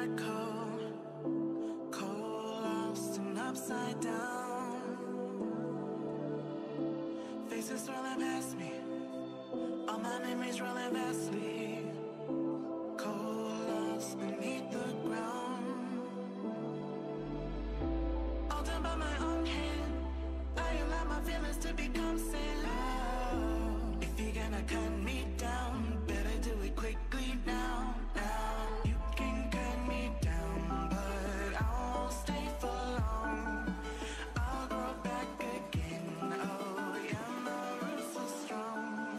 black hole, cold, lost and upside down. Faces swirling past me, all my memories rolling vastly. Cold, lost beneath the ground. All done by my own hand, I allow my feelings to become sand. Oh, if you're gonna cut me down, better do it quickly now. You can cut me down, but I won't stay for long. I'll grow back again. Oh yeah, my roots are strong.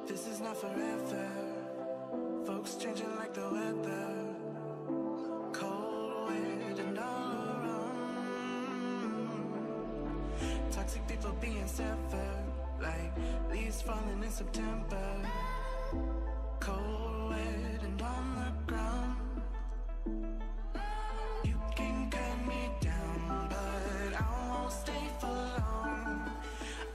This is not forever. Folks changing like the weather. Cold, wet, and all around. Toxic people being severed, like leaves falling in September. Cold, wet, and on the ground. You can cut me down, but I won't stay for long.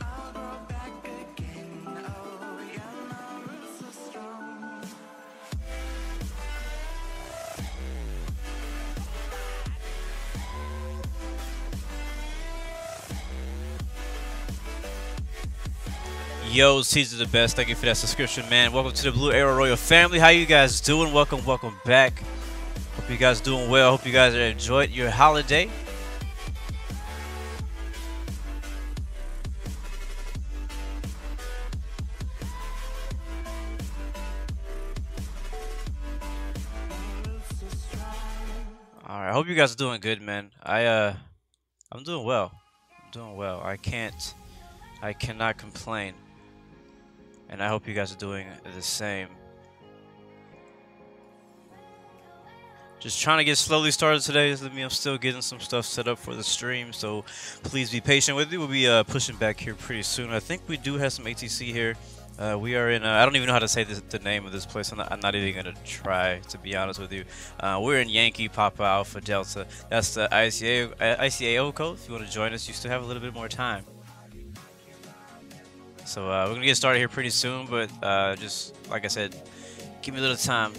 I'll grow back again. Oh yeah, my roots are strong. Yo, Caesar the best. Thank you for that subscription, man. Welcome to the Blue Arrow Royal family. How you guys doing? Welcome back. Hope you guys doing well. Hope you guys are enjoying your holiday. All right, I hope you guys are doing good, man. I'm doing well. I'm doing well. I cannot complain. And I hope you guys are doing the same. Just trying to get slowly started today. I'm still getting some stuff set up for the stream, so please be patient with me. We'll be pushing back here pretty soon. I think we do have some ATC here. We are in, I don't even know how to say the name of this place. I'm not even going to try, to be honest with you. We're in Yankee Papa Alpha Delta. That's the ICAO code. If you want to join us, you still have a little bit more time. So we're going to get started here pretty soon, but just like I said, give me a little time.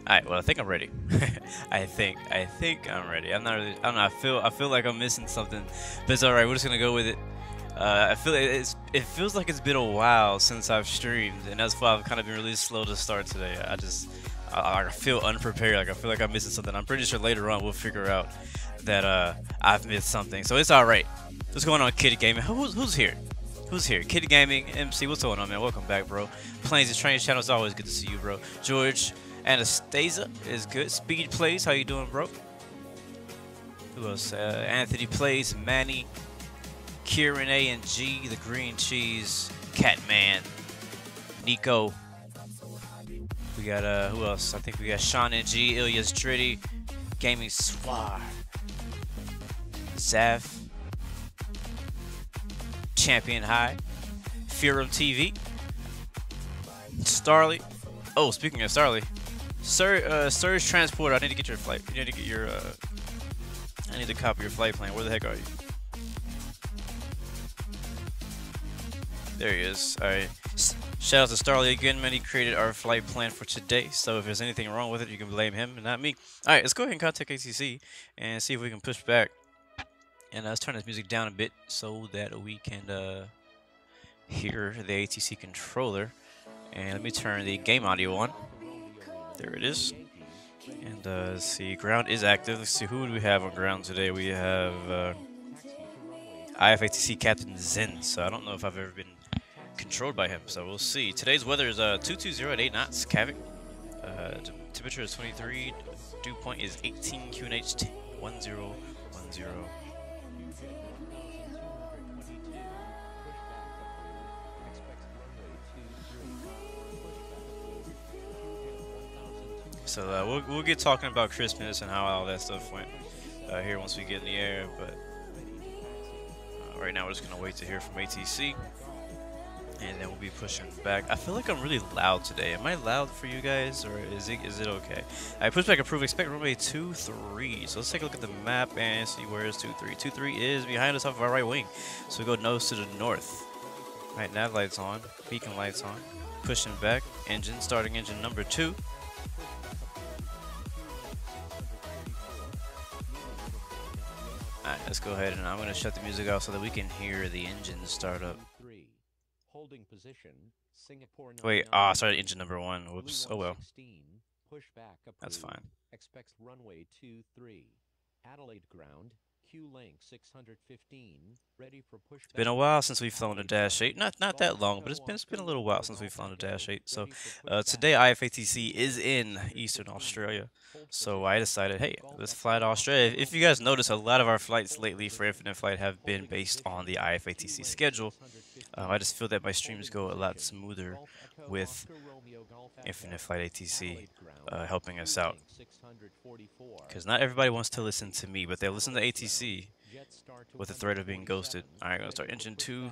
Alright, well, I think I'm ready. I think I'm ready. I'm not really, I don't know, I feel like I'm missing something, but it's alright, we're just gonna go with it. I feel it feels like it's been a while since I've streamed, and that's why I've kind of been really slow to start today. I feel unprepared, like I feel like I'm missing something. I'm pretty sure later on we'll figure out that I've missed something, so it's alright. What's going on, Kitty Gaming? Who's here? Who's here? Kitty Gaming, MC, what's going on, man? Welcome back, bro. Planes and Trains channel, it's always good to see you, bro. George Anastasia is good. Speed Plays, how you doing, bro? Who else? Anthony Plays, Manny, Kieran A and G, the Green Cheese, Catman, Nico. We got who else? I think we got Sean and G, Ilyas Dritty, Gaming Swar, Zaf, Champion High, Furum TV, Starly. Oh, speaking of Starly, Surge Transporter. I need to get your flight. You need to get your. I need to copy your flight plan. Where the heck are you? There he is. All right. Shout out to Starly again, man. He created our flight plan for today. So if there's anything wrong with it, you can blame him and not me. All right, let's go ahead and contact ATC and see if we can push back. And let's turn this music down a bit so that we can hear the ATC controller. And let me turn the game audio on. There it is. And let's see, ground is active. Let's see, who do we have on ground today? We have IFATC Captain Zen. So I don't know if I've ever been controlled by him, so we'll see. Today's weather is 220 at 8 knots, Kavik. Temperature is 23. Dew point is 18. QNH 1010. So we'll get talking about Christmas and how all that stuff went here once we get in the air. But right now we're just gonna wait to hear from ATC. And then we'll be pushing back. I feel like I'm really loud today. Am I loud for you guys, or is it okay? I push back approved. Expect runway 23. So let's take a look at the map and see where is 23. 23 is behind us off of our right wing. So we go nose to the north. All right, nav lights on, beacon lights on. Pushing back. Engine starting engine number 2. All right, let's go ahead and I'm gonna shut the music off so that we can hear the engine start up. Holding position, Singapore. Wait, sorry, engine number 1. Whoops. Oh well. That's fine. Expects runway 23. Adelaide ground, Q-link 615, ready for pushback. It's been a while since we've flown a Dash 8. Not that long, but it's been a little while since we've flown a Dash 8. So today IFATC is in Eastern Australia. So I decided, hey, let's fly to Australia. If you guys notice, a lot of our flights lately for Infinite Flight have been based on the IFATC schedule. I just feel that my streams go a lot smoother with Infinite Flight ATC helping us out. Because not everybody wants to listen to me, but they'll listen to ATC with the threat of being ghosted. Alright, gonna start engine 2.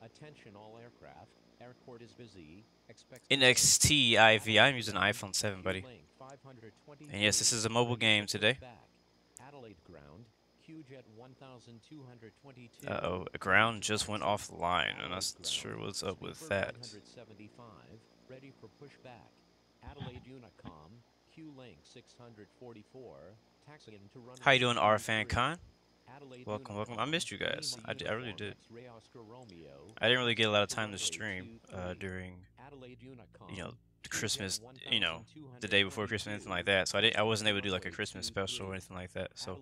Attention all aircraft. Airport is busy. NXT IV. I'm using iPhone 7, buddy. And yes, this is a mobile game today. Adelaide ground, QJet 1222. Uh-oh, a ground just went offline. I'm not sure what's up with that. 175, ready for pushback. Adelaide Unicom, Q-link 644, taxi into runway. How you doing, RFan Khan? Welcome, welcome. I missed you guys. I really did. I didn't really get a lot of time to stream during, you know, Christmas, you know, the day before Christmas, anything like that. So I wasn't able to do like a Christmas special or anything like that. So,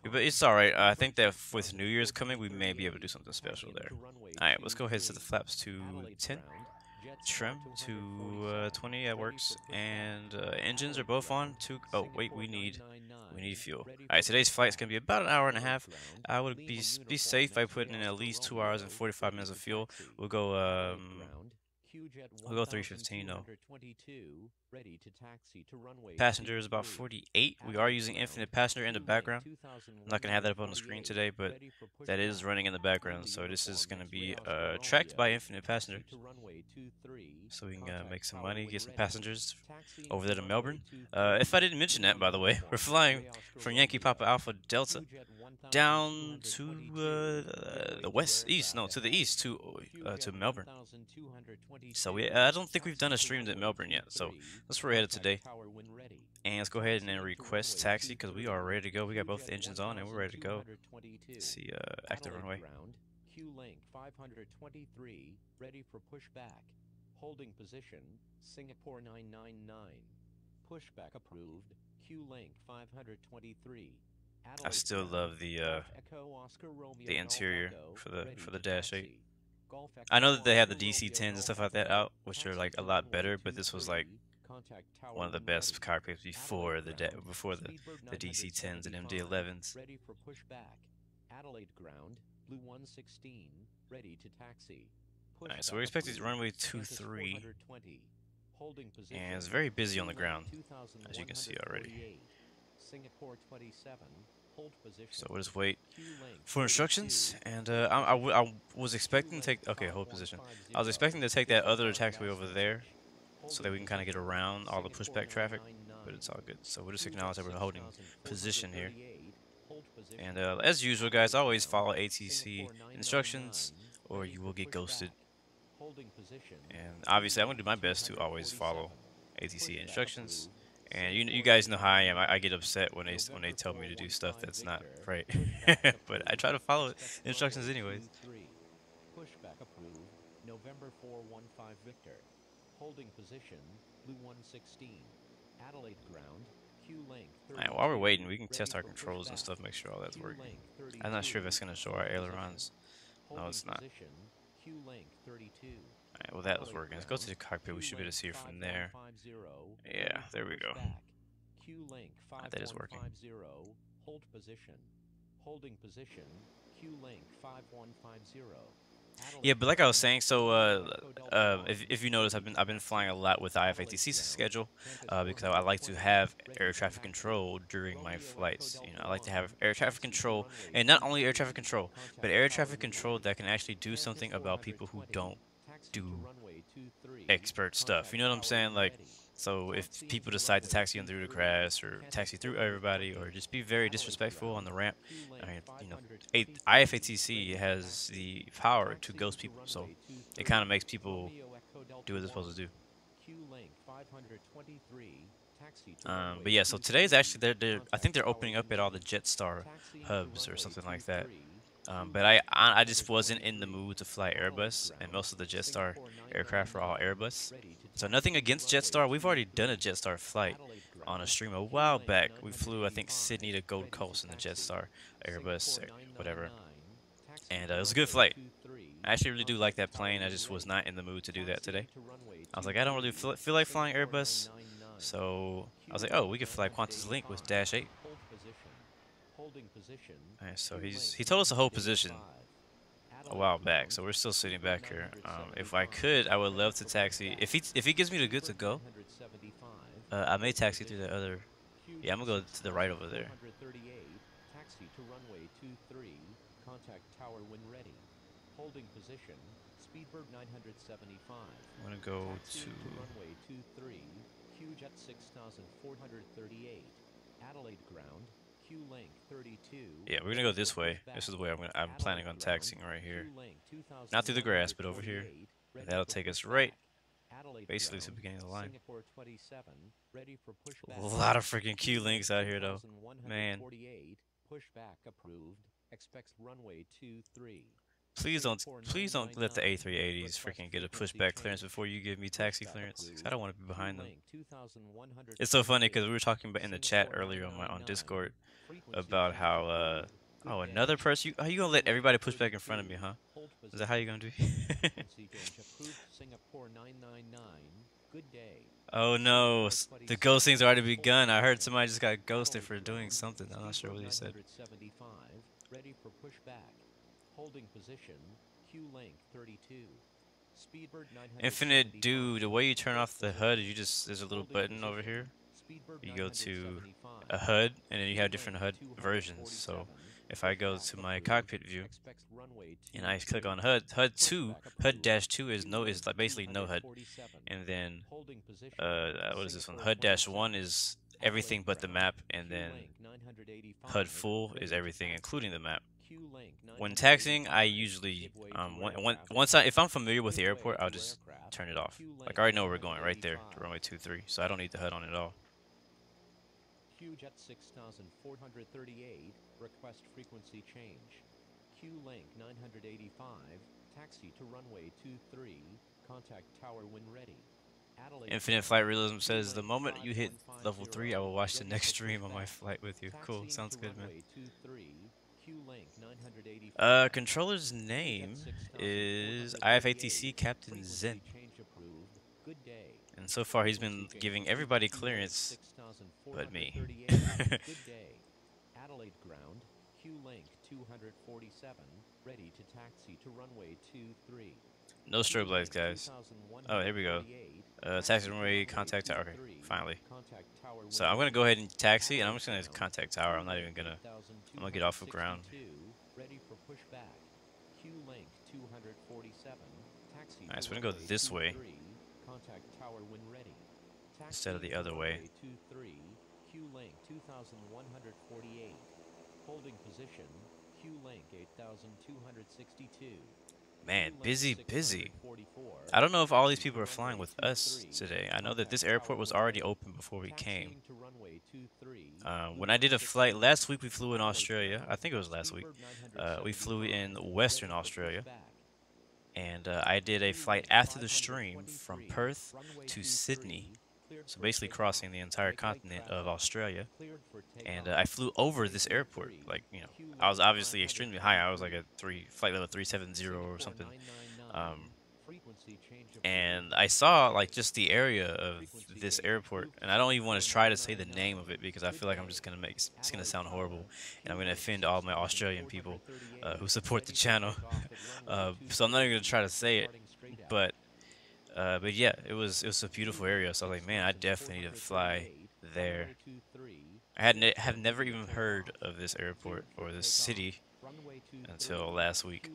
but it's all right. I think that with New Year's coming, we may be able to do something special there. All right, let's go ahead and set the flaps to 10. Trim to 20. That works. And engines are both on. Oh wait, we need fuel. All right, today's flight is gonna be about an hour and a half. I would be safe by putting in at least 2 hours and 45 minutes of fuel. We'll go 315 though. Passenger is about 48. We are using infinite passenger in the background. I'm not gonna have that up on the screen today, but that is running in the background. So this is gonna be tracked by infinite passengers. So we can make some money, get some passengers over there to Melbourne. If I didn't mention that, by the way, we're flying from Yankee Papa Alpha Delta down to the east to Melbourne. So I don't think we've done a stream at Melbourne yet. So that's where we're headed today. And let's go ahead and then request taxi because we are ready to go. We got both the engines on and we're ready to go. Let's see, active runway. Q-link 523, ready for pushback. Holding position, Singapore 999. Pushback approved. Q-link 523. I still love the interior for the Dash 8. I know that they have the DC-10s and stuff like that out, which are like a lot better, but this was like one of the best cockpits before the DC-10s and MD-11s. Ready for pushback. Adelaide ground, Blue 116, ready to taxi. Alright, so we're expecting runway 23, and it's very busy on the ground, as you can see already. Singapore 27, Hold position. So we'll just wait Q length for 32. instructions. And I was expecting to take, okay, hold position. I was expecting to take that other taxiway over there so that we can kind of get around all the pushback traffic, but it's all good. So we'll just acknowledge that we're holding position here. And as usual, guys, always follow ATC instructions or you will get ghosted. And obviously, I'm going to do my best to always follow ATC instructions. And you guys know how I am. I get upset when they tell me to do stuff that's not right. But I try to follow instructions anyways. Pushback approved. November 415 Victor. Holding position. Blue 116. Adelaide ground. Q length. Alright, while we're waiting, we can test our controls and stuff, make sure all that's working. I'm not sure if it's going to show our ailerons. No, it's not. Q length 32. Alright, well that was working. Let's go to the cockpit. We should be able to see it from there. Yeah, there we go. Alright, that is working. Hold position. Holding position. Q length 5150. Yeah, but like I was saying, so if you notice, I've been flying a lot with the IFATC schedule because I like to have air traffic control during my flights. You know, I like to have air traffic control, and not only air traffic control, but air traffic control that can actually do something about people who don't do expert stuff. You know what I'm saying? Like, so if people decide to taxi through the grass or taxi through everybody or just be very disrespectful on the ramp, I mean, you know, IFATC has the power to ghost people, so it kind of makes people do what they're supposed to do. But yeah, so today's actually I think they're opening up at all the Jetstar hubs or something like that. But I just wasn't in the mood to fly Airbus, and most of the Jetstar aircraft are all Airbus. So nothing against Jetstar. We've already done a Jetstar flight on a stream a while back. We flew, I think, Sydney to Gold Coast in the Jetstar Airbus, whatever. And it was a good flight. I actually really do like that plane. I just was not in the mood to do that today. I was like, I don't really feel like flying Airbus. So I was like, oh, we could fly Qantas Link with Dash 8. Alright, so he told us to hold position a while back, so we're still sitting back here. If I could, I would love to taxi. If he gives me the good to go, I may taxi through the other. Yeah, I'm gonna go to the right over there. Taxi to runway 23. Contact tower when ready. Holding position. Speedbird 975. I'm gonna go to runway 23. QJet 6438. Adelaide ground. Q length 32. Yeah, we're gonna go this way. This is the way I'm planning on taxiing right here. Not through the grass, but over here. And that'll take us right, basically, to the beginning of the line. A lot of freaking Q links out here, though. Man. Pushback approved. Expects runway 23. Please don't let the A380s freaking get a pushback clearance before you give me taxi clearance. 'Cause I don't want to be behind them. It's so funny because we were talking about in the chat earlier on Discord about how oh, another person. How you gonna let everybody push back in front of me, huh? Is that how you gonna do? Oh no, the ghosting's already begun. I heard somebody just got ghosted for doing something. I'm not sure what he said. Ready for pushback. Holding position. Q length 32. Speedbird 900. Infinite, dude, the way you turn off the HUD is there's a little button over here. You go to a HUD, and then you have different HUD versions. So if I go to my cockpit view and I click on HUD, HUD-2 is like basically no HUD, and then what is this one? HUD-1 is everything but the map, and then HUD full is everything including the map. When taxiing, I usually if I'm familiar with the airport, I'll just turn it off. Like I already know where we're going, right there, to runway 23, so I don't need the HUD on it at all. QJet 6438. Request frequency change. Q link 985. Taxi to runway 23. Contact tower when ready. Infinite Flight Realism says, the moment you hit level 3, I will watch the next stream on my flight with you. Cool, sounds good, man. Controller's name is IFATC Captain Zen. And so far he's been giving everybody clearance but me. Adelaide ground, Q link 247, ready to taxi to runway 23. No strobe lights, guys. Oh, here we go. Taxi runway, contact tower. Okay, finally. So I'm gonna go ahead and taxi, and I'm just gonna contact tower. I'm not even gonna. I'm gonna get off of ground. Ready for pushback. Q link 247. Taxi. Alright, so we're gonna go this way Contact tower when ready. instead of the other way. 23. Q link 2148. Holding position. Q link 8262. Man, busy. I don't know if all these people are flying with us today. I know that this airport was already open before we came. When I did a flight last week, we flew in Australia. I think it was last week. We flew in Western Australia. And I did a flight after the stream from Perth to Sydney. So basically crossing the entire continent of Australia. And I flew over this airport. Like, you know, I was obviously extremely high. I was like at flight level 370 or something. And I saw like just the area of this airport, and I don't even want to try to say the name of it because I feel like I'm just gonna it's gonna sound horrible, and I'm gonna offend all my Australian people who support the channel. So I'm not even gonna try to say it, but yeah, it was a beautiful area. So I was like, man, I definitely need to fly there. Have never even heard of this airport or this city until last week.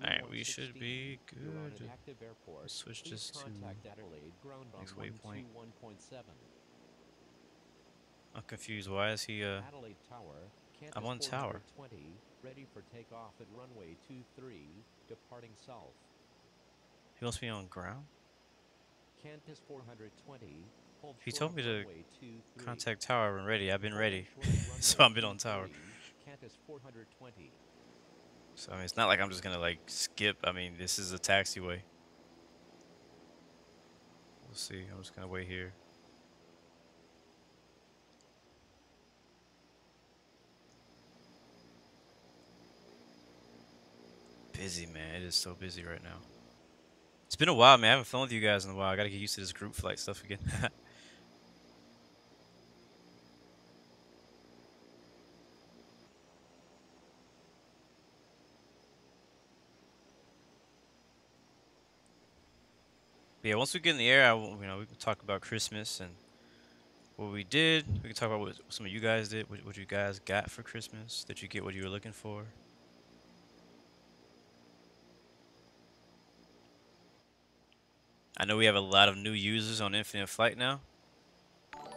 Alright, we should be good. Let's switch this to next waypoint. I'm confused. Why is he I'm on tower. Ready for takeoff at runway 23, departing south. He wants me on ground? Qantas 420. He told me to contact tower when ready. I've been ready. So I've been on tower. Qantas 420. So I mean, it's not like I'm just gonna like skip. I mean, this is a taxiway. We'll see. I'm just gonna wait here. Busy, man. It is so busy right now. It's been a while, man. I haven't flown with you guys in a while. I gotta get used to this group flight stuff again. But yeah, once we get in the air, we can talk about Christmas and what we did. We can talk about what some of you guys did, what you guys got for Christmas. Did you get what you were looking for? I know we have a lot of new users on Infinite Flight now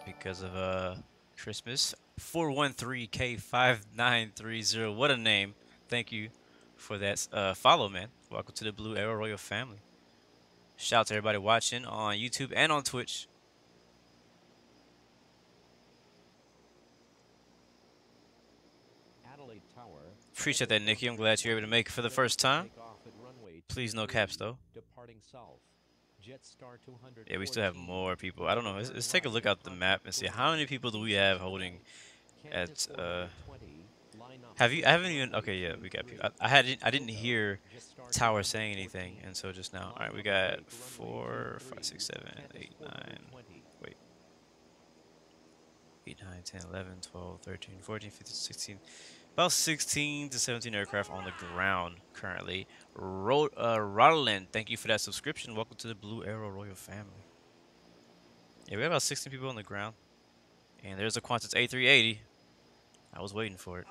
because of Christmas. 413K5930. What a name. Thank you for that follow, man. Welcome to the Blue Arrow Royal family. Shout out to everybody watching on YouTube and on Twitch. Adelaide Tower. Appreciate that, Nikki. I'm glad you're able to make it for the first time. Please, no caps, though. Departing south. Jetstar 200. Yeah, we still have more people. I don't know. Let's take a look at the map and see how many people do we have holding at have you? I haven't even. Okay, yeah, we got people. I didn't hear tower saying anything, and so just now. All right, we got 4, 5, 6, 7, 8, 9. Wait. 8, 9, 10, 11, 12, 13, 14, 15, 16. About 16 to 17 aircraft on the ground currently. Roland, thank you for that subscription. Welcome to the Blue Arrow Royal family. Yeah, we have about 16 people on the ground. And there's a Qantas A380. I was waiting for it.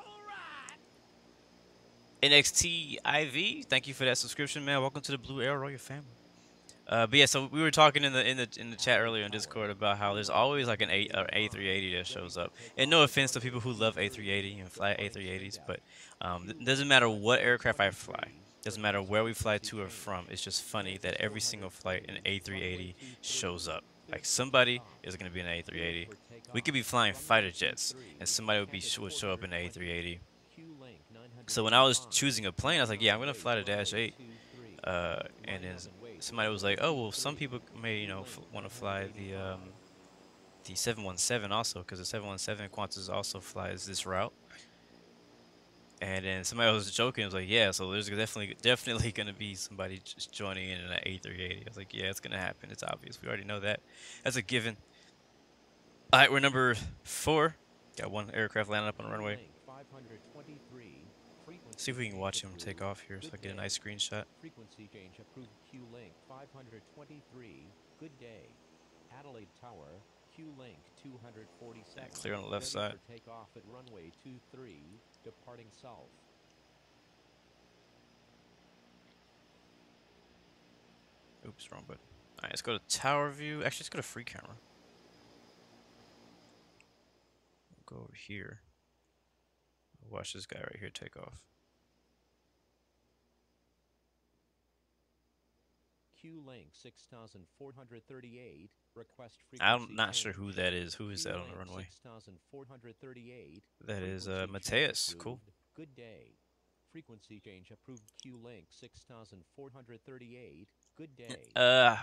NXT IV, thank you for that subscription, man. Welcome to the Blue Arrow Royal family. But yeah, so we were talking in the chat earlier on Discord about how there's always like an A380 that shows up. And no offense to people who love A380 and fly A380s, but it doesn't matter what aircraft I fly. Doesn't matter where we fly to or from. It's just funny that every single flight an A380 shows up. Like somebody is going to be an A380. We could be flying fighter jets, and somebody would show up in an A380. So when I was choosing a plane, I was like, yeah, I'm going to fly the Dash 8. And then somebody was like, oh, well, some people may, want to fly the 717 also, because the 717 Qantas also flies this route. And then somebody was joking, was like, yeah, so there's definitely gonna be somebody just joining in an A380. I was like, yeah, it's gonna happen. It's obvious. We already know that. That's a given. All right, we're number 4. Got one aircraft landing up on the runway. Link 523, frequency See if we can change watch him approved. take off here so I Good get a day. nice screenshot. Frequency change approved. Q-Link 523, good day. Adelaide Tower, Q-Link 247. Clear on the left ready side. for takeoff at runway 23, departing south. Oops, wrong button. All right, let's go to tower view. Actually, let's go to free camera. We'll go over here. Watch this guy right here take off. Q-Link 6438, request frequency I'm not sure change. who that is. Who is that on the Q-Link runway? 6438. That is frequency Mateus. change Cool. approved. Good day. Frequency change approved. Q-Link 6438. Good day.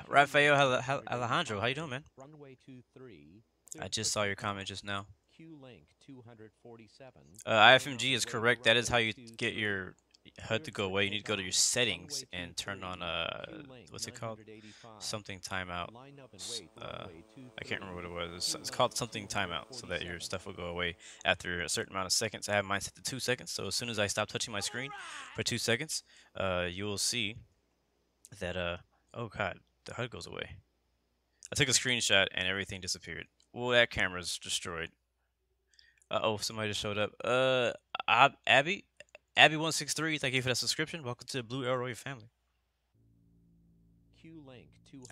Rafael Alejandro, how you doing, man? Runway 23. I just saw your comment just now. Q-Link 247. IFMG is correct. That is how you get your HUD to go away. You need to go to your settings and turn on what's it called? Something timeout. I can't remember what it was. It's called something timeout, so that your stuff will go away after a certain amount of seconds. I have mine set to 2 seconds, so as soon as I stop touching my screen for 2 seconds, you will see that oh god, the HUD goes away. I took a screenshot and everything disappeared. Well, that camera's destroyed. Uh-oh, somebody just showed up. Abby163, thank you for that subscription. Welcome to the Blue Arrow family.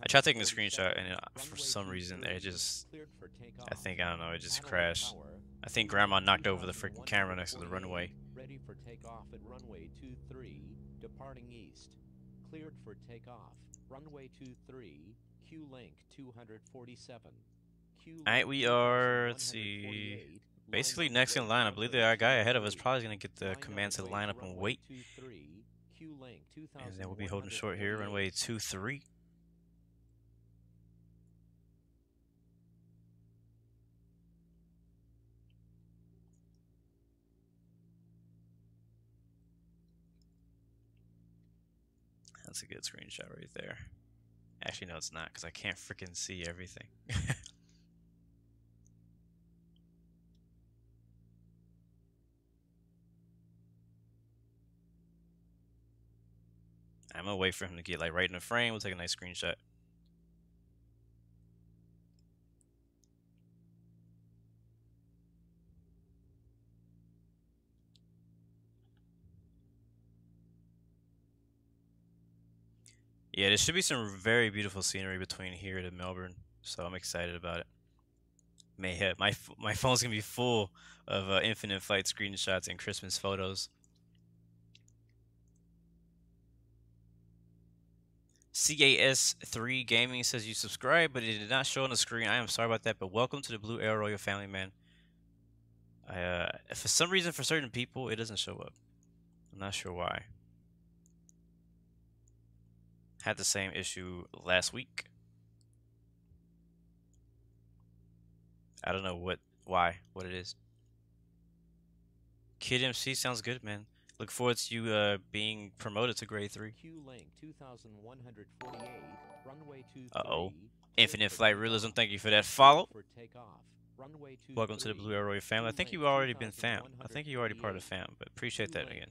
I tried taking a screenshot and for some reason it just, I don't know, it just crashed. I think Grandma knocked over the freaking camera next to the runway. Ready for takeoff at runway 23, departing east. Cleared for takeoff. Runway 23, Q-Link 247. Alright, we are, let's see, basically next in line. I believe the guy ahead of us probably going to get the command to line up and wait. And then we'll be holding short here, runway 23. That's a good screenshot right there. Actually, no, it's not, because I can't freaking see everything. I'm gonna wait for him to get like right in the frame. We'll take a nice screenshot. Yeah, there should be some very beautiful scenery between here to Melbourne, so I'm excited about it. My phone's gonna be full of infinite flight screenshots and Christmas photos. CAS3 Gaming says you subscribed, but it did not show on the screen. I am sorry about that, but welcome to the Blue Arrow Royal family, man. For some reason, for certain people, it doesn't show up. I'm not sure why. Had the same issue last week. I don't know what it is. Kid MC sounds good, man. Look forward to you being promoted to grade 3. Uh-oh. Infinite Flight Realism, thank you for that follow. Welcome to the Blue Arrow family. I think you've already been fam. I think you're already part of the fam, but appreciate that again.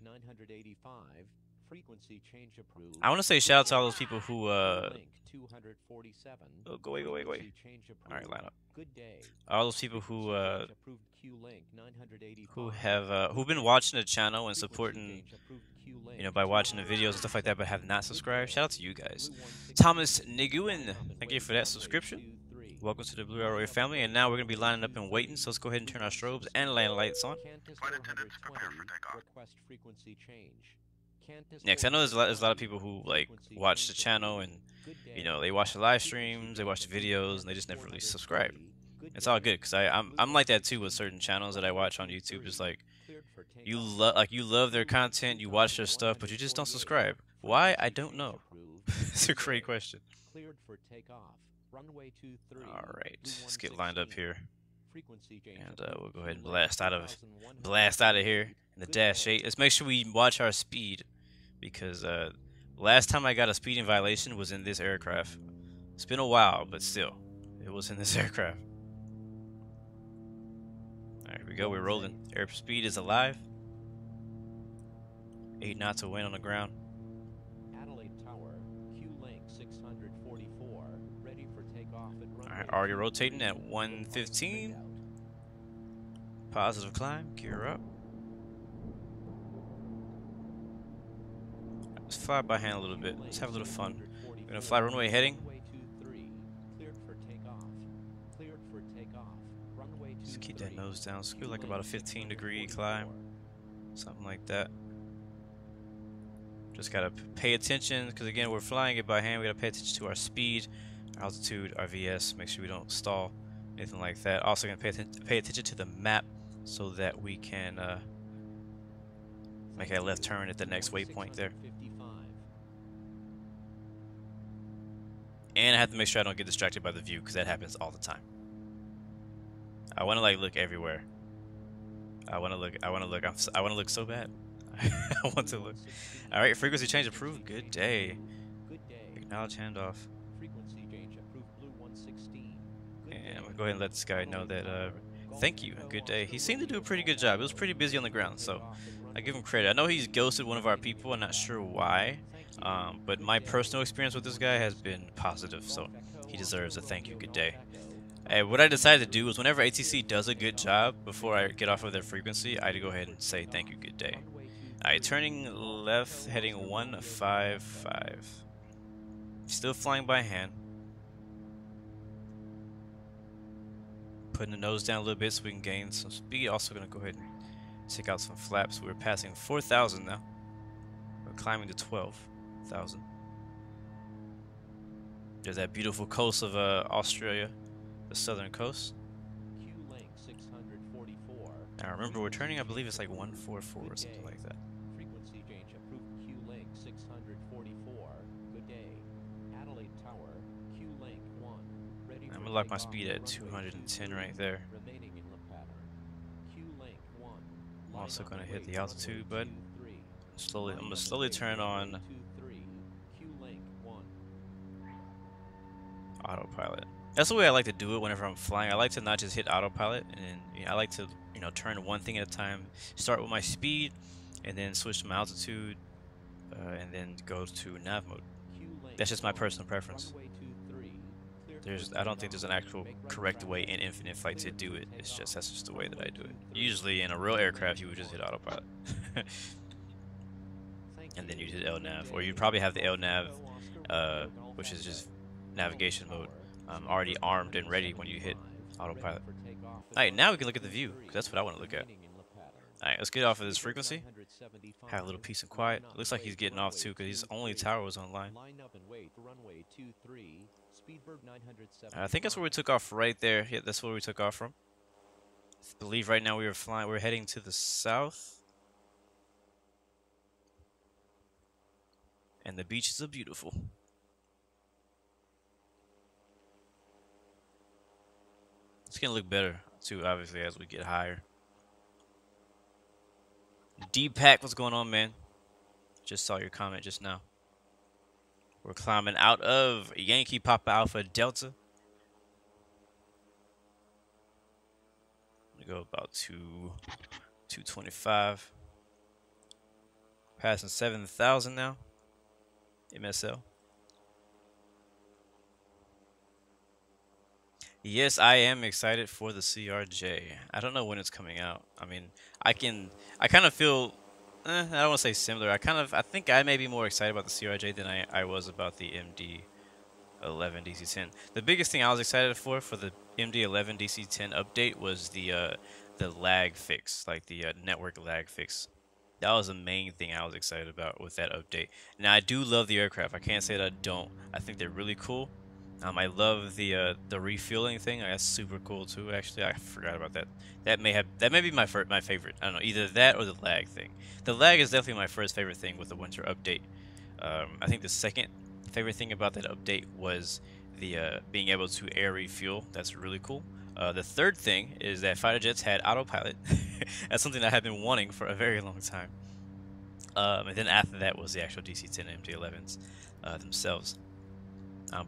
I want to say shout out to all those people who oh, go away. Alright, line up. All those people who who've been watching the channel and supporting, you know, by watching the videos and stuff like that, but have not subscribed. Shout out to you guys. Thomas Nguyen, thank you for that subscription. Welcome to the Blue Arrow family, and now we're going to be lining up and waiting, so let's go ahead and turn our strobes and land lights on. Flight attendants, prepare for takeoff. Yeah, 'cause I know there's a lot of people who like watch the channel and, you know, they watch the live streams, they watch the videos, and they just never really subscribe. It's all good, because I'm like that too with certain channels that I watch on YouTube. It's like you love their content, you watch their stuff, but you just don't subscribe. Why? I don't know. It's a great question. Alright, let's get lined up here. Frequency change And approved. we'll go ahead and Q link blast out of here in the Good dash day. 8. Let's make sure we watch our speed, because last time I got a speeding violation was in this aircraft. It's been a while, but still, it was in this aircraft. Alright, here we go, we're rolling. Airspeed is alive. 8 knots of wind on the ground. Adelaide Tower, Q link 644, ready for takeoff at runway. Alright, already rotating at 115. Positive climb, gear up. Let's fly by hand a little bit. Let's have a little fun. We're gonna fly runway heading. Runway 23, cleared for takeoff. Cleared for takeoff. Runway 23. Just keep that nose down. Scoot like about a 15-degree climb, something like that. Just gotta pay attention, because again, we're flying it by hand. We gotta pay attention to our speed, our altitude, our VS. Make sure we don't stall, anything like that. Also gonna pay attention to the map, so that we can make a left turn at the next waypoint there. And I have to make sure I don't get distracted by the view, because that happens all the time. I want to like look everywhere. I want to look so bad. I want to look. All right, frequency change approved. Good day. Good day. Acknowledge handoff. Frequency change approved. Blue 116. And I'm gonna go ahead and let this guy know that thank you and good day. He seemed to do a pretty good job. It was pretty busy on the ground, so I give him credit. I know he's ghosted one of our people. I'm not sure why, but my personal experience with this guy has been positive, so he deserves a thank you, good day. And what I decided to do was whenever ATC does a good job, before I get off of their frequency, I go ahead and say thank you, good day. Alright, turning left, heading 155. Still flying by hand. Putting the nose down a little bit so we can gain some speed. Also going to go ahead and take out some flaps. We're passing 4,000 now. We're climbing to 12,000. There's that beautiful coast of Australia, the southern coast. Q link 644. Now remember, we're turning, I believe it's like 144 or something like that. Frequency change approved. Q link 644. Good day. Adelaide Tower, Q link 1. Ready. I'm gonna lock my speed at 210 right there. Remaining in the pattern. Q link 1. I'm also gonna hit the altitude button. Slowly, I'm gonna slowly turn on Q link 1. autopilot. That's the way I like to do it whenever I'm flying. I like to not just hit autopilot, and then I like to turn one thing at a time. Start with my speed, and then switch to my altitude, and then go to nav mode. That's just my personal preference. I don't think there's an actual correct way in infinite flight to do it. That's just the way that I do it. Usually in a real aircraft, you would just hit autopilot, and then you hit LNAV, or you'd probably have the LNAV, which is just navigation mode, already armed and ready when you hit autopilot. Alright, now we can look at the view, because that's what I want to look at. Alright, let's get off of this frequency. Have a little peace and quiet. Looks like he's getting off too, because his only tower was online. I think that's where we took off right there. Yeah, that's where we took off from. I believe right now we're heading to the south. And the beaches are beautiful. It's gonna look better too, obviously, as we get higher. D-Pack, what's going on, man? Just saw your comment just now. We're climbing out of Yankee Papa Alpha Delta. We go about 225. Passing 7,000 now. MSL. Yes, I am excited for the CRJ. I don't know when it's coming out. I mean, I kind of feel, I don't want to say similar. I think I may be more excited about the CRJ than I was about the MD-11 DC-10. The biggest thing I was excited for the MD-11 DC-10 update was the lag fix, like the network lag fix. That was the main thing I was excited about with that update. Now, I do love the aircraft. I can't say that I don't. I think they're really cool. I love the refueling thing. That's super cool too. Actually, I forgot about that. That may be my favorite. I don't know, either that or the lag thing. The lag is definitely my first favorite thing with the winter update. I think the second favorite thing about that update was the being able to air refuel. That's really cool. The third thing is that fighter jets had autopilot. That's something I have been wanting for a very long time. And then after that was the actual DC-10 and MD-11s themselves.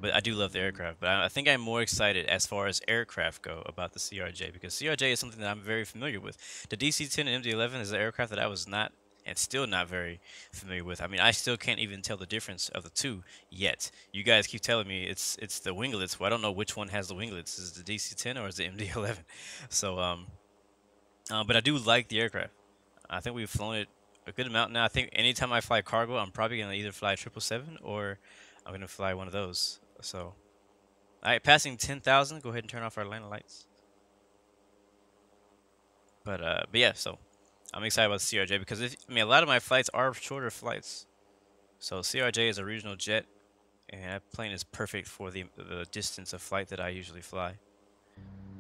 But I do love the aircraft. But I think I'm more excited as far as aircraft go about the CRJ, because CRJ is something that I'm very familiar with. The DC-10 and MD-11 is an aircraft that I was not and still not very familiar with. I mean, I still can't even tell the difference of the two yet. You guys keep telling me it's the winglets. Well, I don't know which one has the winglets. Is it the DC-10 or is it MD-11? So, but I do like the aircraft. I think we've flown it a good amount now. I think anytime I fly cargo, I'm probably going to either fly 777 or I'm going to fly one of those. So, all right, passing 10,000. Go ahead and turn off our Atlanta lights. But yeah, so I'm excited about the CRJ because I mean, a lot of my flights are shorter flights. So CRJ is a regional jet, and that plane is perfect for the distance of flight that I usually fly.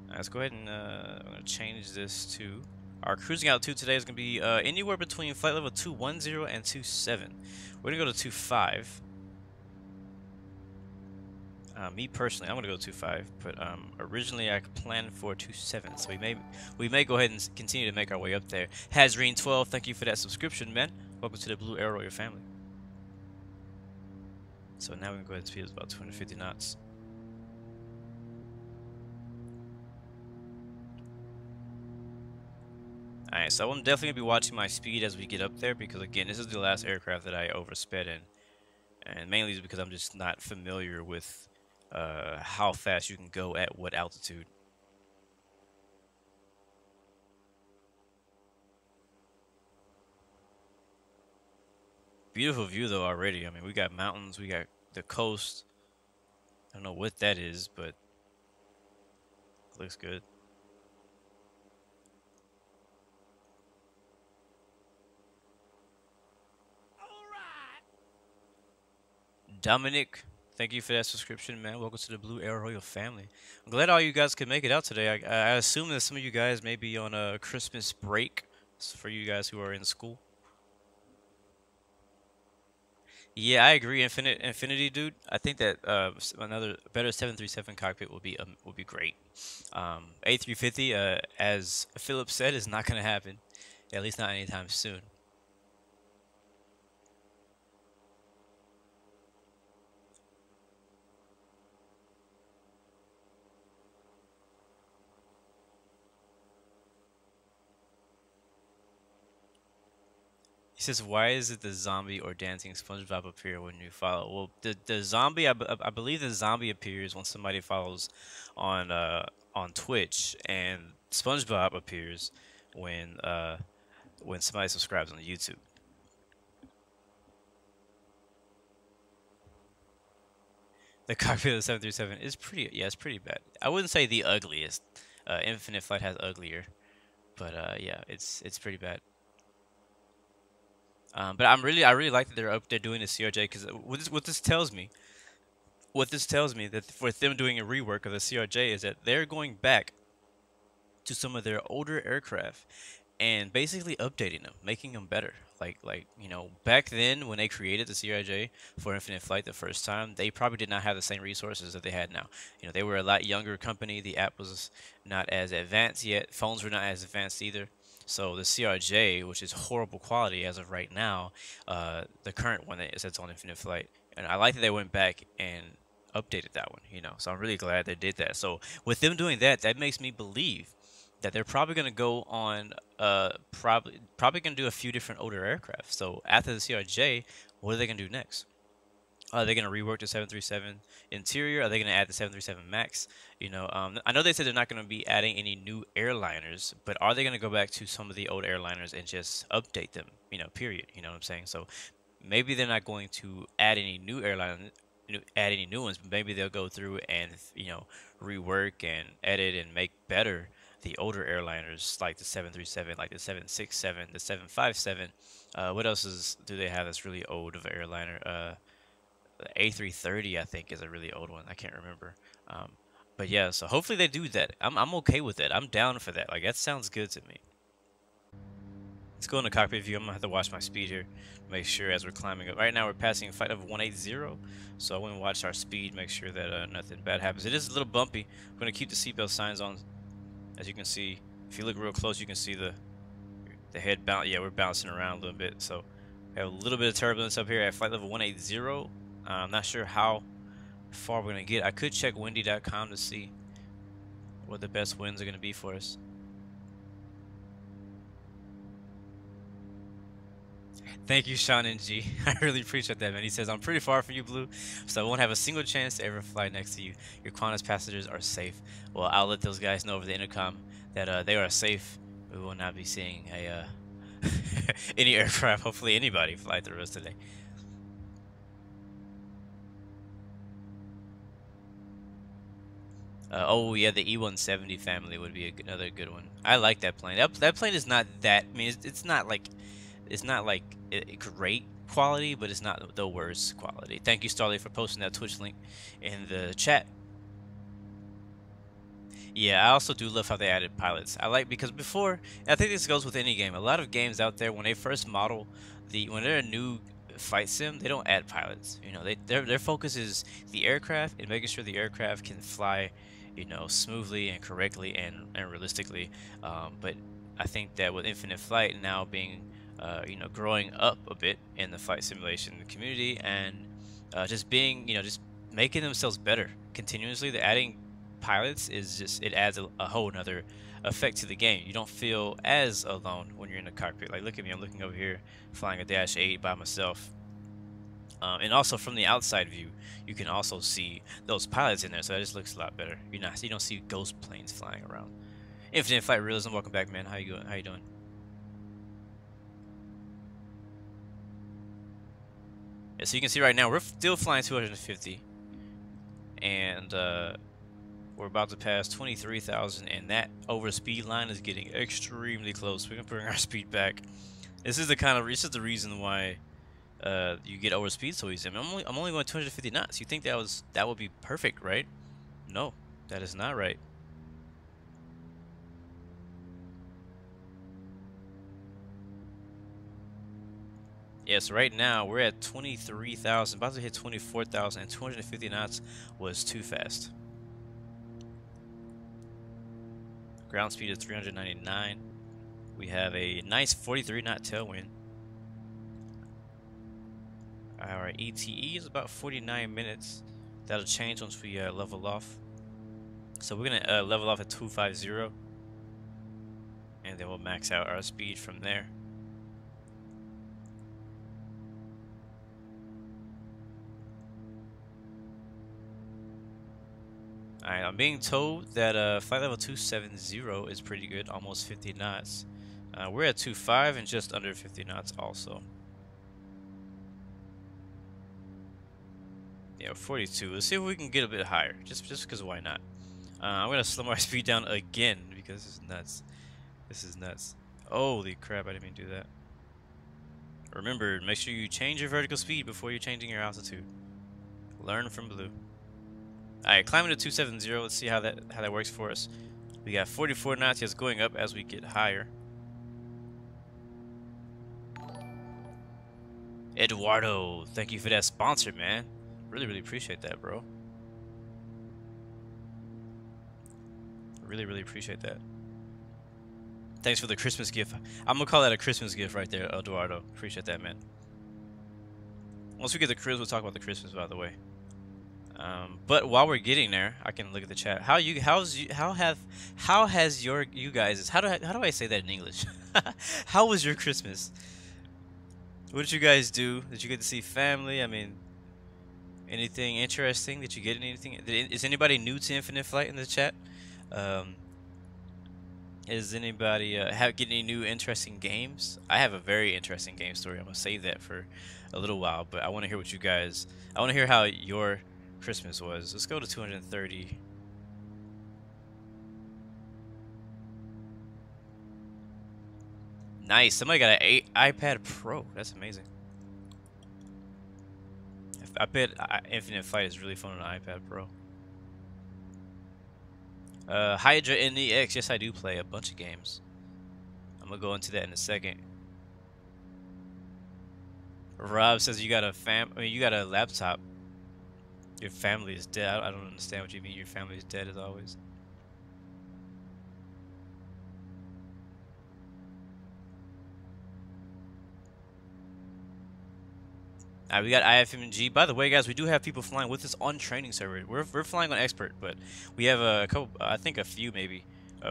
Let's go ahead and I'm going to change this to our cruising altitude today is going to be anywhere between flight level 210 and 27. We're going to go to 25. Me personally, I'm going to go 25, but originally I planned for 27, so we may go ahead and continue to make our way up there. Hazreen12, thank you for that subscription, man. Welcome to the Blue Arrow Royal family. So now we can go ahead and speed up about 250 knots. Alright, so I'm definitely going to be watching my speed as we get up there, because again, this is the last aircraft that I oversped in. And mainly is because I'm just not familiar with how fast you can go at what altitude. Beautiful view though already. I mean, we got mountains, we got the coast. I don't know what that is, but it looks good. Dominic, thank you for that subscription, man. Welcome to the Blue Arrow Royal family. I'm glad all you guys could make it out today. I assume that some of you guys may be on a Christmas break for you guys who are in school. Yeah, I agree. Infinity, dude. I think that another better 737 cockpit would be great. A350, as Philip said, is not going to happen, at least not anytime soon. He says, "Why is it the zombie or dancing SpongeBob appear when you follow?" Well, the zombie, I believe the zombie appears when somebody follows on Twitch, and SpongeBob appears when somebody subscribes on YouTube. The cockpit of the 737 is pretty, yeah, it's pretty bad. I wouldn't say the ugliest. Infinite Flight has uglier, but yeah, it's pretty bad. But I really like that they're up there doing the CRJ, because what this tells me that for them doing a rework of the CRJ is that they're going back to some of their older aircraft and basically updating them, making them better. Like you know, back then when they created the CRJ for Infinite Flight the first time, they probably did not have the same resources that they had now. You know, they were a lot younger company. The app was not as advanced yet. Phones were not as advanced either. So the CRJ, which is horrible quality as of right now, the current one that is on Infinite Flight, and I like that they went back and updated that one. You know, so I'm really glad they did that. So with them doing that, that makes me believe that they're probably going to go on, probably going to do a few different older aircraft. So after the CRJ, what are they going to do next? Are they going to rework the 737 interior? Are they going to add the 737 MAX? You know, I know they said they're not going to be adding any new airliners, but are they going to go back to some of the old airliners and just update them? You know, period. You know what I'm saying? So maybe they're not going to add any new add any new ones, but maybe they'll go through and, you know, rework and edit and make better the older airliners, like the 737, like the 767, the 757. What else do they have that's really old of an airliner? The A330, I think, is a really old one. I can't remember. But yeah, so hopefully they do that. I'm okay with it. I'm down for that. Like, that sounds good to me. Let's go into cockpit view. I'm gonna have to watch my speed here, make sure as we're climbing up. Right now we're passing flight of 180, so I want to watch our speed, make sure that nothing bad happens. It is a little bumpy. I'm gonna keep the seatbelt signs on As you can see, if you look real close, you can see the head bounce. Yeah, we're bouncing around a little bit. So we have a little bit of turbulence up here at flight level 180. I'm not sure how far we're gonna get. I could check windy.com to see what the best winds are gonna be for us. Thank you, Sean NG. I really appreciate that, man. He says, I'm pretty far from you, Blue, so I won't have a single chance to ever fly next to you. Your Qantas passengers are safe. Well, I'll let those guys know over the intercom that they are safe. We will not be seeing a any aircraft, hopefully anybody, fly through us today. Oh, yeah, the E170 family would be another good one. I like that plane. That plane is not that, I mean, it's not like great quality, but it's not the worst quality. Thank you, Starly, for posting that Twitch link in the chat. Yeah, I also do love how they added pilots. I like, because before, and I think this goes with any game, a lot of games out there, when they first model when they're a new fight sim, they don't add pilots. You know, their focus is the aircraft and making sure the aircraft can fly, you know, smoothly and correctly and realistically. But I think that with Infinite Flight now being you know, growing up a bit in the flight simulation community, and just being, you know, just making themselves better continuously, the adding pilots is just, it adds a whole nother effect to the game. You don't feel as alone when you're in the cockpit. Like, look at me, I'm looking over here flying a Dash 8 by myself. And also from the outside view, you can also see those pilots in there, so that just looks a lot better. You don't see ghost planes flying around. Infinite Flight Realism, welcome back, man. How you doing? Yeah, so you can see right now we're still flying 250, and we're about to pass 23,000, and that overspeed line is getting extremely close. We're gonna bring our speed back. This is the reason why you get overspeed so easy. I mean, I'm only going 250 knots. You think that would be perfect, right? No, that is not right. Yes, so right now we're at 23,000, about to hit 24,000, and 250 knots was too fast. Ground speed is 399. We have a nice 43 knot tailwind. Our ETE is about 49 minutes. That'll change once we level off. So we're gonna level off at 250, and then we'll max out our speed from there. Alright, I'm being told that flight level 270 is pretty good, almost 50 knots. We're at 25 and just under 50 knots also. Yeah, 42. Let's see if we can get a bit higher, just because why not? I'm gonna slow my speed down again because this is nuts. This is nuts. Holy crap! I didn't mean to do that. Remember, make sure you change your vertical speed before you're changing your altitude. Learn from Blue. Alright, climbing to 270. Let's see how that works for us. We got 44 knots. It's going up as we get higher. Eduardo, thank you for that sponsor, man. Really appreciate that, bro. Really appreciate that. Thanks for the Christmas gift. I'm gonna call that a Christmas gift right there, Eduardo. Appreciate that, man. Once we get the cruise, we'll talk about the Christmas, by the way. But while we're getting there, I can look at the chat. How do I say that in English? How was your Christmas? What did you guys do? Did you get to see family? I mean, anything interesting? Did you get anything? Is anybody new to Infinite Flight in the chat? Is anybody getting any new interesting games? I have a very interesting game story. I'm gonna save that for a little while, but I want to hear what you guys. I want to hear how your Christmas was. Let's go to 230. Nice. Somebody got an iPad Pro. That's amazing. I bet Infinite Flight is really fun on an iPad Pro. Hydra NEX. Yes, I do play a bunch of games. I'm gonna go into that in a second. Rob says you got you got a laptop. Your family is dead. I don't understand what you mean. Your family is dead as always. We got IFMG. By the way, guys, we do have people flying with us on training server. We're flying on expert, but we have a couple, I think a few maybe,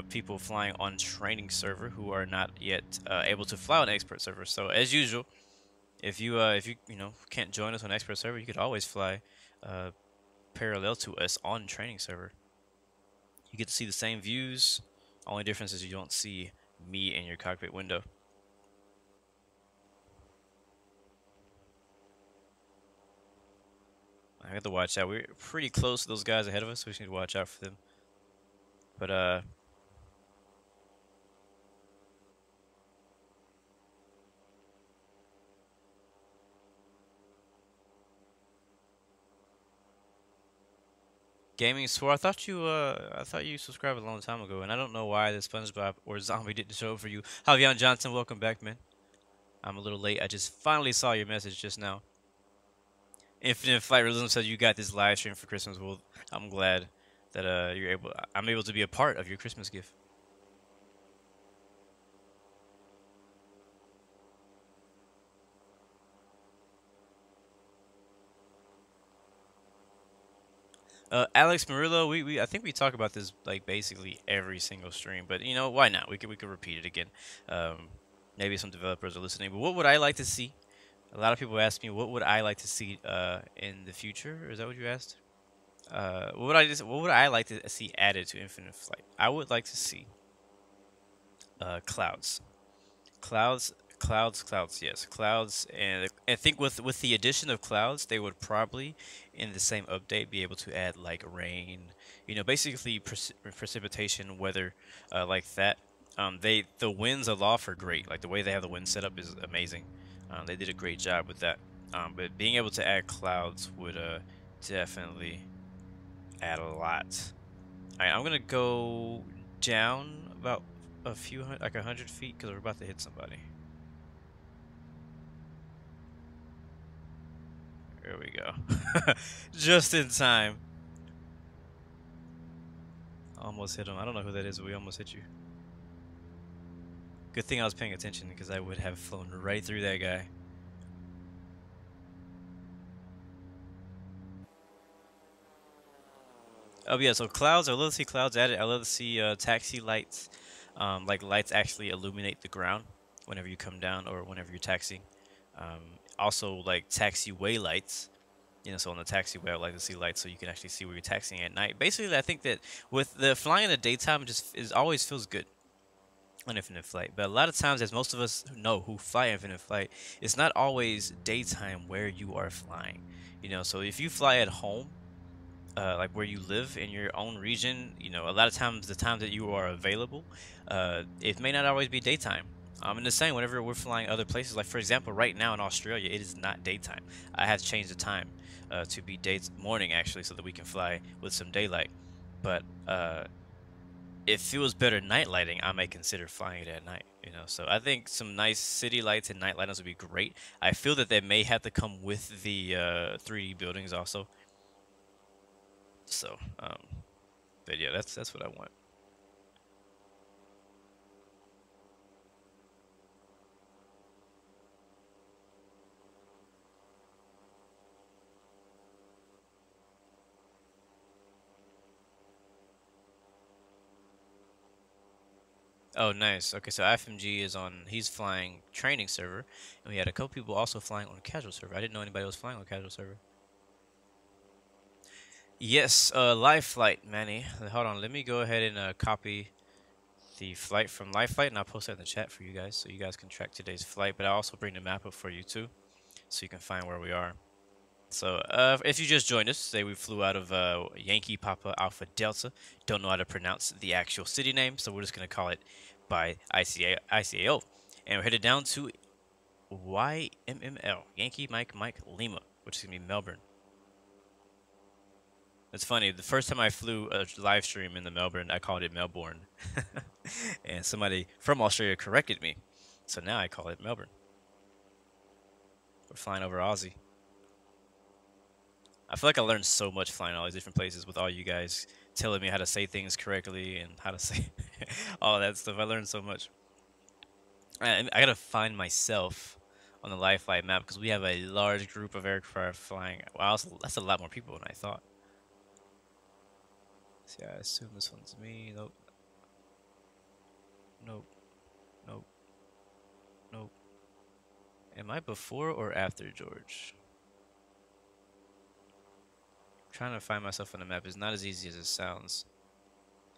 people flying on training server who are not yet able to fly on expert server. So as usual, if you can't join us on expert server, you could always fly parallel to us on training server. You get to see the same views. Only difference is you don't see me in your cockpit window. I got to watch out. We're pretty close to those guys ahead of us, so we just need to watch out for them. But Gaming Swore, I thought you subscribed a long time ago, and I don't know why the SpongeBob or Zombie didn't show up for you. Javion Johnson, welcome back, man. I'm a little late. I just finally saw your message just now. Infinite Flight Realism said you got this live stream for Christmas. Well, I'm glad that I'm able to be a part of your Christmas gift. Alex Murillo, I think we talk about this like basically every single stream, but you know, why not? We could repeat it again. Maybe some developers are listening, but what would I like to see? A lot of people ask me, what would I like to see in the future? Is that what you asked? What would I like to see added to Infinite Flight? I would like to see clouds. Clouds, yes, clouds, and I think with the addition of clouds, they would probably, in the same update, be able to add like rain, basically precipitation, weather, like that. The winds aloft are great. Like the way they have the wind set up is amazing. They did a great job with that. But being able to add clouds would definitely add a lot. All right, I'm gonna go down about a few like 100 feet because we're about to hit somebody. There we go. Just in time. Almost hit him. I don't know who that is, but we almost hit you. Good thing I was paying attention because I would have flown right through that guy. Oh yeah, so clouds. I love to see clouds added. I love to see taxi lights, like lights actually illuminate the ground whenever you come down or whenever you're taxiing. Also, like taxiway lights. So on the taxiway, I'd like to see lights so you can actually see where you're taxiing at night. Basically, I think that with the flying in the daytime, always feels good on Infinite Flight. But a lot of times, as most of us know who fly Infinite Flight, it's not always daytime where you are flying. So if you fly at home, like where you live in your own region, a lot of times the time that you are available, it may not always be daytime. And the same whenever we're flying other places, like for example, right now in Australia, it is not daytime. I had to change the time to be morning actually, so that we can fly with some daylight. But if it was better night lighting, I may consider flying it at night. So I think some nice city lights and night lightings would be great. I feel that they may have to come with the 3D buildings also. So, but yeah, that's what I want. Oh, nice. Okay, so FMG he's flying training server, and we had a couple people also flying on casual server. I didn't know anybody was flying on casual server. Yes, live flight, Manny. Hold on, let me go ahead and copy the flight from live flight, and I'll post that in the chat for you guys, so you guys can track today's flight. But I'll also bring the map up for you too, so you can find where we are. So, if you just joined us, say we flew out of Yankee Papa Alpha Delta. Don't know how to pronounce the actual city name, so we're just gonna call it by ICAO, and we're headed down to YMML, Yankee Mike Lima, which is gonna be Melbourne. It's funny, the first time I flew a live stream in the Melbourne, I called it Melbourne. And somebody from Australia corrected me. So now I call it Melbourne. We're flying over Aussie. I feel like I learned so much flying all these different places with all you guys telling me how to say things correctly and how to say all that stuff. I learned so much. I gotta find myself on the live flight map because we have a large group of aircraft flying. Wow, that's a lot more people than I thought. See, I assume this one's me. Nope. Nope. Nope. Nope. Am I before or after George? Trying to find myself on the map is not as easy as it sounds.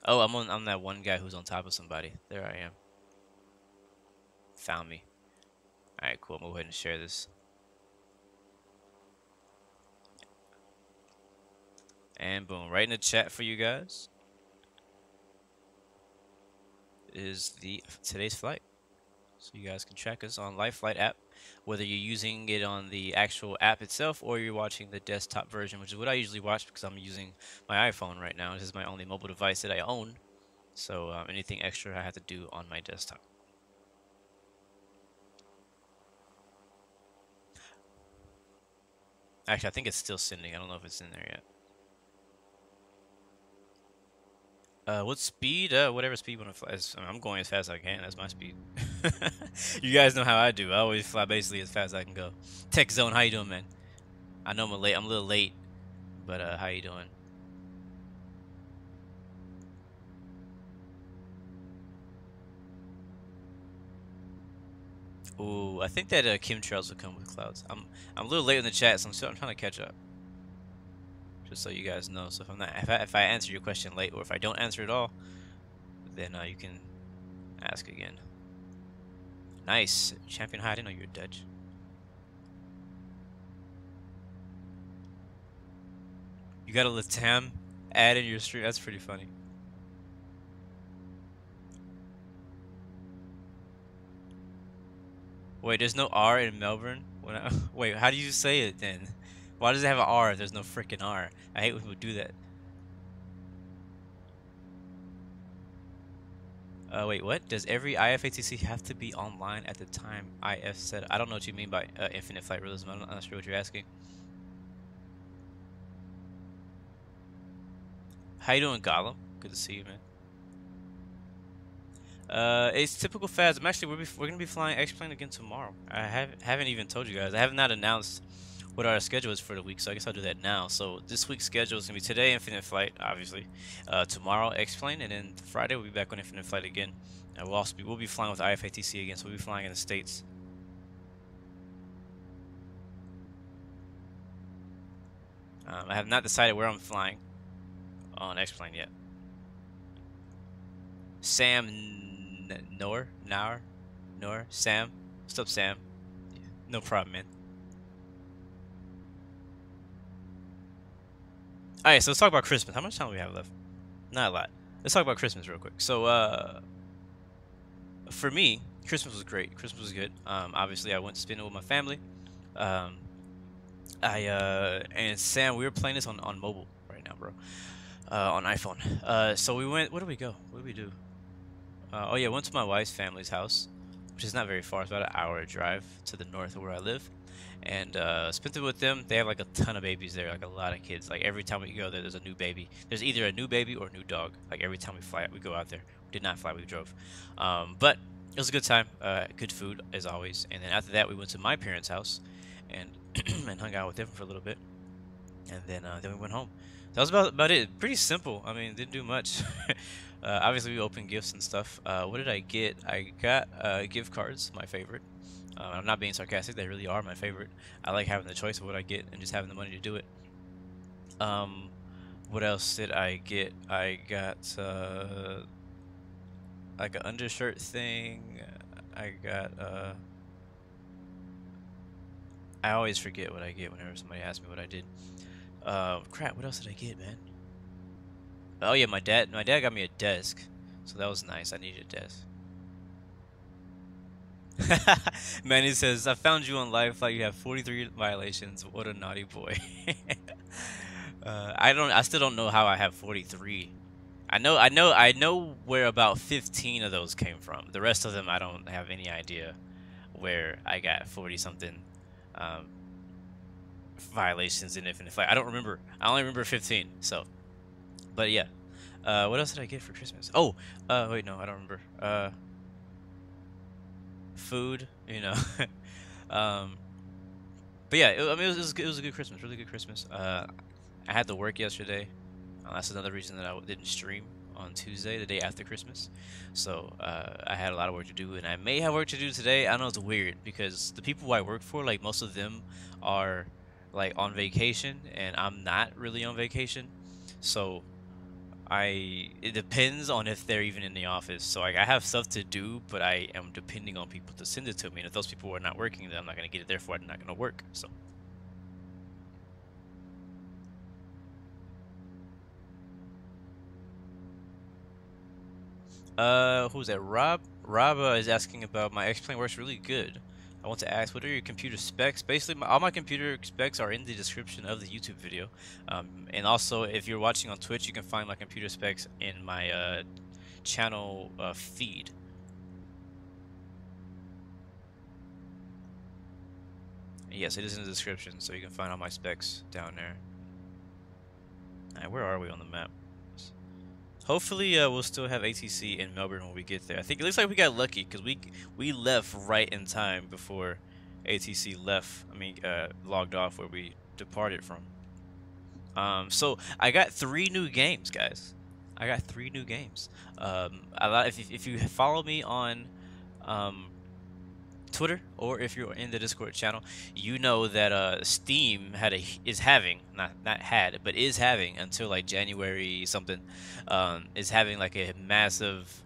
Oh, I'm that one guy who's on top of somebody. There I am. Found me. Alright, cool. I'm gonna go ahead and share this. And boom, right in the chat for you guys is today's flight. So you guys can track us on Live Flight app, whether you're using it on the actual app itself or you're watching the desktop version, which is what I usually watch because I'm using my iPhone right now. This is my only mobile device that I own. So anything extra I have to do on my desktop. Actually, I think it's still sending. I don't know if it's in there yet. What speed? Whatever speed you want to fly. I mean, I'm going as fast as I can. That's my speed. You guys know how I do. I always fly basically as fast as I can go. Tech Zone, how you doing, man? I know I'm a little late, but how you doing? Ooh, I think that chemtrails will come with clouds. I'm a little late in the chat, so I'm trying to catch up. Just so you guys know. So if I answer your question late, or if I don't answer at all, then you can ask again. Nice, Champion High. I didn't know you were Dutch. You got a Latam ad in your stream. That's pretty funny. Wait, there's no R in Melbourne? Wait, how do you say it then? Why does it have an R if there's no freaking R? I hate when people do that. Wait, what? Does every IFATC have to be online at the time IF set? I don't know what you mean by infinite flight realism. I'm not sure what you're asking. How you doing, Gollum? Good to see you, man. It's typical FAS. We're gonna be flying X-Plane again tomorrow. I haven't even told you guys. I have not announced what our schedule is for the week, so I guess I'll do that now. So this week's schedule is gonna be today Infinite Flight, obviously. Tomorrow X-Plane, and then Friday we'll be back on Infinite Flight again. And we'll be flying with IFATC again, so we'll be flying in the States. I have not decided where I'm flying on X-Plane yet. Sam Noor, Sam. What's up, Sam? No problem, man. Alright, so let's talk about Christmas. How much time do we have left? Not a lot. Let's talk about Christmas real quick. So, for me, Christmas was great. Christmas was good. Obviously, I went to spend it with my family. And Sam, we were playing this on mobile right now, bro. On iPhone. So we went. Where did we go? What did we do? Oh yeah, went to my wife's family's house, which is not very far. It's about an hour drive to the north of where I live, and spent it with them. They have like a ton of babies there, like a lot of kids. Like every time we go there, there's a new baby. There's either a new baby or a new dog. Like every time we go out there. We did not fly, we drove. But it was a good time. Good food as always. And then after that, we went to my parents' house, and and hung out with them for a little bit, and then we went home. That was about it. Pretty simple. I mean, didn't do much. Obviously, we opened gifts and stuff. What did I get? I got gift cards, my favorite. I'm not being sarcastic. They really are my favorite. I like having the choice of what I get and just having the money to do it. What else did I get? I got like an undershirt thing. I got I always forget what I get whenever somebody asks me what I did. Crap, what else did I get, man? Oh yeah, my dad got me a desk, so that was nice. I needed a desk. Manny says, I found you on live flight. You have 43 violations. What a naughty boy. I still don't know how I have 43. I know where about 15 of those came from. The rest of them, I don't have any idea where I got 40 something violations in Infinite Flight. I don't remember. I only remember 15. So, but yeah. What else did I get for Christmas? Oh, wait, no, I don't remember. Food, you know. Um, but yeah, I mean, it was a good Christmas, really good Christmas. I had to work yesterday. That's another reason that I didn't stream on Tuesday, the day after Christmas. So I had a lot of work to do, and I may have work to do today. I know it's weird because the people I work for, like most of them, are like on vacation, and I'm not really on vacation. So it depends on if they're even in the office. So like, I have stuff to do, but I am depending on people to send it to me. And if those people are not working, then I'm not gonna get it. Therefore, I'm not gonna work. So. Who's that? Rob is asking about my X-Plane works really good. I want to ask, what are your computer specs? Basically, all my computer specs are in the description of the YouTube video. And also, if you're watching on Twitch, you can find my computer specs in my channel feed. Yes, it is in the description, so you can find all my specs down there. Alright, where are we on the map? Hopefully, we'll still have ATC in Melbourne when we get there. I think it looks like we got lucky because we left right in time before ATC left. I mean, logged off where we departed from. So I got 3 new games, guys. I got 3 new games. If you follow me on Twitter, or if you're in the Discord channel, you know that Steam is having until like January something, is having like a massive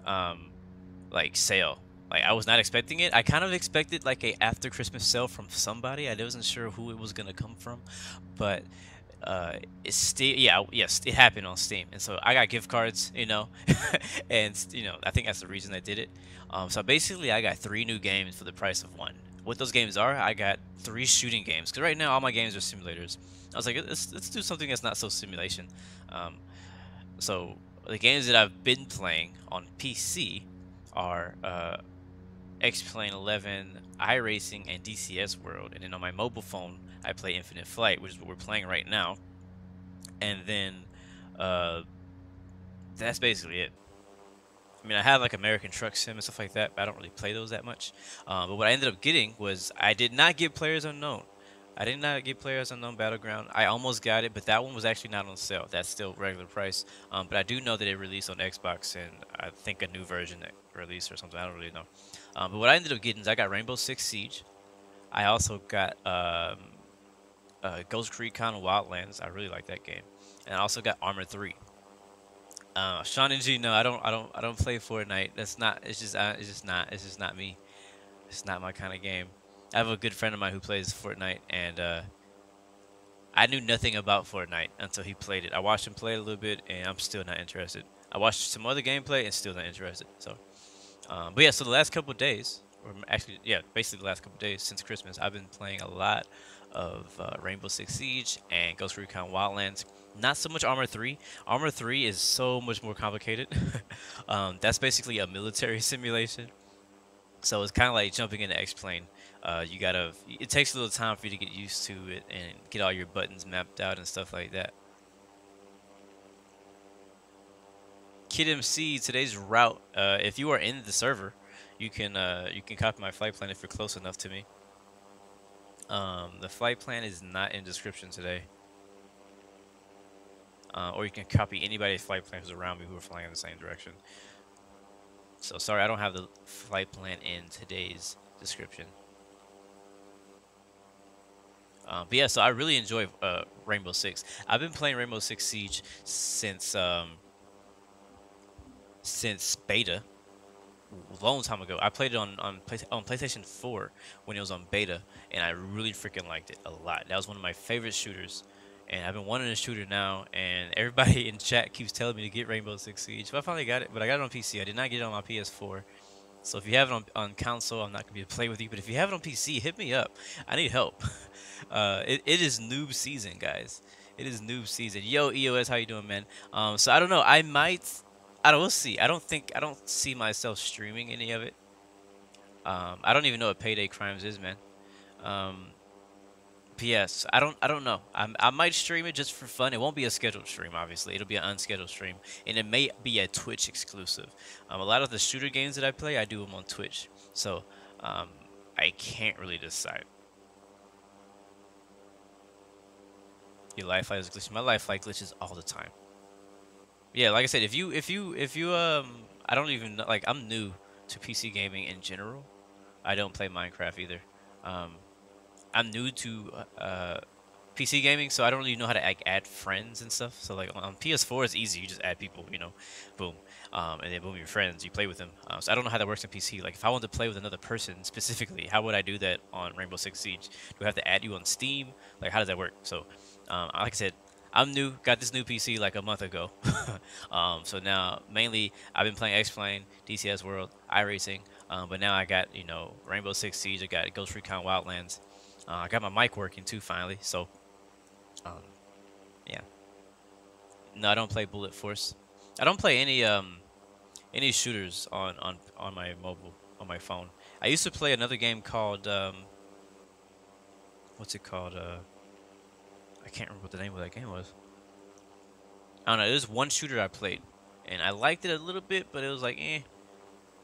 like sale. Like, I was not expecting it. I kind of expected like a after Christmas sale from somebody. I wasn't sure who it was gonna come from, but it's still, yes, it happened on Steam, and so I got gift cards, you know, and I think that's the reason I did it. So basically, I got 3 new games for the price of 1. What those games are, I got 3 shooting games, because right now all my games are simulators. I was like, let's do something that's not so simulation. So the games that I've been playing on PC are X-Plane 11, iRacing, and DCS World. And then on my mobile phone, I play Infinite Flight, which is what we're playing right now. And then that's basically it. I mean, I have like American Truck Sim and stuff like that, but I don't really play those that much. But what I ended up getting was, I did not get Players Unknown. I did not get Players Unknown Battleground. I almost got it, but that one was actually not on sale. That's still regular price. But I do know that it released on Xbox, and I think a new version that released or something. I don't really know. But what I ended up getting is, I got Rainbow Six Siege. I also got Ghost Recon Wildlands. I really like that game. And I also got Armor 3. Sean and G, no, I don't play Fortnite. That's not. It's just not me. It's not my kind of game. I have a good friend of mine who plays Fortnite, and I knew nothing about Fortnite until he played it. I watched him play it a little bit, and I'm still not interested. I watched some other gameplay and still not interested. So, but yeah, so the last couple of days, or actually, yeah, basically the last couple of days since Christmas, I've been playing a lot of Rainbow Six Siege and Ghost Recon Wildlands. Not so much Armor 3. Armor 3 is so much more complicated. That's basically a military simulation. So it's kind of like jumping into X-Plane. It takes a little time for you to get used to it and get all your buttons mapped out and stuff like that. Kid MC, today's route, if you are in the server, you can copy my flight plan if you're close enough to me. The flight plan is not in description today. Or you can copy anybody's flight plans around me who are flying in the same direction. So sorry, I don't have the flight plan in today's description. But yeah, so I really enjoy Rainbow Six. I've been playing Rainbow Six Siege since beta, a long time ago. I played it on PlayStation 4 when it was on beta, and I really freaking liked it a lot. That was one of my favorite shooters. And I've been wanting a shooter now, and everybody in chat keeps telling me to get Rainbow Six Siege. So I finally got it, but I got it on PC. I did not get it on my PS4. So if you have it on console, I'm not going to be able to play with you. But if you have it on PC, hit me up. I need help. It is noob season, guys. It is noob season. Yo, EOS, how you doing, man? So I don't know. We'll see. I don't see myself streaming any of it. I don't even know what Payday Crimes is, man. Yes, I don't know. I might stream it just for fun. It won't be a scheduled stream, obviously. It'll be an unscheduled stream, and it may be a Twitch exclusive. A lot of the shooter games that I play, I do them on Twitch. So I can't really decide. Your life light is glitching. My life light glitches all the time. Yeah, like I said, if you I don't even know, like, I'm new to PC gaming in general. I don't play Minecraft either. Um, I'm new to PC gaming, so I don't really know how to like add friends and stuff. So like on PS4, it's easy. You just add people, you know, boom, and then boom, your friends. You play with them. So I don't know how that works on PC. Like if I want to play with another person specifically, how would I do that on Rainbow Six Siege? Do I have to add you on Steam? Like how does that work? So, like I said, I'm new. Got this new PC like a month ago. So now mainly I've been playing X-Plane, DCS World, iRacing. But now I got, you know, Rainbow Six Siege. I got Ghost Recon Wildlands. I got my mic working too finally. So. Yeah. No, I don't play Bullet Force. I don't play any shooters on my mobile, on my phone. I used to play another game called what's it called? I can't remember what the name of that game was. I don't know. It was one shooter I played, and I liked it a little bit, but it was like, eh.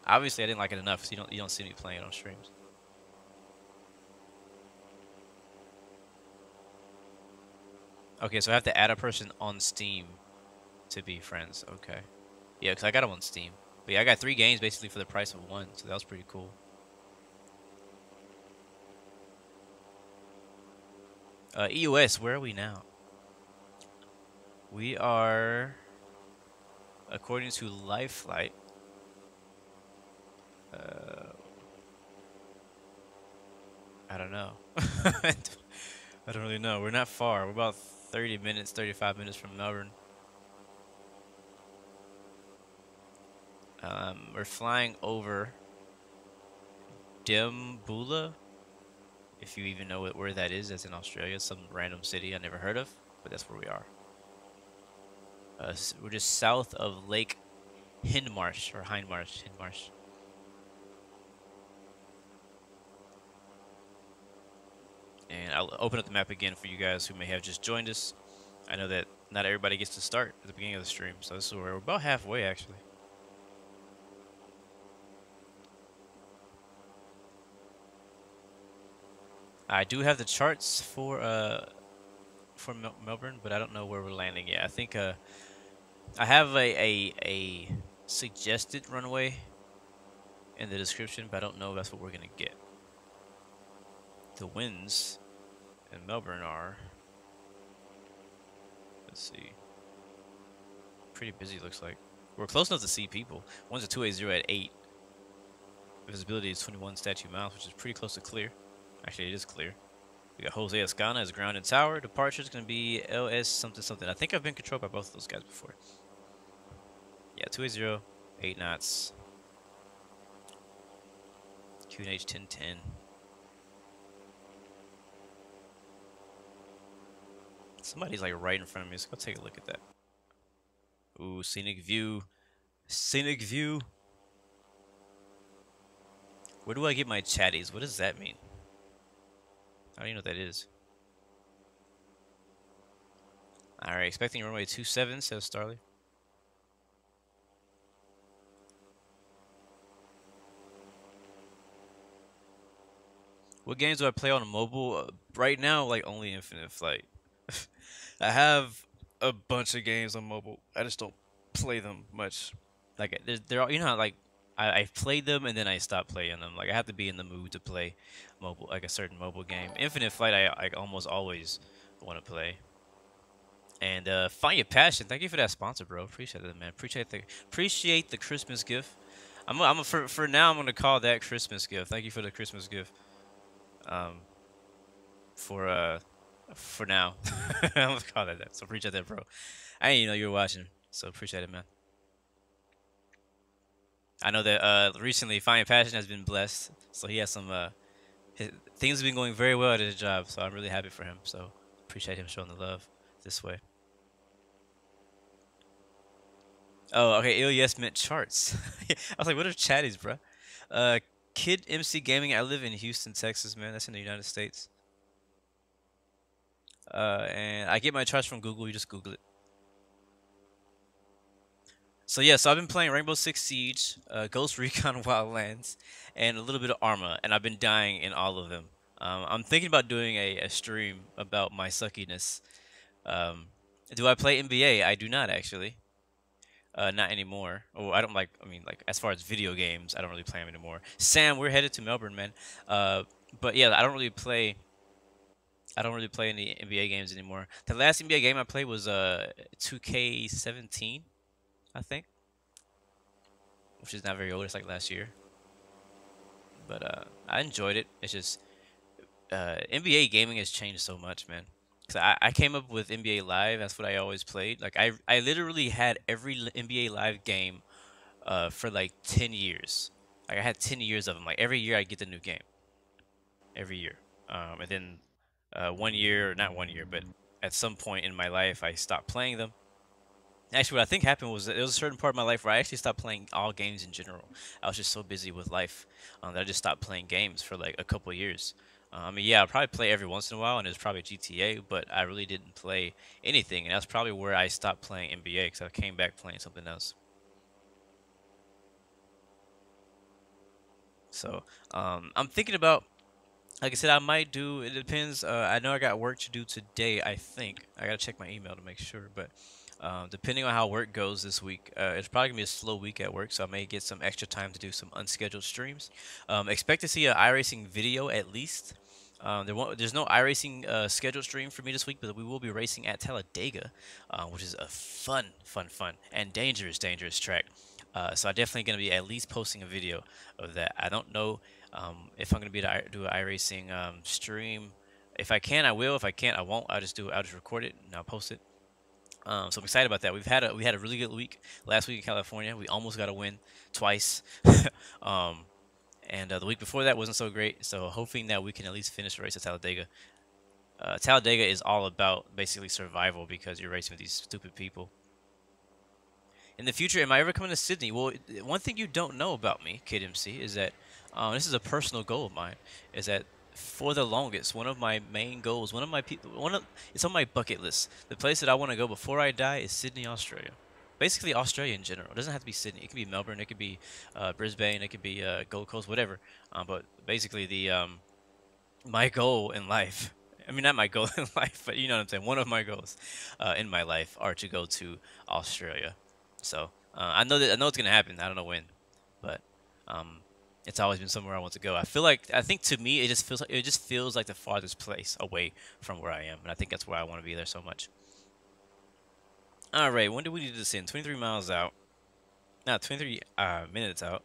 Obviously, I didn't like it enough, so you don't see me playing it on streams. Okay, so I have to add a person on Steam to be friends. Okay. Yeah, because I got them on Steam. But yeah, I got 3 games basically for the price of 1, so that was pretty cool. EOS, where are we now? We are, according to Lifelight, I don't know. I don't really know. We're not far. We're about 30 minutes, 35 minutes from Melbourne. We're flying over Dembula, if you even know where that is. That's in Australia, some random city I never heard of, but that's where we are. We're just south of Lake Hindmarsh, or Hindmarsh. And I'll open up the map again for you guys who may have just joined us. I know that not everybody gets to start at the beginning of the stream, so this is where we're about halfway, actually. I do have the charts for Melbourne, but I don't know where we're landing yet. I think I have a suggested runway in the description, but I don't know if that's what we're gonna get. The winds in Melbourne are, let's see, pretty busy. Looks like we're close enough to see people. One's a 280 at 8. Visibility is 21 statute miles, which is pretty close to clear. Actually, it is clear. We got Jose Escana as ground and tower. Departure is going to be LS something something. I think I've been controlled by both of those guys before. Yeah, 280, 8 knots. QNH 1010. Somebody's like right in front of me, so go take a look at that. Ooh, scenic view. Scenic view. Where do I get my chatties? What does that mean? I don't even know what that is. Alright, expecting runway 27, says Starly. What games do I play on mobile? Right now, like only Infinite Flight. I have a bunch of games on mobile. I just don't play them much. Like they're all, you know how, like I've played them and then I stopped playing them. Like I have to be in the mood to play mobile, like a certain mobile game. Infinite Flight, I almost always want to play. And Find Your Passion. Thank you for that sponsor, bro. Appreciate it, man. Appreciate the Christmas gift. For now I'm gonna call that Christmas gift. Thank you for the Christmas gift. For now, I'm gonna call that. So appreciate that, bro. I didn't even know you were watching, so appreciate it, man. I know that recently Find Your Passion has been blessed, so he has some things have been going very well at his job, so I'm really happy for him. So appreciate him showing the love this way. Oh, okay. Yes meant charts. I was like, what are chatties, bro? Kid MC Gaming. I live in Houston, Texas, man. That's in the United States. And I get my charts from Google. You just Google it. So yeah, so I've been playing Rainbow Six Siege, Ghost Recon Wildlands, and a little bit of Arma, and I've been dying in all of them. I'm thinking about doing a stream about my suckiness. Um, do I play NBA? I do not actually. Not anymore. Oh, I don't like. I mean, like as far as video games, I don't really play them anymore. Sam, we're headed to Melbourne, man. But yeah, I don't really play. I don't really play any NBA games anymore. The last NBA game I played was 2K17, I think, which is not very old. It's like last year. But I enjoyed it. It's just NBA gaming has changed so much, man. Cause I came up with NBA Live. That's what I always played. Like I literally had every NBA Live game for like 10 years. Like I had 10 years of them. Like every year I get the new game. Every year. And then 1 year, not 1 year, but at some point in my life I stopped playing them. Actually, what I think happened was that there was a certain part of my life where I actually stopped playing all games in general. I was just so busy with life that I just stopped playing games for like a couple of years. I mean, yeah, I'll probably play every once in a while, and it was probably GTA, but I really didn't play anything, and that's probably where I stopped playing NBA because I came back playing something else. So, I'm thinking about, like I said, I might do. It depends. I know I got work to do today. I think I gotta check my email to make sure. But depending on how work goes this week, it's probably gonna be a slow week at work, so I may get some extra time to do some unscheduled streams. Expect to see an iRacing video at least. There's no iRacing scheduled stream for me this week, but we will be racing at Talladega, which is a fun, and dangerous track. So I'm definitely gonna be at least posting a video of that. I don't know if I'm gonna be able to do an iRacing stream. If I can, I will. If I can't, I won't. I'll just record it and I'll post it. So I'm excited about that. We had a really good week last week in California. We almost got a win twice. um, and the week before that wasn't so great. So hoping that we can at least finish the race at Talladega. Talladega is all about basically survival because you're racing with these stupid people. In the future, am I ever coming to Sydney? Well, one thing you don't know about me, Kid MC, is that this is a personal goal of mine. Is that for the longest, one of my main goals, it's on my bucket list. The place that I want to go before I die is Sydney, Australia. Basically, Australia in general. It doesn't have to be Sydney. It could be Melbourne. It could be Brisbane. It could be Gold Coast. Whatever. But basically, the my goal in life. I mean, not my goal in life, but you know what I'm saying. One of my goals in my life are to go to Australia. So I know it's gonna happen. I don't know when, but um, it's always been somewhere I want to go. I think to me it just feels like the farthest place away from where I am, and I think that's why I want to be there so much. All right, when do we do this in? 23 miles out. No, 23 minutes out.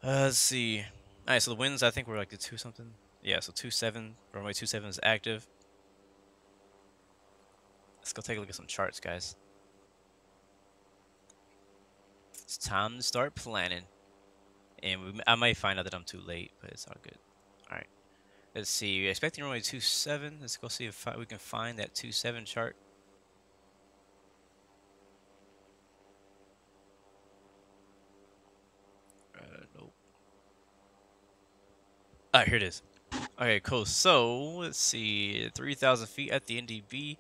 Let's see. All right, so the winds I think were like the 2 something. Yeah, so 27. Runway 27 is active. Let's go take a look at some charts, guys. It's time to start planning. And I might find out that I'm too late, but it's all good. All right. Let's see. We're expecting runway 27. Let's go see if we can find that 27 chart. Nope. All right, here it is. Okay, cool. So let's see. 3,000 feet at the NDB.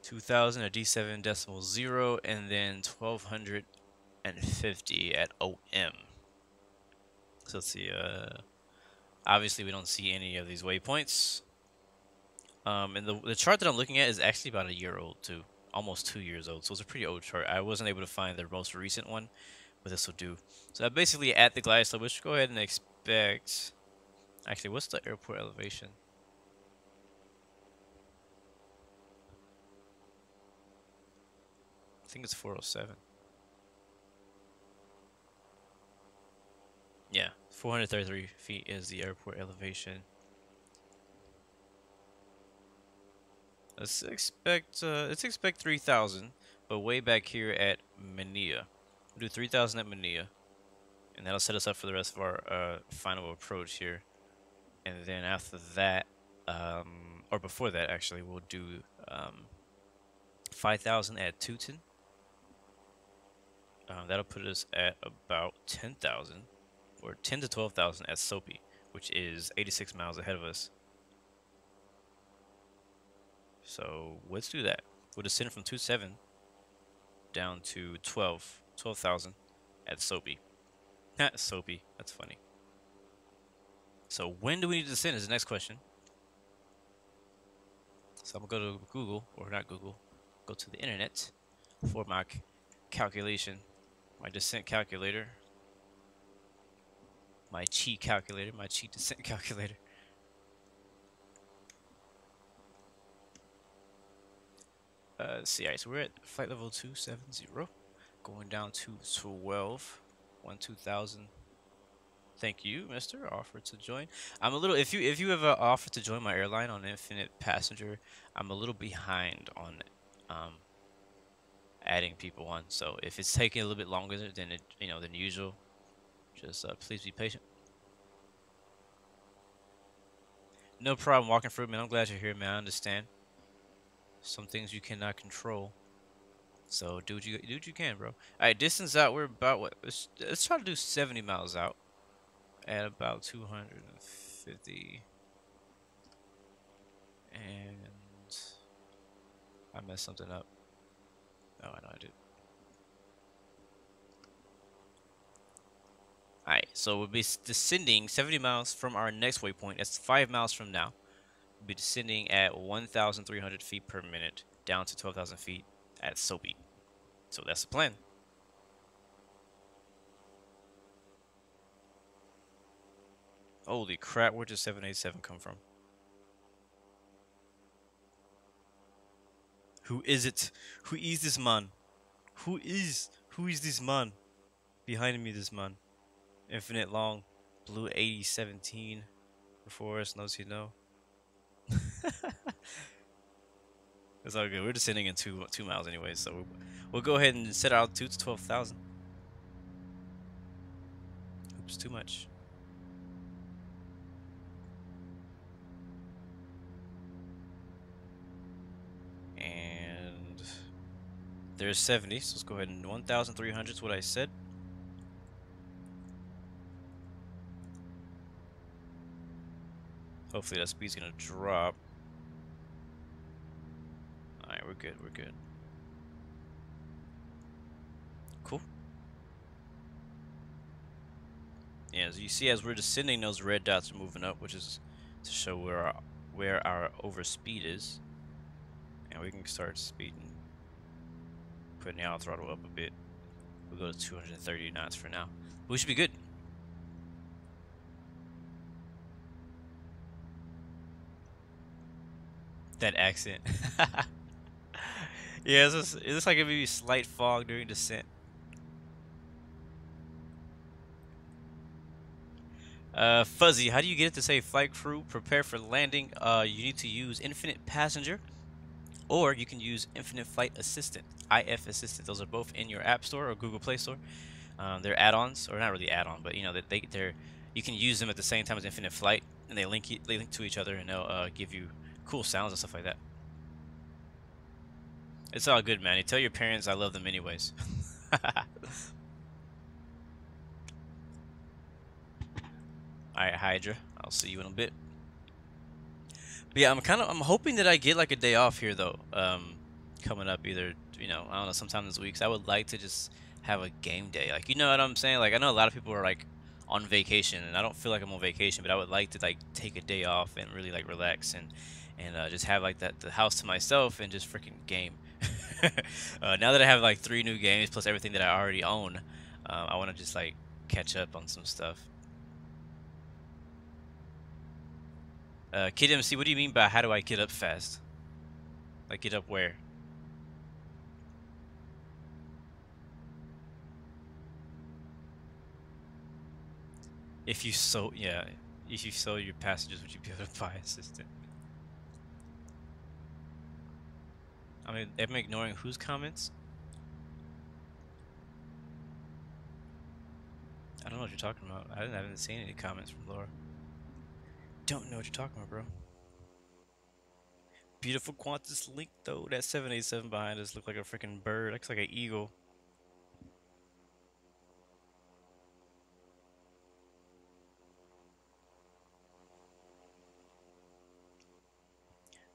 2,000 at D7.0, and then 1,250 at OM. So let's see. Obviously, we don't see any of these waypoints. And the chart that I'm looking at is actually about a year old too, almost 2 years old. So it's a pretty old chart. I wasn't able to find the most recent one, but this will do. So I'm basically at the glide slope. We should go ahead and expect. Actually, what's the airport elevation? I think it's 407. Yeah, 433 feet is the airport elevation. Let's expect 3,000, but way back here at Manila. We'll do 3,000 at Manila, and that'll set us up for the rest of our final approach here. And then after that, or before that actually, we'll do 5,000 at Tooten. That'll put us at about 10,000, or 10 to 12,000 at Soapy, which is 86 miles ahead of us. So let's do that. We'll descend from 27 down to 12,000 at Soapy. Soapy, that's funny. So when do we need to descend is the next question. So I'm gonna go to Google, or not Google, go to the internet for my calculation, my descent calculator, my cheat calculator, my cheat descent calculator. Let's see, alright, so we're at flight level 270, going down to 2000. Thank you, Mister. Offer to join. I'm a little. If you have an offer to join my airline on Infinite Passenger, I'm a little behind on adding people on. So if it's taking a little bit longer than than usual, just please be patient. No problem walking through, man. I'm glad you're here, man. I understand. Some things you cannot control. So do what you can, bro. All right, distance out. We're about what? Let's try to do 70 miles out at about 250. And I messed something up. Oh, I know I did. Alright, so we'll be descending 70 miles from our next waypoint. That's 5 miles from now. We'll be descending at 1,300 feet per minute down to 12,000 feet at Soapy. So that's the plan. Holy crap, where did 787 come from? Who is it? Who is this man? Who is this man? Behind me, this man. Infinite long, blue 8017. Before us, knows you know. It's all good. We're descending in 2 miles anyway, so we'll go ahead and set our altitude to 12,000. Oops, too much. And there's 70, so let's go ahead and 1,300 is what I said. Hopefully that speed's gonna drop. Alright, we're good, we're good. Cool. Yeah, as you see, as we're descending, those red dots are moving up, which is to show where our overspeed is. And we can start speeding, putting the auto throttle up a bit. We'll go to 230 knots for now. We should be good. That accent. Yeah, it looks like it may be slight fog during descent. Fuzzy, how do you get it to say flight crew prepare for landing? You need to use Infinite Passenger, or you can use Infinite Flight Assistant, IF Assistant. Those are both in your App Store or Google Play Store. They're add-ons, or not really add-on, but you know that they're you can use them at the same time as Infinite Flight, and they link to each other, and they'll give you cool sounds and stuff like that. It's all good, man. You tell your parents I love them anyways. Alright, Hydra. I'll see you in a bit. But yeah, I'm hoping that I get like a day off here though. Coming up either, I don't know, sometime this week. So I would like to just have a game day. Like, you know what I'm saying? Like, I know a lot of people are like on vacation, and I don't feel like I'm on vacation, but I would like to like take a day off and really like relax and just have like the house to myself and just freaking game. Now that I have like 3 new games plus everything that I already own, I want to just like catch up on some stuff. Kid MC, what do you mean by how do I get up fast? Like, get up where? If you sold your passengers, would you be able to buy assistant? I mean, am I ignoring whose comments? I don't know what you're talking about. I haven't seen any comments from Laura. Don't know what you're talking about, bro. Beautiful Qantas link though. That 787 behind us look like a freaking bird. Looks like an eagle.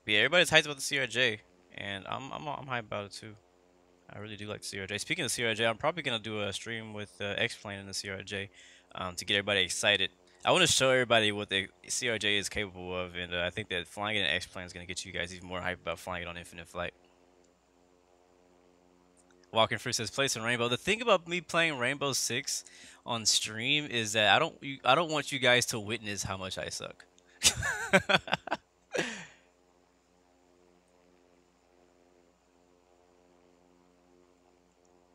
But yeah, everybody's hyped about the CRJ, and I'm hyped about it too. I really do like the CRJ. Speaking of CRJ, I'm probably gonna do a stream with X-Plane in the CRJ to get everybody excited. I want to show everybody what the CRJ is capable of, and I think that flying it in X-Plane is gonna get you guys even more hyped about flying it on Infinite Flight. Walking Fruit says play some Rainbow. The thing about me playing Rainbow Six on stream is that I don't want you guys to witness how much I suck.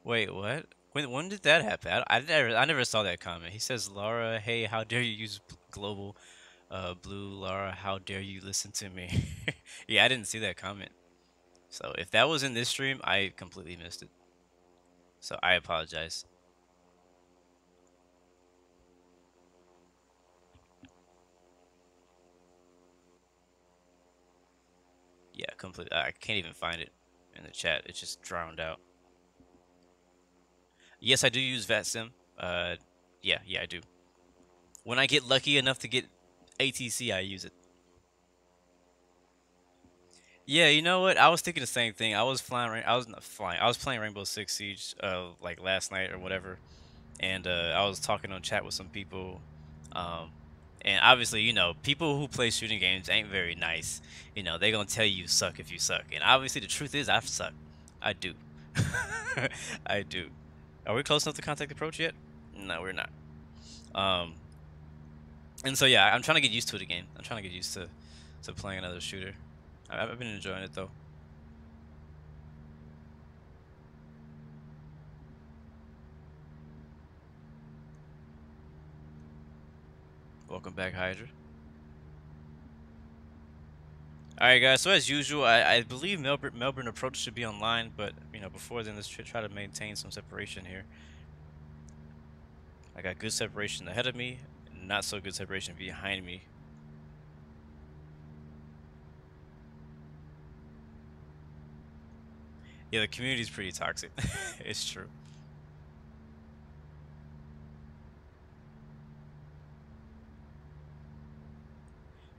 Wait, what? When did that happen? I never saw that comment. He says, Laura, hey, how dare you use global blue? Laura, how dare you listen to me? Yeah, I didn't see that comment. So if that was in this stream, I completely missed it. So I apologize. Yeah, completely. I can't even find it in the chat. It's just drowned out. Yes, I do use VATSIM. Yeah, I do. When I get lucky enough to get ATC, I use it. Yeah, you know what? I was thinking the same thing. I was flying. I was not flying. I was playing Rainbow Six Siege, like last night or whatever, and I was talking on chat with some people, um, and obviously, you know, people who play shooting games ain't very nice. You know, they gonna tell you suck if you suck, and obviously, the truth is, I suck. I do. I do. Are we close enough to contact approach yet? No, we're not. And so yeah, I'm trying to get used to it again. I'm trying to get used to playing another shooter. I've been enjoying it though. Welcome back, Hydra. Alright guys, so as usual, I believe Melbourne approach should be online, but you know, before then let's try to maintain some separation here. I got good separation ahead of me, not so good separation behind me. Yeah, the community is pretty toxic. It's true.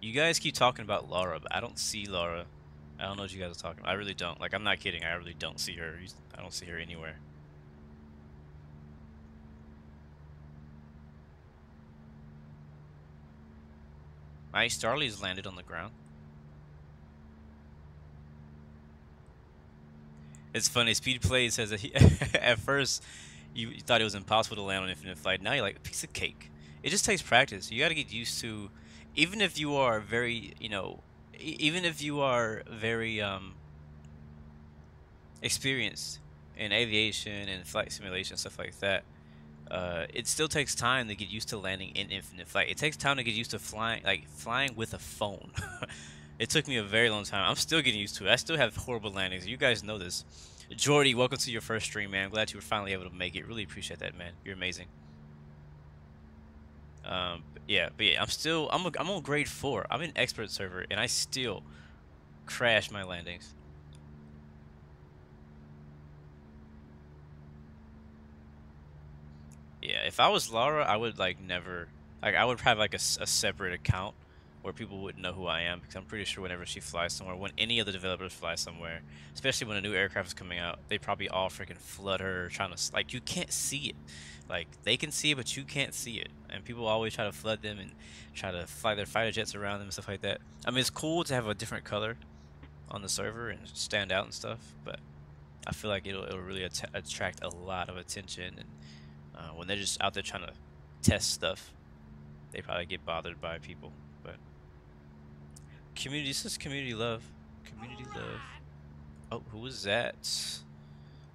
You guys keep talking about Laura, but I don't see Laura. I don't know what you guys are talking about. I really don't. Like, I'm not kidding. I really don't see her. I don't see her anywhere. My Starly's landed on the ground. It's funny. Speed Play says that at first you thought it was impossible to land on Infinite Flight. Now you're like, a piece of cake. It just takes practice. You got to get used to, even if you are very, you know, even if you are very experienced in aviation and flight simulation, stuff like that. It still takes time to get used to landing in Infinite Flight. It takes time to get used to flying with a phone. It took me a very long time. I'm still getting used to it. I still have horrible landings. You guys know this. Jordy, welcome to your first stream, man. I'm glad you were finally able to make it. Really appreciate that, man. You're amazing. Yeah, I'm on grade 4. I'm in expert server, and I still crash my landings. Yeah, if I was Laura, I would I would have like a separate account where people wouldn't know who I am, because I'm pretty sure whenever she flies somewhere, when any of the developers fly somewhere, especially when a new aircraft is coming out, they probably all freaking flood her, trying to, like, you can't see it. Like, they can see it, but you can't see it. And people always try to flood them and try to fly their fighter jets around them and stuff like that. I mean, it's cool to have a different color on the server and stand out and stuff, but I feel like it'll really attract a lot of attention, and when they're just out there trying to test stuff, they probably get bothered by people. But community, this is community love. Community love. Oh, who was that?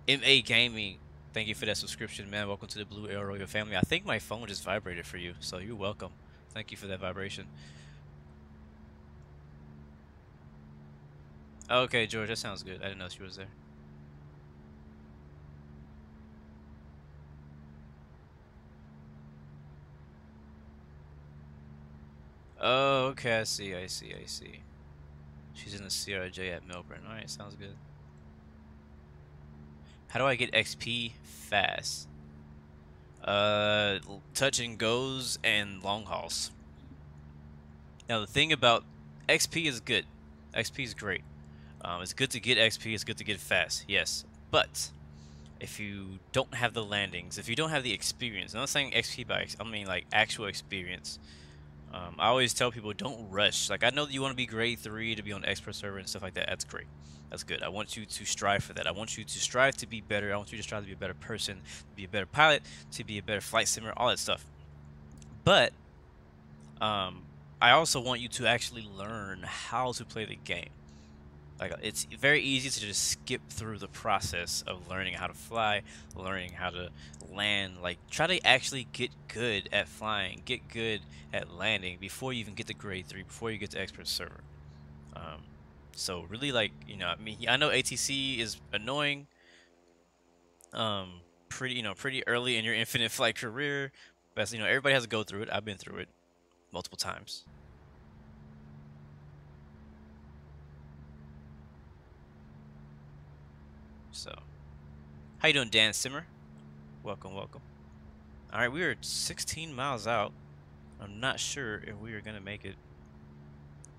MA Gaming. Thank you for that subscription, man. Welcome to the Blue Arrow Royal family. I think my phone just vibrated for you, so you're welcome. Thank you for that vibration. Okay, George, that sounds good. I didn't know she was there. Oh, okay, I see. She's in the CRJ at Melbourne. Alright, sounds good. How do I get XP fast? Touch and goes and long hauls. Now, the thing about XP is good. XP is great. It's good to get XP, it's good to get fast, yes. But if you don't have the landings, if you don't have the experience, I'm not saying XP by I mean like actual experience. I always tell people don't rush. Like, I know that you want to be grade 3 to be on expert server and stuff like that. That's great. That's good. I want you to strive for that. I want you to strive to be better. I want you to strive to be a better person, to be a better pilot, to be a better flight simmer, all that stuff. But I also want you to actually learn how to play the game. Like, it's very easy to just skip through the process of learning how to fly, learning how to land. Like, try to actually get good at flying, get good at landing before you even get to grade 3, before you get to expert server. So really, like, you know, I mean, I know ATC is annoying, pretty early in your infinite flight career, but you know, everybody has to go through it. I've been through it multiple times. So, how you doing, Dan Simmer? Welcome, welcome. All right, we are 16 miles out. I'm not sure if we are gonna make it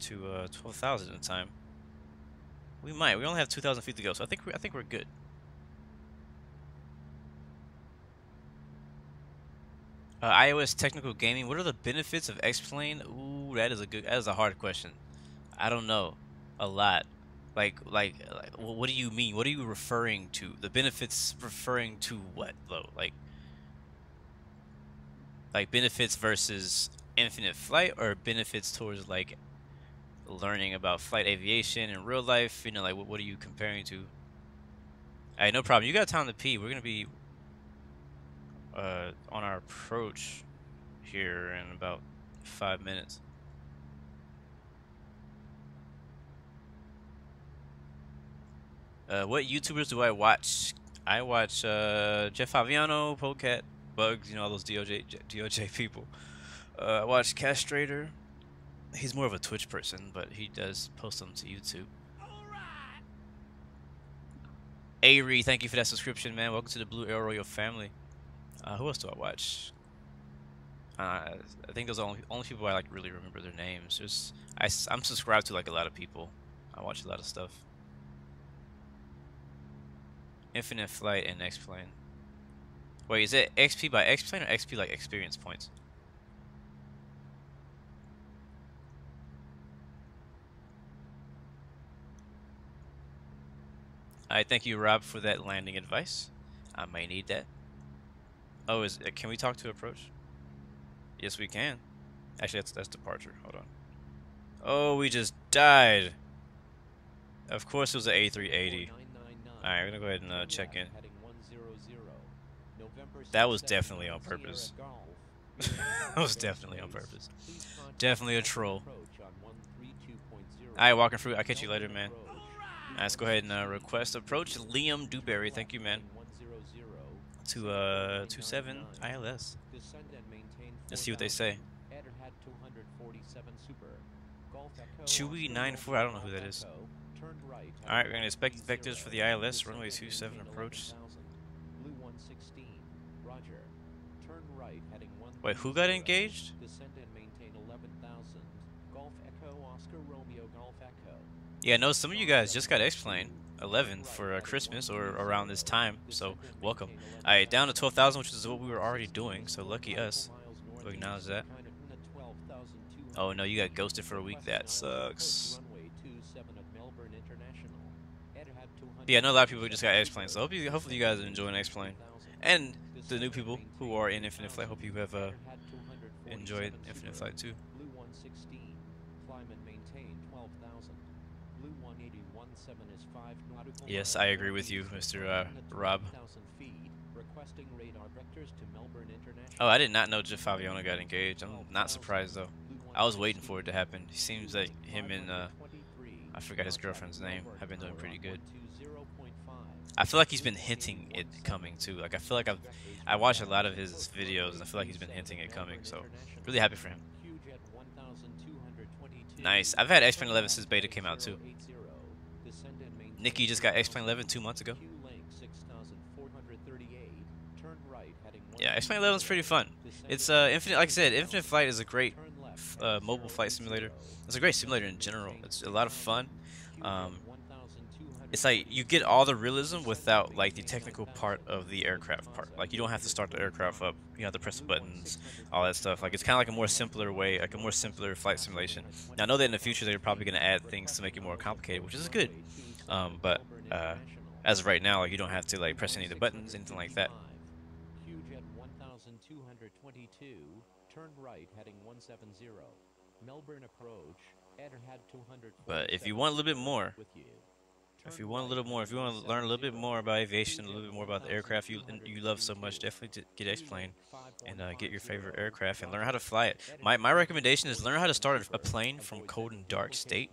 to 12,000 in time. We might. We only have 2,000 feet to go, so I think we're good. iOS technical gaming. What are the benefits of X-Plane? Ooh, that is a hard question. I don't know. A lot. Like, what do you mean? What are you referring to? The benefits referring to what, though? Like benefits versus infinite flight, or benefits towards like learning about flight aviation in real life? You know, like what are you comparing to? Hey, no problem. You got time to pee. We're gonna be on our approach here in about 5 minutes. What YouTubers do I watch? I watch Jeff Favignano, Polecat, Bugs, you know, all those DOJ people. I watch Castrator. He's more of a Twitch person, but he does post them to YouTube. Ari, thank you for that subscription, man. Welcome to the Blue Air Royal family. Who else do I watch? I think those are the only people I like really remember their names. I'm subscribed to like a lot of people. I watch a lot of stuff. Infinite Flight and X-Plane. Wait, is it XP by X-Plane or XP like experience points? Alright, thank you, Rob, for that landing advice. I may need that. Oh, can we talk to approach? Yes, we can. Actually, that's departure. Hold on. Oh, we just died. Of course, it was an A380. Alright, we're gonna go ahead and check in. That was definitely on purpose. That was definitely on purpose. Definitely a troll. Alright, Walking Fruit, I'll catch you later, man. Let's go ahead and request approach Liam Dewberry. Thank you, man. To 27 ILS. Let's see what they say. Chewy 94. I don't know who that is. Alright, we're gonna expect vectors for the ILS. Runway 27 approach. Wait, who got engaged? Yeah, no, some of you guys just got X-Plane 11 for Christmas or around this time, so welcome. Alright, down to 12,000, which is what we were already doing, so lucky us. We'll acknowledge that. Oh no, you got ghosted for a week. That sucks. Yeah, I know a lot of people just got X-Plane, so hopefully you guys are enjoying X-Plane. And the new people who are in Infinite Flight, hope you have enjoyed Infinite Flight too. Yes, I agree with you, Mr. Rob. Oh, I did not know Jeff Favignano got engaged. I'm not surprised though. I was waiting for it to happen. He seems like him and I forgot his girlfriend's name, have been doing pretty good. I feel like he's been hinting it coming too. Like, I feel like I watched a lot of his videos and I feel like he's been hinting it coming, so really happy for him. Nice. I've had X-Plane 11 since beta came out too. Nikki just got X-Plane 11 2 months ago. Yeah, X-Plane 11 is pretty fun. It's Infinite, like I said, Infinite Flight is a great mobile flight simulator. It's a great simulator in general. It's a lot of fun. it's like you get all the realism without like the technical part of the aircraft part. Like you don't have to start the aircraft up. You have to press the buttons, all that stuff. Like it's kind of like a more simpler way, like a more simpler flight simulation. Now I know that in the future they're probably going to add things to make it more complicated, which is good. But as of right now, like you don't have to like press any of the buttons, anything like that. QJet 1222, turn right heading 170. Melbourne approach, Etihad 247. But if you want a little bit more, with you. if you want a little more, if you want to learn a little bit more about aviation, a little bit more about the aircraft you love so much, definitely get X-Plane and get your favorite aircraft and learn how to fly it. My recommendation is learn how to start a plane from cold and dark state.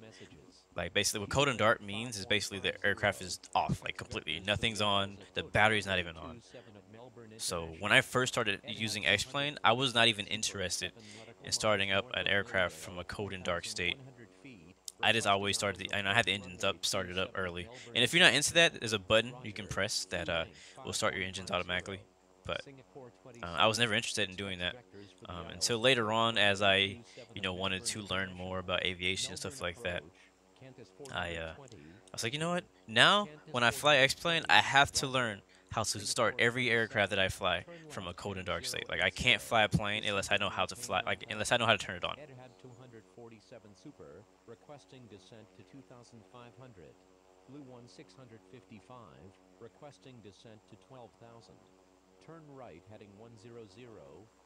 Like basically what cold and dark means is basically the aircraft is off, like completely. Nothing's on, the battery's not even on. So when I first started using X-Plane, I was not even interested in starting up an aircraft from a cold and dark state. I just always started and I had the engines up, started up early. And if you're not into that, there's a button you can press that will start your engines automatically. But I was never interested in doing that until later on, as I, wanted to learn more about aviation and stuff like that. I was like, you know what? Now, when I fly X-Plane, I have to learn how to start every aircraft that I fly from a cold and dark state. Like I can't fly a plane unless I know how to fly, like unless I know how to turn it on. Etihad 247 Super, requesting descent to 2,500. Blue 1655, requesting descent to 12,000. Turn right heading 100,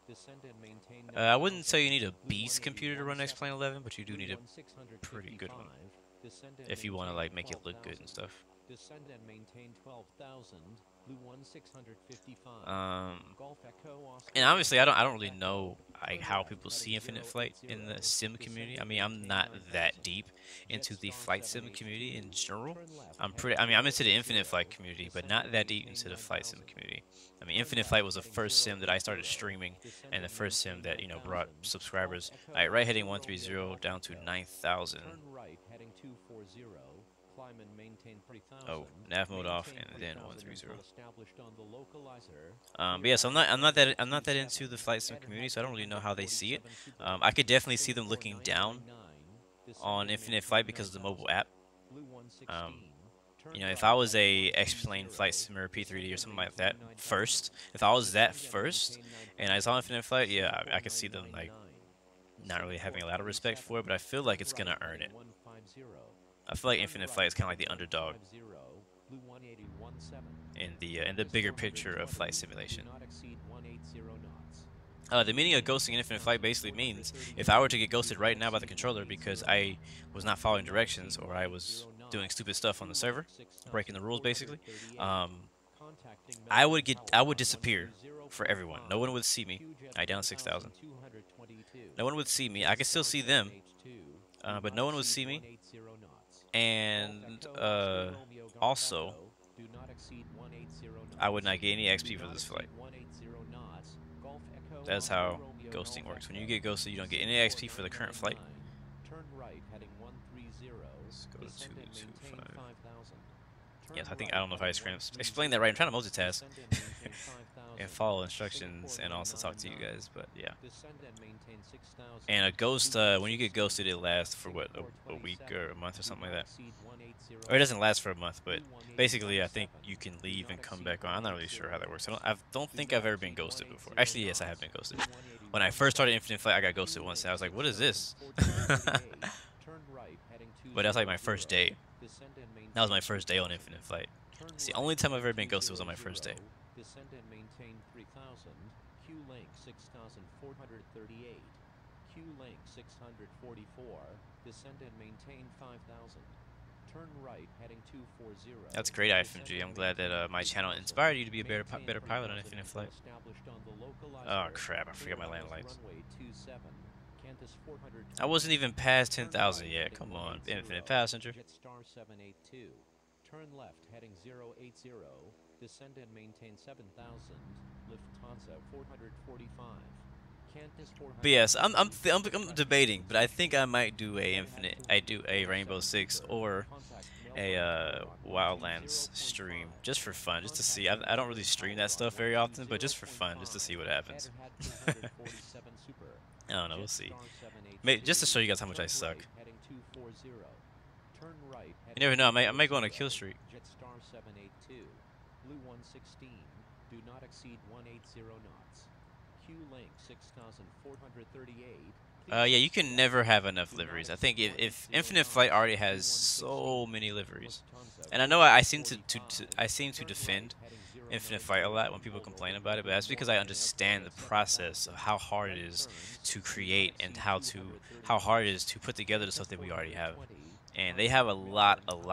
descend and maintain... I wouldn't say you need a beast computer to run X-Plane 11, but you do need a pretty good one if you want to like make it look good and stuff. Descend and maintain 12,000. Blue 1655. Golf Echo Oscar. And obviously, I don't really know like how people see infinite flight in the sim community. I mean, I'm not that deep into the flight sim community in general. I'm into the infinite flight community, but not that deep into the flight sim community. I mean, infinite flight was the first sim that I started streaming, and the first sim that brought subscribers. Right heading 130 down to 9,000. Turn right heading 240. Climb and maintain 3,000. Oh, nav mode off and then 130. Established on the localizer. But yeah, so I'm not that into the flight sim community, so I don't really know how they see it. I could definitely see them looking down on Infinite Flight because of the mobile app. If I was a X-Plane Flight Simulator P3D or something like that first, if I was that first and I saw Infinite Flight, yeah, I could see them like not really having a lot of respect for it, but I feel like it's gonna earn it. I feel like Infinite Flight is kind of like the underdog in the bigger picture of flight simulation. The meaning of ghosting in Infinite Flight basically means if I were to get ghosted right now by the controller because I was not following directions or I was doing stupid stuff on the server, breaking the rules basically, I would disappear for everyone. No one would see me. I down 6,000. No one would see me. I could still see them, but no one would see me. And also, I would not get any XP for this flight. That's how ghosting works. When you get ghosted, you don't get any XP for the current flight. Let's go to 225. Yes, I don't know if I explained that right. I'm trying to multitask and follow instructions and also talk to you guys, but yeah. And a ghost, when you get ghosted, it lasts for what, a week or a month or something like that. Or it doesn't last for a month, but basically I think you can leave and come back on. I'm not really sure how that works. I don't think I've ever been ghosted before. Actually, yes, I have been ghosted. When I first started Infinite Flight, I got ghosted once, and I was like, what is this? But that's like my first day. That was my first day on Infinite Flight. It's the only time I've ever been ghosted was on my first day. Descend and maintain 3,000. Q-Link 6,438. Q-Link 644. Descend and maintain 5,000. Turn right heading 240. That's great, IFMG. I'm glad that my channel inspired you to be a better pilot on Infinite Flight. Oh crap, I forgot my land lights. I wasn't even past 10,000 yet. Come on, Infinite Passenger. Star 782. Turn left heading 080. Descend and maintain 7,000. Lufthansa 445. Qantas 400. But yes, I'm debating, but I think I might do a Rainbow Six or a Wildlands stream just for fun, just to see. I don't really stream that stuff very often, but just for fun, just to see what happens. I don't know, we'll see. Maybe just to show you guys how much I suck. Turn right. You never know. I might go on a kill streak. Jetstar 782. Blue 116. Do not exceed 180 knots. Q link 6438. Yeah, you can never have enough liveries. I think if Infinite Flight already has so many liveries, and I know I seem to defend Infinite Flight a lot when people complain about it, but that's because I understand the process of how hard it is to create and how hard it is to put together the stuff that we already have. And they have a lot of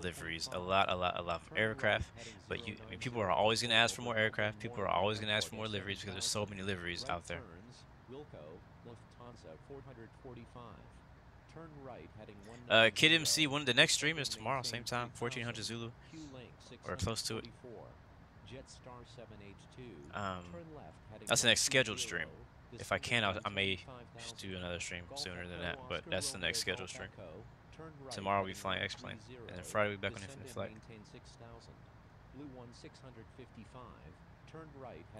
liveries, a lot of aircraft. But I mean, people are always going to ask for more aircraft. People are always going to ask for more liveries because there's so many liveries out there. Kid MC, the next stream is tomorrow, same time, 1400 Zulu, or close to it. That's the next scheduled stream. If I can, I may just do another stream sooner than that, but that's the next scheduled stream. Tomorrow we'll be flying X-Plane, and then Friday we'll be back on Infinite Flight.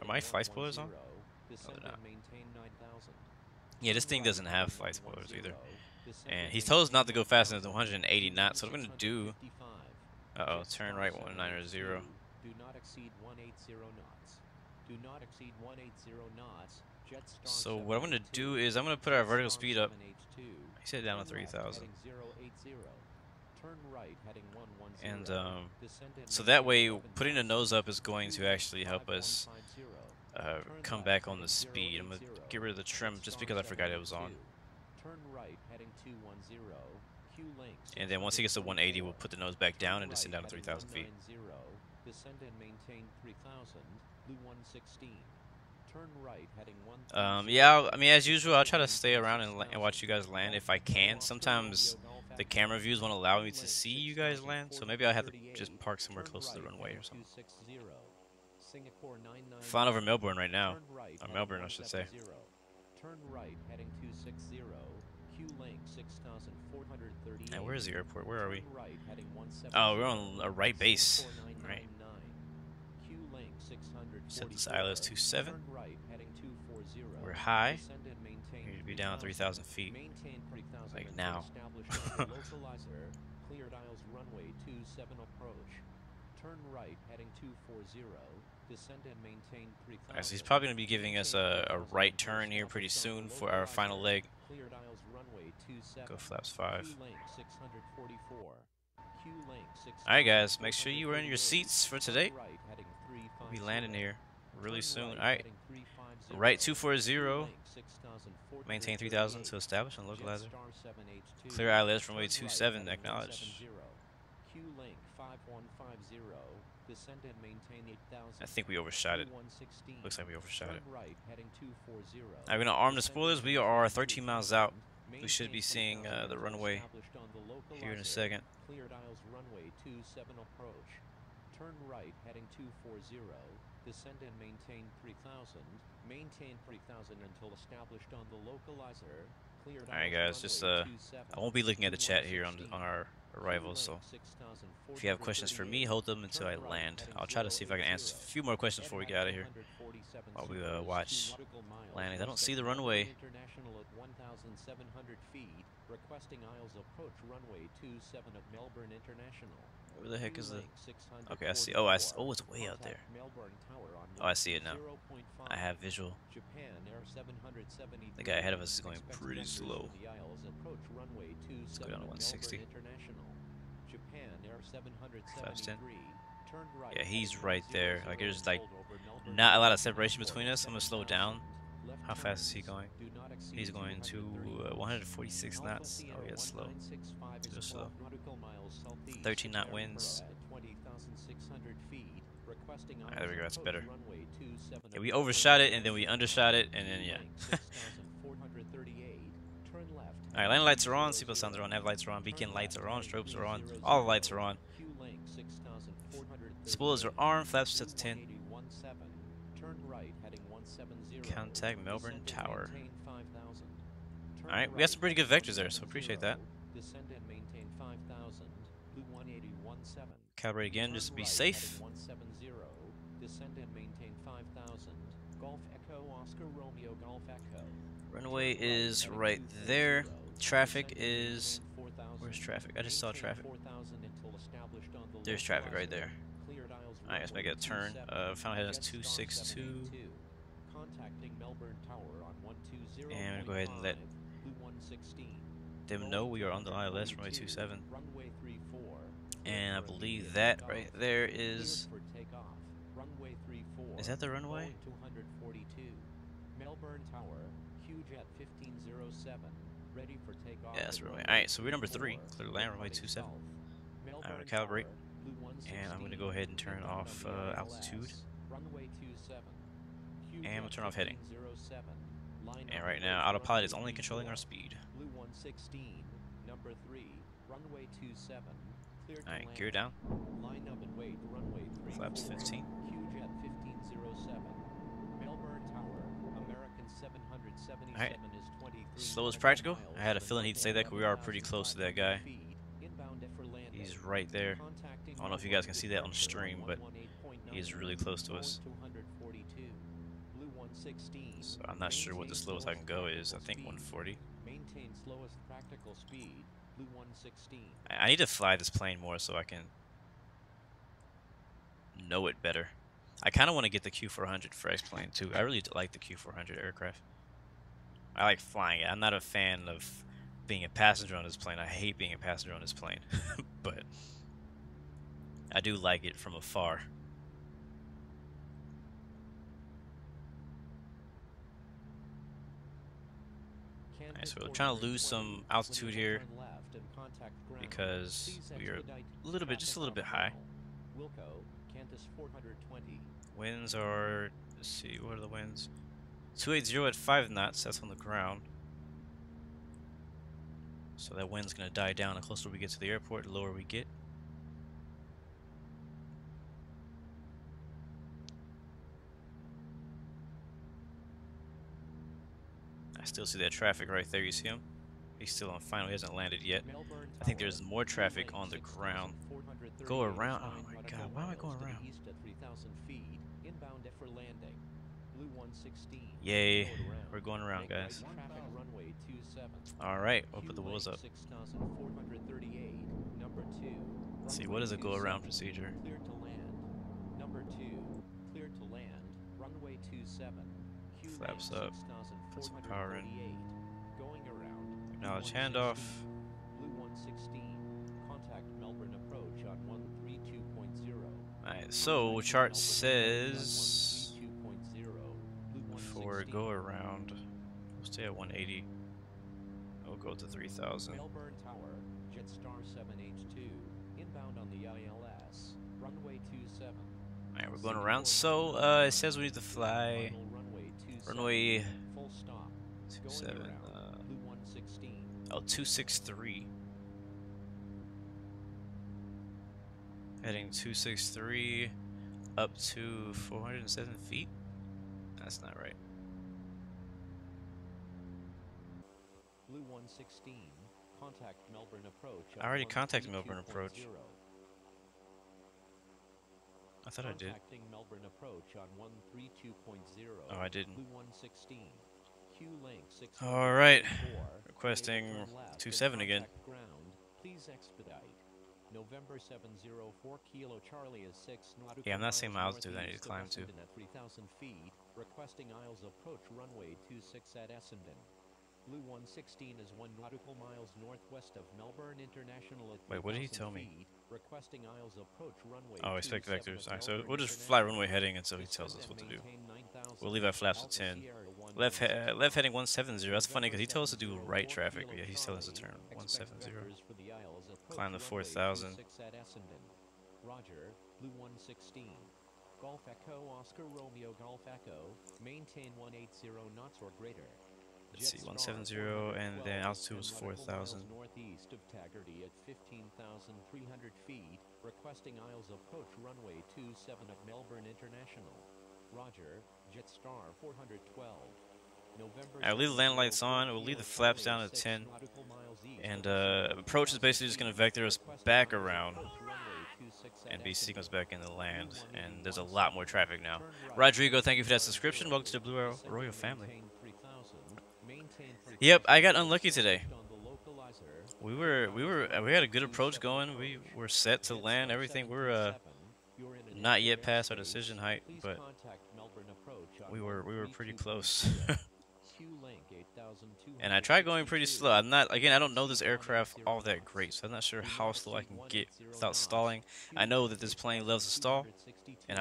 Are my flight spoilers on? No, they're not. Yeah, this thing doesn't have flight spoilers either. And he's told us not to go faster than 180 knots, so what I'm going to do... Uh-oh, turn right 190. Do not exceed 180 knots. Do not exceed 180 knots. So what I'm going to do is I'm going to put our vertical speed up. I set it down to 3,000. And so that way, putting the nose up is going to actually help us come back on the speed. I'm going to get rid of the trim just because I forgot it was on. And then once he gets to 180, we'll put the nose back down and descend down to 3,000 feet. Descend and maintain 3,000. Blue 116. Turn right, heading 1. Yeah, I mean, as usual, I'll try to stay around and watch you guys land if I can. Sometimes the camera views won't allow me to see you guys land, so maybe I'll have to just park somewhere close to the runway or something. Flying over Melbourne right now. Or Melbourne, I should say. Turn right, heading 260. Q link 6,438. Now, where is the airport? Where are we? Oh, we're on a right base. Right. Set this ILS 27. We're high. We need to be down 3,000 feet. Like now. Cleared aisles runway 27 approach. Turn right, heading 240. Descend and maintain 3,000. Alright, so he's probably going to be giving us a right turn here pretty soon for our final leg. Cleared aisles runway 27. Go flaps 5. Q link 644. Q link 6. Alright guys, make sure you are in your seats for today. We'll be landing here really soon. Alright. Right 240. Maintain 3,000 to establish and localizer. Clear ILS runway 27, acknowledge. Q link 5150. Descend and maintain 8,000. I think we overshot it. Looks like we overshot it. Right, heading 240. I'm going to arm the spoilers. We are 13 miles out. We should be seeing the runway here in a second. Cleared aisles runway 27 approach. Turn right, heading 240. Descend and maintain 3,000. Maintain 3,000 until established on the localizer. Alright guys, just I won't be looking at the chat here on our arrival, so if you have questions for me, hold them until I land. I'll try to see if I can answer a few more questions before we get out of here while we watch landing. I don't see the runway. Requesting aisles approach runway 27 at Melbourne International. Where the heck is the... Okay, I see. Oh, it's way out there. Oh, I see it now. I have visual. The guy ahead of us is going pretty slow. Let's go down to 160. Flaps 10. Yeah, he's right there. Like, there's like not a lot of separation between us. I'm gonna slow down. How fast is he going? He's going to 146 knots. Oh, yeah, slow. Real slow. 13 knot winds. Alright, there we go. That's better. Yeah, we overshot it and then we undershot it and then yeah. Alright, landing lights are on. Seatbelt sounds are on. Nav lights are on. Beacon lights are on. Strobes are on. All the lights are on. Spoilers are armed. Flaps set to 10. Contact Melbourne Tower. Alright, we got some pretty good vectors there, so appreciate that. Calibrate again just to be safe. Runway is right there. Traffic is... Where's traffic? I just saw Maintain traffic. 4000 until established on the There's traffic right localizer. there. Cleared aisles Alright, let's make runway a turn. 27. Final heading is Jetstar 262. 782. Contacting Melbourne Tower on 120.5. And go ahead and let Blue 116. them know we are on the ILS runway 27. Runway 34. And I Cleared for believe immediate that takeoff. right there Cleared is. for takeoff. Runway 34. Is that the runway? Boeing 242. Melbourne Tower. QJet 1507. Ready for takeoff. Yeah, that's at the runway. runway Alright, so we're number 3. 24, Clear to land runway departing 27. south. I'm Melbourne going to calibrate. Tower, Blue 116, And I'm going to go ahead and turn inbound on off the ILS, altitude. Runway 27. And we'll turn off heading. 1507, line And up right now, approach autopilot is runway only controlling 34. our speed. Blue 116, number 3, runway 27, cleared to Alright, land. gear down. Line up and wait, runway 34. Flaps 15. QJet 1507. Melbourne Tower, American 777 Alright. is 23 Slow as nautical practical. miles I had a to feeling he'd say that because we are pretty close to that guy. 11,500 feet. Inbound for landing. He's right there. Contacting I don't know if you guys can see that on the stream, but he's really close to us. 242. Blue 116. So I'm not sure what the slowest I can go is. I think 140. Maintain slowest practical speed. Blue 116. I need to fly this plane more so I can know it better. I kind of want to get the Q400 for X-Plane too. I really like the Q400 aircraft. I like flying it. I'm not a fan of being a passenger on this plane. I hate being a passenger on this plane. But I do like it from afar. Alright, so we're trying to lose some altitude here because we are just a little bit high. Wilco, Qantas 420. Winds are, let's see, what are the winds? 280 at 5 knots, that's on the ground. So that wind's going to die down the closer we get to the airport, the lower we get. I still see that traffic right there, you see him? He's still on final, he hasn't landed yet. I think there's more traffic on the ground. Go around, oh my god, why am I going around? East at 3,000 feet, inbound for landing. Blue 116. Yay, we're going around, guys. Traffic runway 27. Alright, we'll put the wheels up. 6,438. Number 2. Let's see, what is a go around procedure? Cleared to land. Number 2. Cleared to land. Runway 27. Flaps up. Put some power in. Going around. Acknowledge handoff. Blue 116. Contact Melbourne approach on 132.0. Alright, so chart says for go around, we'll stay at 180. We'll go to 3,000. Melbourne Tower, Jetstar 782, inbound on the ILS, runway 27. Alright, we're going around. So it says we need to fly runway full stop. 27. Blue 116. Oh, 263. Heading 263 up to 407 feet. That's not right. Blue 116. Contact Melbourne approach. I already contacted Melbourne approach. I thought I did. Contacting Melbourne approach on 132.0. Oh, I didn't. Blue 116. Q-link 6. All right. Requesting 27 again. Ground. Please expedite. November 704 Kilo Charlie is 6 nautical Yeah, I'm not seeing my miles altitude I need to northeast of climb to. Essendon at 3,000 feet. Requesting aisles approach runway 26 at Essendon. Blue 116 is 1 nautical miles northwest of Melbourne International at 3,000 Wait, what did he tell me? feet. Requesting aisles approach runway Oh, expect 27 vectors. of Alright, so Melbourne we'll just fly runway heading until he International. tells us what to do. Maintain 9,000. We'll leave our flaps at 10. Left heading 170. That's funny because he told us to do right traffic, but yeah, he's telling us to turn 170. Climb the 4,000. Roger, Blue 116. Golf Echo, Oscar Romeo Golf Echo. Maintain 180 knots or greater. Let's see, 170, and then altitude was 4,000. Northeast of Taggarty at 15,300 feet. Requesting aisles approach runway 27 of Melbourne International. Roger, Jetstar 412. Alright, we'll leave the land lights on. We'll leave the flaps down at 10. And approach is basically just going to vector us back around and be sequenced back in the land. And there's a lot more traffic now. Rodrigo, thank you for that subscription. Welcome to the Blue Arrow Royal family. Yep, I got unlucky today. We had a good approach going. We were set to land everything. We're not yet past our decision height, but we were pretty close. And I tried going pretty slow. I'm not, again, I don't know this aircraft all that great, so I'm not sure how slow I can get without stalling. I know that this plane loves to stall, and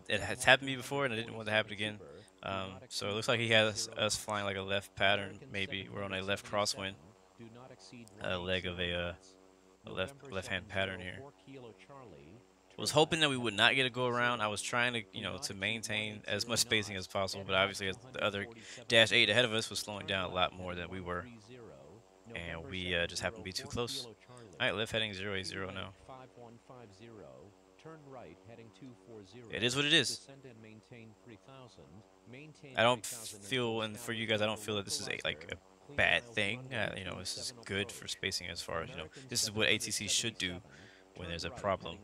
it has happened to me before, and I didn't want to happen again. So it looks like he has us flying like a left pattern. Maybe we're on a left crosswind, a leg of a left-hand pattern here. Was hoping that we would not get a go around. I was trying to, to maintain as much spacing as possible, but obviously the other Dash 8 ahead of us was slowing down a lot more than we were, and we just happened to be too close. All right, left heading 080 now. It is what it is. I don't feel, and for you guys, I don't feel that this is like a bad thing. This is good for spacing as far as, this is what ATC should do when there's a problem.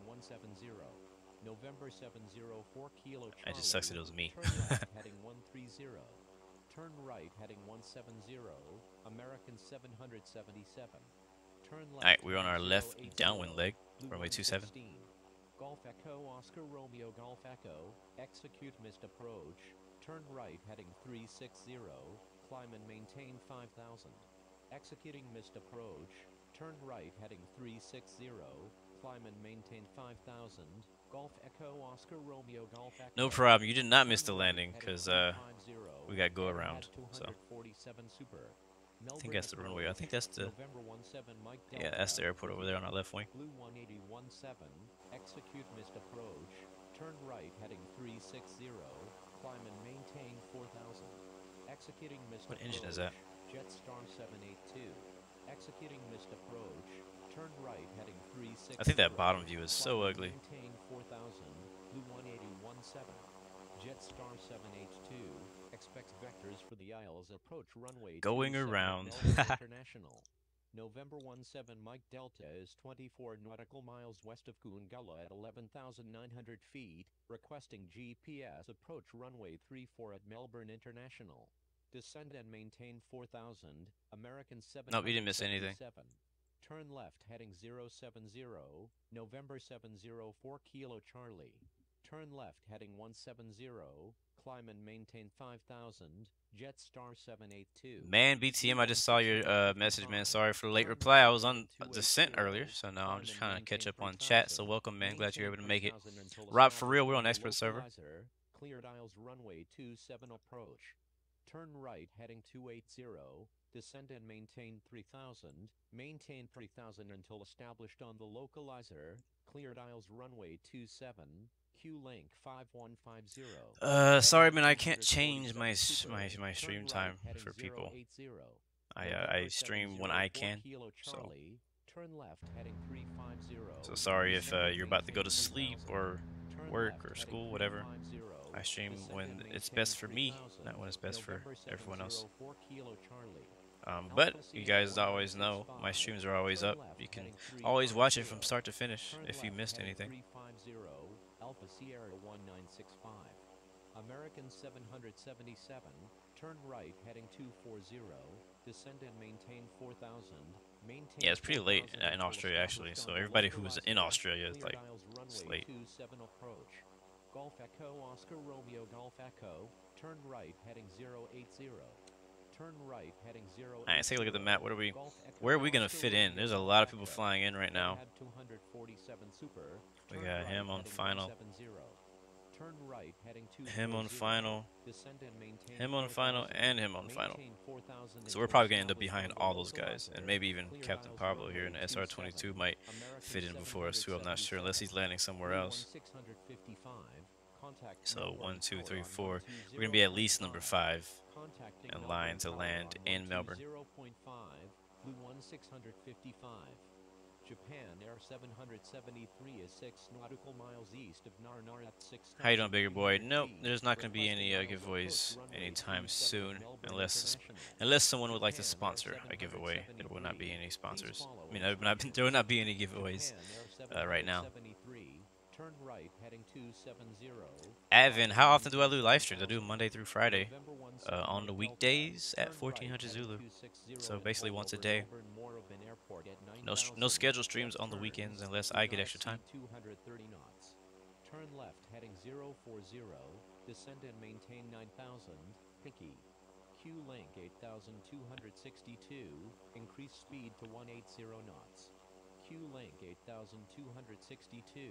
It just sucks that it was me. Turn right heading 170, American 777. Turn left. Alright, we're on our left downwind leg, runway 27. Golf Echo, Oscar Romeo, Golf Echo, execute missed approach. Turn right heading 360, climb and maintain 5000. Executing missed approach. Turn right heading 360, climb and maintain 5000. Golf Echo, Oscar Romeo, Golf Echo. No problem, you did not miss the landing, because we got go around, so. I think that's the runway. I think that's the, yeah, that's the airport over there on our left wing. Blue 18017, execute missed approach. Turn right heading 360, climb and maintain 4000. Executing missed approach. What engine is that? Jetstar 782. Executing missed approach. Turn right heading 360. I think that bottom view is so ugly. Maintain 4000. Blue 18017. Jetstar 782. Expects vectors for the Isles. Approach runway Going around. International. November 17 Mike Delta is 24 nautical miles west of Goongullah at 11,900 feet. Requesting GPS. Approach runway 34 at Melbourne International. Descend and maintain 4000. American 7. Nope, you didn't miss anything. Turn left heading 070. November 704 Kilo Charlie. Turn left heading 170. Climb and maintain 5000. Jetstar 782. Man, BTM, I just saw your message, man. Sorry for the late reply. I was on descent earlier, so now I'm just trying to catch up on chat. So welcome, man. Glad you're able to make it. Rob, for real, we're on expert server. Cleared Isles runway 27 approach. Turn right heading 280. Descend and maintain 3000. Maintain 3000 until established on the localizer. Cleared Isles runway 27. Q-Link 5150. Sorry, man, I can't change my stream time for people. I stream when I can, so. So sorry if you're about to go to sleep or work or school, whatever. I stream when it's best for me, not when it's best for everyone else. But you guys always know my streams are always up. You can always watch it from start to finish if you missed anything. Alpha Sierra 1965. American 777. Turn right heading 240. Descend and maintain 4000. Maintain. Yeah, it's pretty late in Australia actually. So everybody who was in Australia is like it's late. Approach. Golf Echo Oscar Romeo Golf Echo. Turn right heading 080. Turn right heading 080. Alright, let's take a look at the map. Where are we gonna fit in? There's a lot of people flying in right now. We got him on final. Him on final. Him on final and him on final. So we're probably gonna end up behind all those guys, and maybe even Captain Pablo here in the SR-22 might fit in before us too. I'm not sure unless he's landing somewhere else. So 1, 2, 3, 4. We're gonna be at least number 5 in line to land in Melbourne. Blue 1655. Japan Air 773 is 6 nautical miles east of Narnar at 6. How you doing, bigger boy? Nope, there's not going to be any giveaways anytime soon, unless someone would like to sponsor a giveaway. There will not be any sponsors. I mean, there will not be any giveaways right now. Turn right heading 270. Advent, how often do I do live streams? I do Monday through Friday. November On the 17 weekdays Delta. at Turn right 1400 heading Zulu. 260 So and basically hold once a over day. Melbourne Moorabbin Airport at No 9,000. scheduled streams Jet on the turns. weekends unless Do I get not extra time. exceed 230 knots. Turn left heading 040. Descend and maintain 9,000. Pinky. Q link 8,262. Increase speed to 180 knots. Q link 8,262.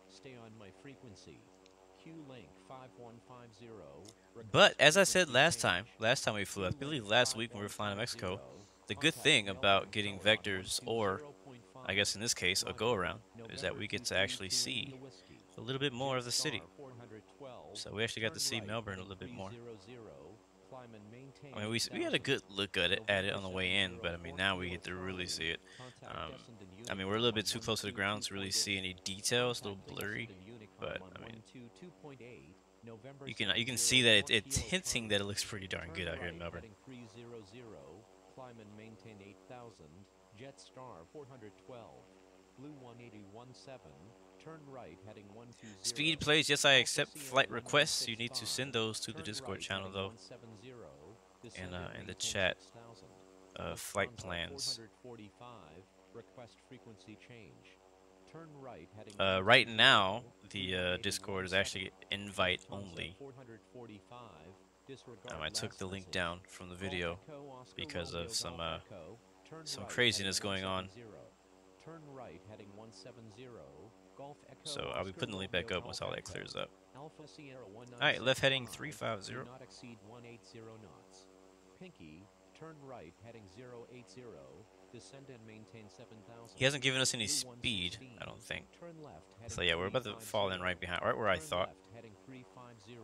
Stay on my frequency. Q link 5150. But as I said last time we flew, I believe last week when we were flying to Mexico, the good thing about getting vectors, or I guess in this case a go around, is that we get to actually see a little bit more of the city. So we actually got to see Melbourne a little bit more. I mean, we had a good look at it on the way in, but I mean now we get to really see it. I mean we're a little bit too close to the ground to really see any details, a little blurry, but I mean you can see that it's hinting that it looks pretty darn good out here in Melbourne. Climb and maintain 8,000. Jetstar 412. Blue 18017. Turn right heading 120. Speed plays, yes I accept flight requests. You need to send those to the Discord channel though. And in the chat, flight plans. Request frequency change. Turn right heading Right now, the Discord is actually invite only. I took the link down from the video because of some craziness going on. Turn right heading 170. Golf Echo So I'll be putting the link back up once all that clears up. Alpha Sierra 1965. Alright, left heading 350. Do not exceed 180 knots. Pinky, turn right heading 080. Descend and maintain 7,000. He hasn't given us any speed, I don't think. Turn left So yeah, we're about to fall in right behind, right where I thought. left heading 350.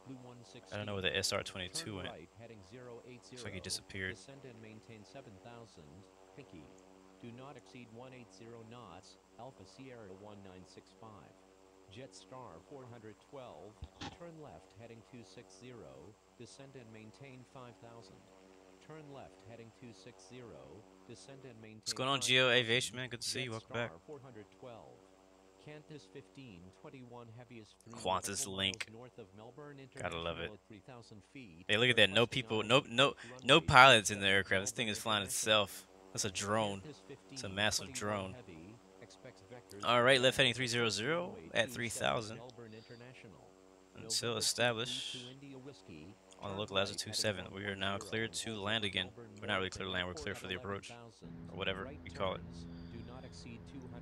Blue 160. I don't know where the SR-22 Turn went. right heading 080. Looks like he disappeared. Descend and maintain 7,000. Pinky. Do not exceed 180 knots. Alpha Sierra 1965. Jetstar 412. Turn left heading 260. Descend and maintain 5,000. Turn left heading 260. Descend and maintain. What's going on, Geo Aviation, man? Good to see you. Welcome back. 412. Qantas 1521 heaviest Qantas link. North of Melbourne, Gotta love it. 3,000 feet. Hey, look at that. No people, no pilots in the aircraft. This thing is flying itself. That's a drone. It's a massive drone. Alright, left heading 300 at 3,000. Until established on the localizer 27. We are now cleared to land again. We're not really clear to land, we're clear for the approach. Or whatever you call it.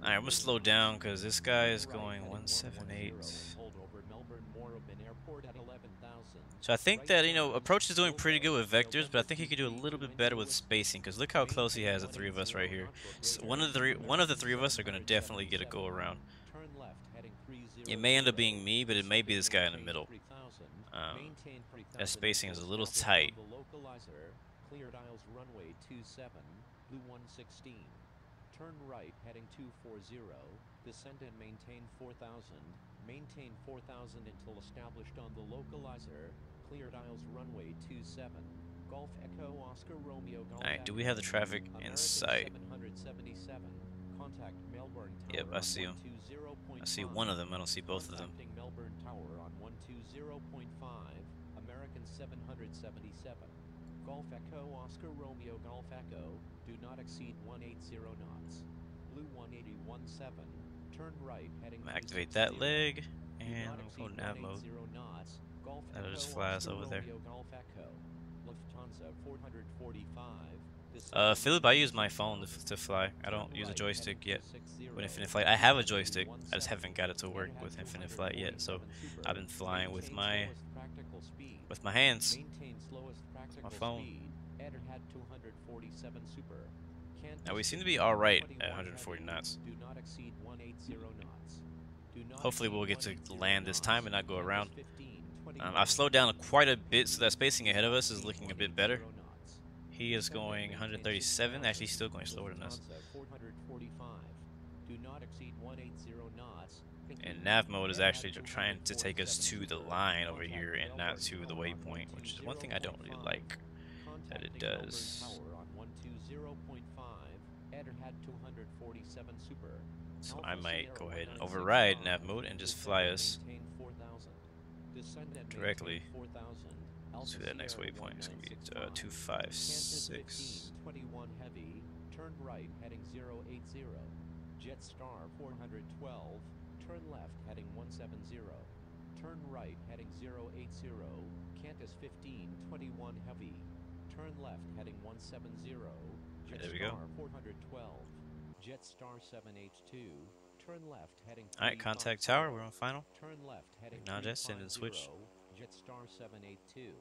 Alright, I'm gonna slow down because this guy is going 178. So I think that, you know, approach is doing pretty good with vectors, but I think he could do a little bit better with spacing because look how close he has the three of us right here. So one of the three of us are gonna definitely get a go around. It may end up being me, but it may be this guy in the middle. That spacing is a little tight. Cleared aisles runway 27, Blue 116. Turn right heading 240. Descend and maintain 4,000. Maintain 4,000 until established on the localizer. Cleared aisles runway 27. Golf Echo Oscar Romeo Golf. Alright, do we have the traffic in sight? 777. Contact Melbourne Tower. Yep, I see him. I see one of them, I don't see both of them. Contacting Melbourne Tower on 120.5. American 777. Golf Echo Oscar Romeo Golf Echo. Do not exceed 180 knots. Blue 18017. Turn right heading. Activate that leg, and we'll go nav mode. That'll just fly us over there. Lufthansa 445. Philip, I use my phone to fly. I don't use a joystick yet with Infinite Flight. I have a joystick, I just haven't got it to work with Infinite Flight yet. So I've been flying with my hands, my phone. Now we seem to be all right at 140 knots. Hopefully we'll get to land this time and not go around. I've slowed down quite a bit, so that spacing ahead of us is looking a bit better. He is going 137, actually still going slower than us. And nav mode is actually trying to take us to the line over here and not to the waypoint, which is one thing I don't really like that it does. So I might go ahead and override nav mode and just fly us directly to that next waypoint. It's going to be 256. 21 heavy, turn right heading 080. Jetstar 412, turn left heading 170. Turn right heading 080. Qantas 1521 heavy, turn left heading 170. There we go. Jetstar 412, Jetstar 782, turn left heading 350. Alright, contact tower, we're on final. Turn left heading Now just send the switch. Jetstar 782,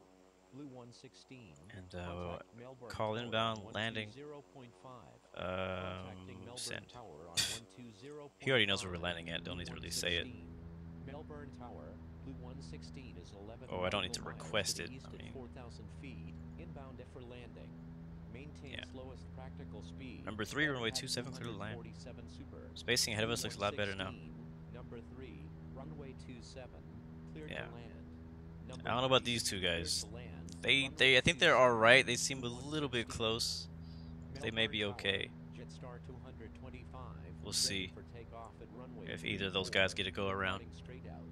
Blue 116. And Contact Melbourne call Tower inbound, on landing. 120.5. Contacting Melbourne Send. Tower on 120.5. He already knows where we're landing at, don't need to really say it. Melbourne Tower, Blue 116 is 11. Oh, I don't need to nautical request miles it. to the east I at mean, 4,000 feet, inbound for landing. Maintain yeah. slowest practical speed. Number 3, runway 27, clear to land. Spacing ahead of us looks a lot better now. Number 3, runway 27, clear to Yeah. land. I don't know about these two guys. I think they're alright. They seem a little bit close. They may be okay. Jetstar 225. We'll see for takeoff at runway if either of those guys get to go around. Straight out.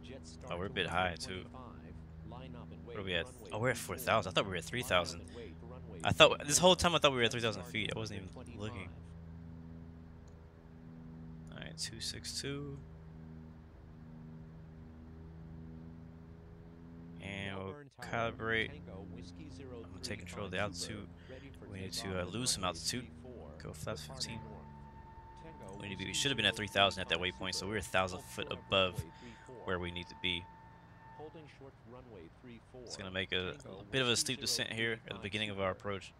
Jetstar Oh, we're a bit high too. 225, line up and What are wait we at? runway Oh, we're at 34. 4,000. I thought we were at 3,000. Line up and wait runway I thought this 34. whole time I thought we were at 3,000 feet. I wasn't even 225. looking. Alright, 262. And we'll Melbourne Tower, calibrate. Tango, Whiskey I'm gonna 035 take control of the altitude. ready for We need takeoff to at lose some runway altitude. 34, Go flaps departing 15. north. Tango, We Whiskey should have been at 3,000 at that 035 waypoint, so super, we're 1,000 hold foot short of above runway 34. where we need to be. Holding short runway 34. It's gonna make a Tango, bit of a Whiskey steep descent here at the 035 beginning of our super. approach,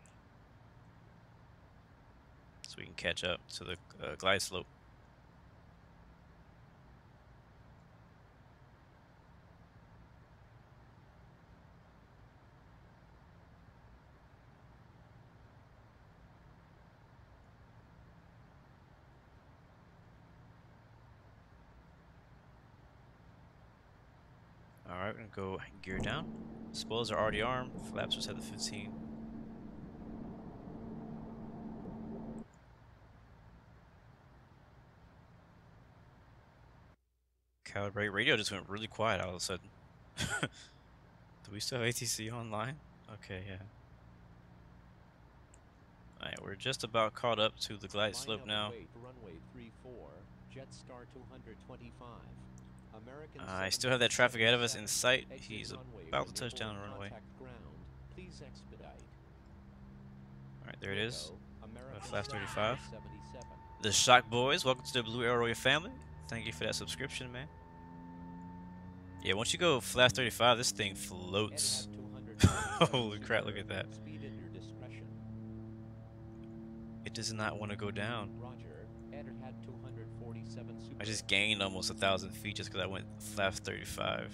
so we can catch up to the glide slope. Alright, we're gonna go gear down. Spoilers are already armed. Flaps are set to 15. Calibrate. Radio just went really quiet all of a sudden. Do we still have ATC online? Okay, yeah. Alright, we're just about caught up to the glide Line slope up now. and wait, runway 34, Jetstar 225. American I still have that traffic ahead of us in sight. 777, He's exit runway about to when touch down able the on runway. contact ground. Please expedite. Alright, there it is. American Flash 35. 77. The Shock Boys, welcome to the Blue Arrow Royal family. Thank you for that subscription, man. Yeah, once you go Flash 35, this thing floats. Holy crap, look at that. Speed at your discretion. It does not want to go down. Roger. Etihad 247 super. I just gained almost 1,000 feet just because I went Flash 35.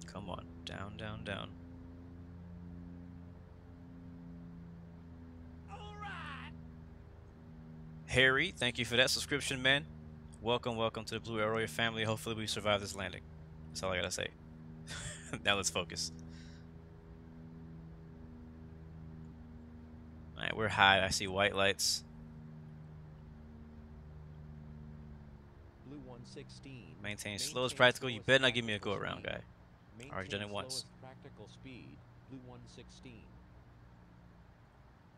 Come on, down, down, down. Harry, thank you for that subscription, man. Welcome, welcome to the Blue Arrow family. Hopefully we survive this landing. That's all I gotta say. Now let's focus. Alright, we're high. I see white lights. Blue 116. Maintain slow as practical. You better not give me a go around, guy. Already done it once. Practical speed. Blue 116.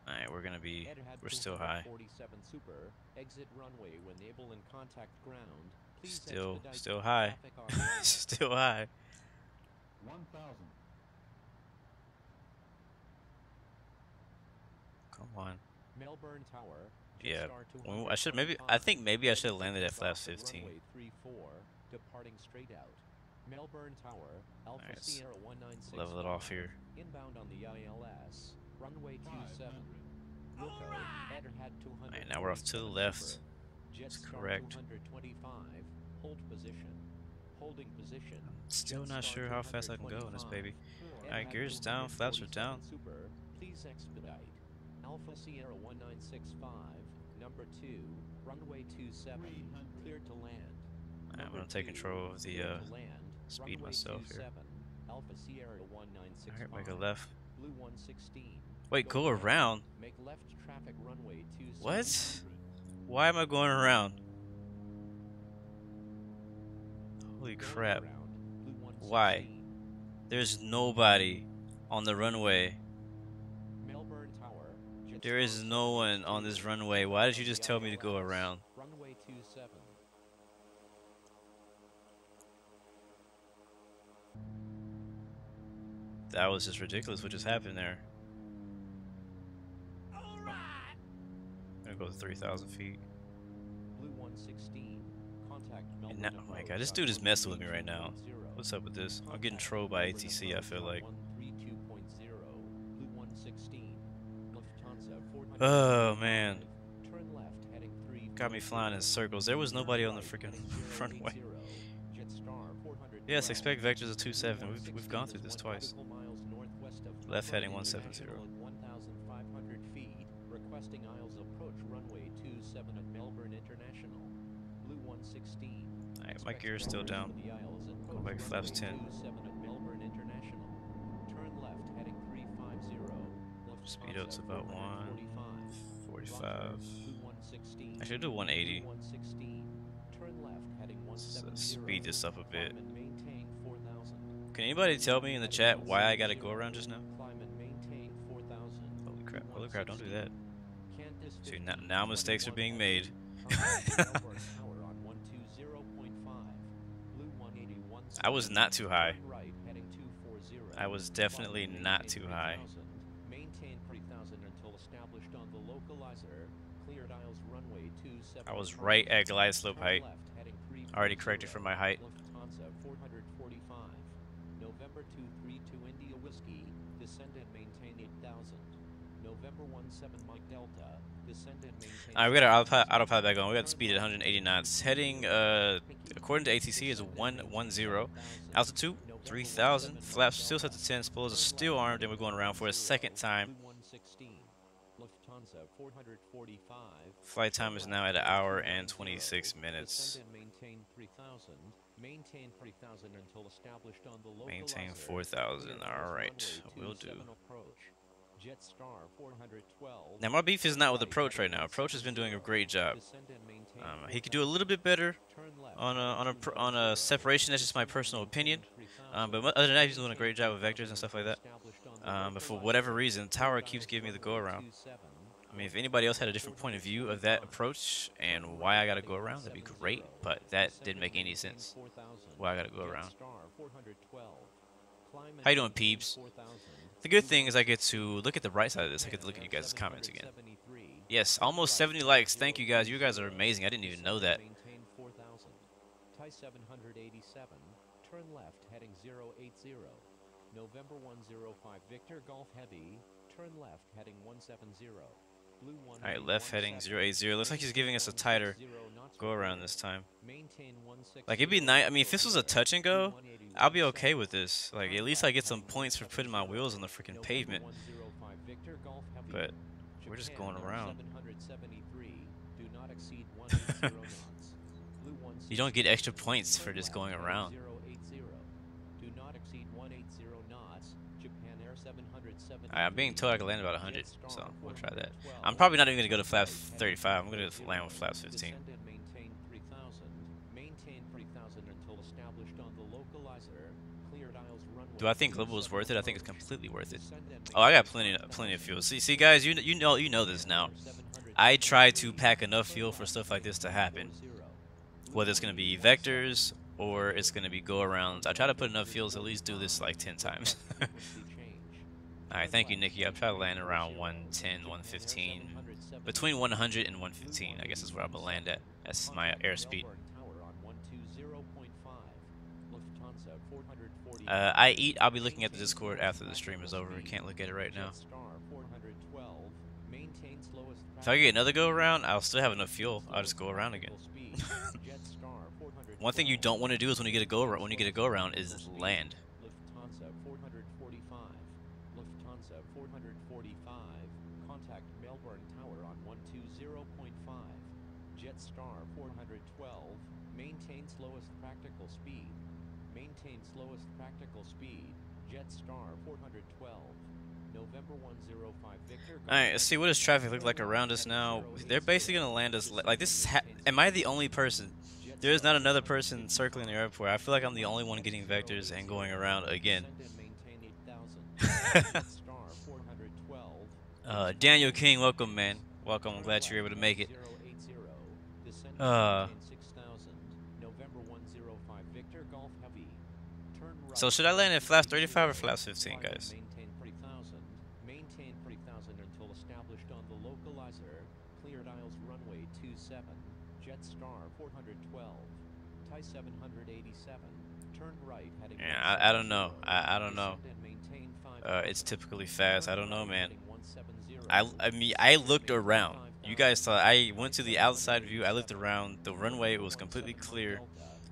Alright, we're gonna be. Etihad We're still high. 247 super. Exit runway when able in contact ground. Please Still expedite high. traffic on runway. Still high. 1,000. Come on. Melbourne Tower. Yeah. Jetstar I should maybe. 225. I think maybe I should have landed at Takeoff Flash 15. Runway 34, departing straight out. Melbourne Tower, Alpha Alright, Sierra 196. level it off here. Inbound on the ILS. Runway 27. Wilco, Etihad 200. Alright, now we're off to the left. That's correct. 225. Hold position. Holding position. Still not Jetstar sure how fast I can go in this 225. baby. Etihad Alright, gears down, flaps are 247 down. Super, please expedite. Alpha Sierra 1965, number 2, runway 27, cleared to land. Alright, I'm gonna take control of the Cleared to land. speed Runway myself here. 27, Alpha Sierra 1965. Alright, make a left. Blue 116. Wait, go around? Make left traffic runway 27. What? Why am I going around? Holy crap. Why? There's nobody on the runway. Melbourne Tower. There is no one on this runway. Why did you just tell me to go around? Runway 27. That was just ridiculous what just happened there. I'm gonna go 3,000 feet. Blue 116. Contact And Melbourne. now, oh my god, this dude is messing with me right now. What's up with this? I'm getting trolled by ATC, I feel like. 132.0. Blue 116. Lufthansa 400. Oh man. Turn left heading 3. Got me flying in circles. There was nobody on the freaking runway. Jetstar 400. Yes, expect vectors of 27. We've gone through this twice. Left heading 170. 1,500 feet. Requesting aisles approach runway 27 at Melbourne International. Blue 116. Alright, my gear is still down. Go back to flaps 10. 27 at Melbourne International. Turn left heading 350. Speed up to about 145. Blue 116. I should do 180. 116. Turn left heading So 170. speed this up a bit. Climb and maintain 4,000. Can anybody tell me in the chat why I gotta go around just now? Climb and maintain 4,000. Holy crap, don't do that. Qantas See, now mistakes are being made. I was not too high. I was definitely not too high. Maintain 3,000 until established on the localizer. Cleared aisles runway 27. I was right at glide slope height. Left, heading 3. Already corrected for my height. Lufthansa 445. November 232 India Whiskey. Descend and maintain 8,000. November 17 Mike Delta. Descend and maintain. Alright, we got our autopilot back on. We got the speed at 180 knots. Heading, according to ATC, is 110. Altitude 3,000. Flaps still set to 10. Spoilers are still armed, and we're going around for a second time. Lufthansa 445. Flight time is now at 1 hour and 26 minutes. Descend and maintain 3,000. Maintain 3,000 until established on the localizer. Maintain 4,000. Alright, will do. Jetstar 412. Now my beef is not with Approach right now. Approach has been doing a great job. He could do a little bit better on a separation. That's just my personal opinion. But other than that, he's doing a great job with vectors and stuff like that. But for whatever reason, Tower keeps giving me the go around. I mean, if anybody else had a different point of view of that approach and why I gotta go around, that'd be great. But that didn't make any sense. Why I gotta go around. How you doing, peeps? The good thing is I get to look at the bright side of this. I get to look at you guys' comments again. Yes, almost 70 likes. Thank you guys. You guys are amazing. I didn't even know that. Thai 787. Turn left heading 080. November 105 Victor Golf Heavy. Turn left heading 170. Blue 1. Alright, left heading 080. Looks like he's giving us a tighter go around this time. Like, it'd be nice. I mean, if this was a touch and go, I'll be okay with this. Like, at least I get some points for putting my wheels on the freaking pavement. But we're just going around. You don't get extra points for just going around. I'm being told I can land about 100, so we'll try that. I'm probably not even going to go to flaps 35. I'm going to land with flaps 15. Do I think global is worth it? I think it's completely worth it. Oh, I got plenty of fuel. See, guys, you know this now. I try to pack enough fuel for stuff like this to happen. Whether it's going to be vectors or it's going to be go-arounds. I try to put enough fuel to at least do this like 10 times. Alright, thank you, Nikki. I'll try to land around 110, 115. Between 100 and 115, I guess is where I'm going to land at. That's my airspeed. I'll be looking at the Discord after the stream is over. I can't look at it right now. If I get another go-around, I'll still have enough fuel. I'll just go around again. One thing you don't want to do is when you get a go-around is land. Lufthansa 445. Lufthansa 445. Contact Melbourne Tower on 120.5. Jetstar 412. Maintain slowest practical speed. Maintain slowest practical speed. Jetstar 412. November 105 Victor. Alright, let's see, what does traffic look like around us now? They're basically gonna land us like this. Am I the only person? There is not another person circling the airport. I feel like I'm the only one getting vectors and going around again. Daniel King, welcome, man. Welcome. I'm glad you're able to make it. So should I land at flaps 35 or flaps 15, guys? Maintain 3000 until established on the localizer. Cleared aisles runway 27. Jetstar 412. Thai 787. Turn right heading. Yeah, I don't know. I don't know. It's typically fast. I don't know, man. I mean, I looked around. You guys saw. I went to the outside view. I looked around. The runway was completely clear.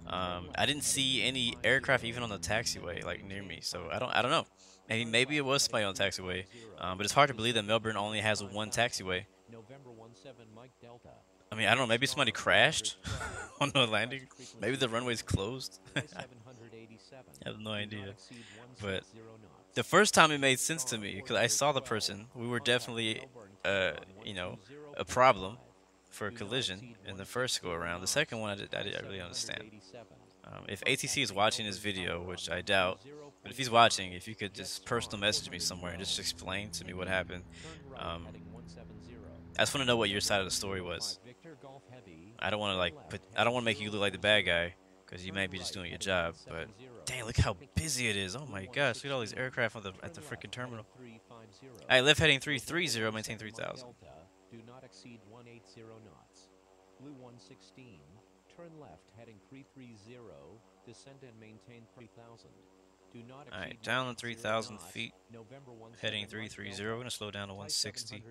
I didn't see any aircraft even on the taxiway, like near me. So I don't know. Maybe it was somebody on the taxiway. But it's hard to believe that Melbourne only has one taxiway. I mean, I don't know. Maybe somebody crashed on the landing. Maybe the runway's closed. I have no idea. But the first time it made sense to me because I saw the person. We were definitely, you know, a problem for a collision in the first go around. The second one, I didn't really understand. If ATC is watching this video, which I doubt, but if he's watching, if you could just personal message me somewhere and just explain to me what happened. I just want to know what your side of the story was. I don't want to I don't want to make you look like the bad guy because you might be just doing your job. But dang, look how busy it is. Oh my gosh, look at all these aircraft at the freaking terminal. Alright, left heading 330, maintain 3000. Do not exceed 180 knots. Blue 116, turn left heading 330, descend and maintain 3000. Do not exceed. Alright, down to 3,000 feet, heading 330. We're going to slow down to 160.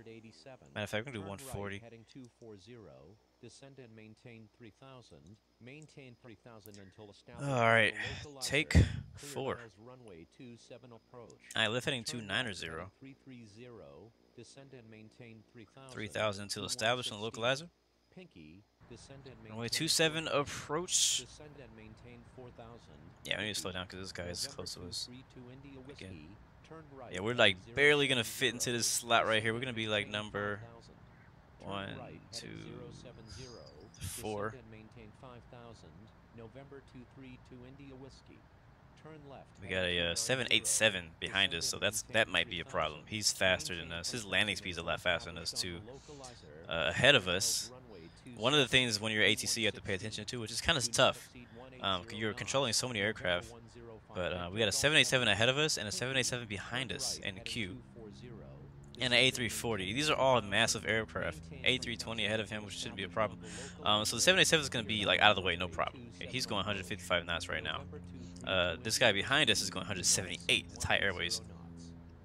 Matter of fact, we're going to do 140. Heading 240, descend and maintain 3000. Maintain 3000 until established. Alright, take 4. Alright, left heading 290. 330, descend and maintain 3000. 3,000 until established on the localizer. Pinky, descend and maintain. Runway 27 approach. Descend and maintain 4000. Yeah, we need to slow down because this guy is close to us. Again. Turn right. Yeah, we're like barely gonna fit into this slot right here. We're gonna be like number 1, 2, 4. November 232 India Whiskey. Turn left. We got a 787 behind us, so that might be a problem. He's faster than us. His landing speed's a lot faster than us too. Ahead of us. One of the things when you're ATC you have to pay attention to, which is kind of tough. You're controlling so many aircraft, but we got a 787 ahead of us and a 787 behind us in queue, and an A340. These are all massive aircraft. A320 ahead of him, which shouldn't be a problem. So the 787 is going to be like out of the way, no problem. Okay, he's going 155 knots right now. This guy behind us is going 178, the Thai Airways.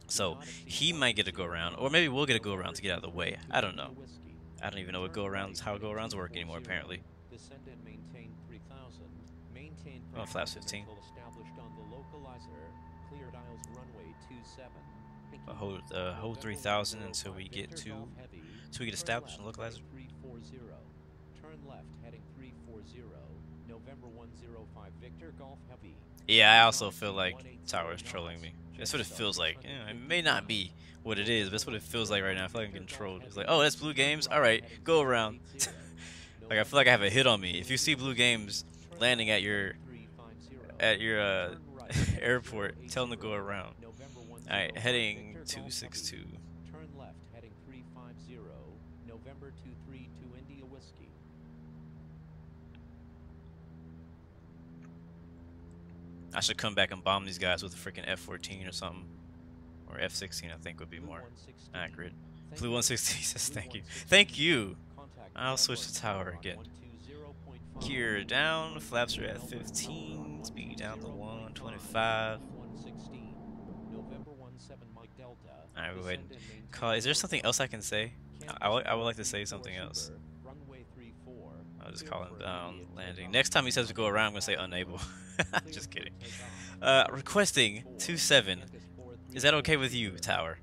So he might get a go around, or maybe we'll get a go around to get out of the way. I don't know. I don't even know what how go arounds work anymore, apparently. Oh, flaps 15. Hold 3,000 until we get established and localizer. Turn left heading 340. November 105 Victor Golf Heavy. Yeah, I also feel like Tower is trolling me. That's what it feels like. It may not be what it is, but that's what it feels like right now. I feel like I'm getting trolled. It's like, oh, that's Blue Games? Alright, go around. Like, I feel like I have a hit on me. If you see Blue Games landing at your airport, tell them to go around. Alright, heading 262. Turn left heading 350. November 232 India Whiskey. I should come back and bomb these guys with a freaking F-14 or something. Or F-16, I think would be more accurate. Blue 116 says thank you. Thank you! I'll switch to tower again. Gear down, flaps are at 15, speed down to 125. Alright, we're waiting. Is there something else I can say? I would like to say something else. I'll just call him down, landing. Next time he says to go around, I'm going to say unable. Just kidding. Requesting 27. Is that okay with you, Tower?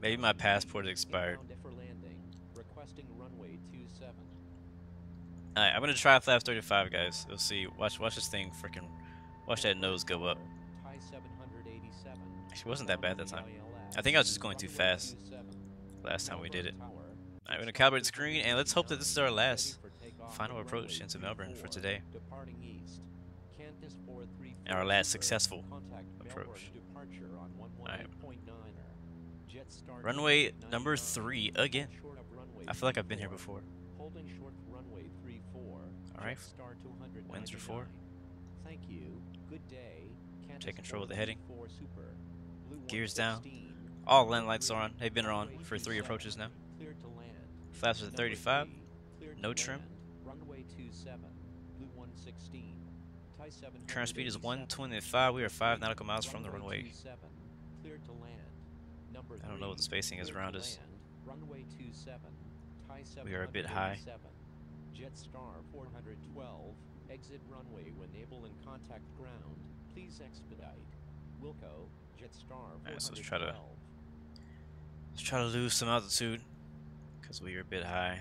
Maybe my passport is expired. Alright, I'm going to try flaps 35, guys. We'll see. Watch this thing freaking... Watch that nose go up. Actually, wasn't that bad that time. I think I was just going too fast last time we did it. Alright, we're gonna calibrate the screen, and let's hope that this is our last final approach into Melbourne for today. Departing east. Qantas 434 And our last Super. successful Contact approach. Melbourne departure on 118.9er. Jetstar Runway 299, number 3 again. short of runway I feel like I've been here 34. before. Holding short runway 34. Alright. Jetstar 299. Winds are 4. Thank you. Good day. Qantas Take control of the heading. 434 Super. Blue Gears down. 116. All land lights are on. They've been on for 3 approaches now. Cleared to land. Flaps are 35. Cleared No to trim. land. Runway 27. Blue 116. Thai 787. Current speed is 125. We are 5 nautical miles from the runway. 27. Cleared to land. Number I don't know what the spacing is cleared around to us. land. Runway 27. Thai We are a bit high. 787. Jetstar 412. Exit runway when able and contact ground. Please expedite. Wilco, Jetstar 412. Alright, so let's try to lose some altitude because we are a bit high.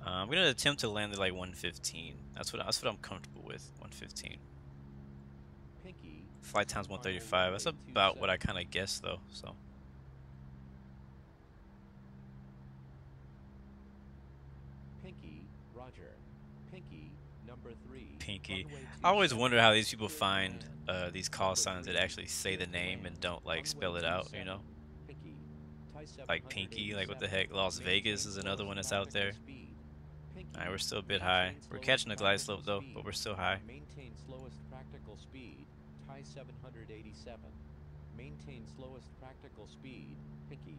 I'm gonna attempt to land at like 115. That's what I'm comfortable with. 115. Pinky. Flight time's 135. That's about what I kind of guessed though. So Pinky, Roger. Pinky, number 3. Pinky. Runway I always 27, wonder how these people cleared to find land. these call signs that Number actually say the three, name and don't like runway spell it out. You 27. know, Pinky, Thai like Pinky. Like what the 787. heck? Las Vegas is another one that's out there. Speed. Pinky, Alright, we're still a bit high. We're catching the glide slope though, but we're still high. Maintain slowest practical speed. Thai 787. Maintain slowest practical speed. Pinky.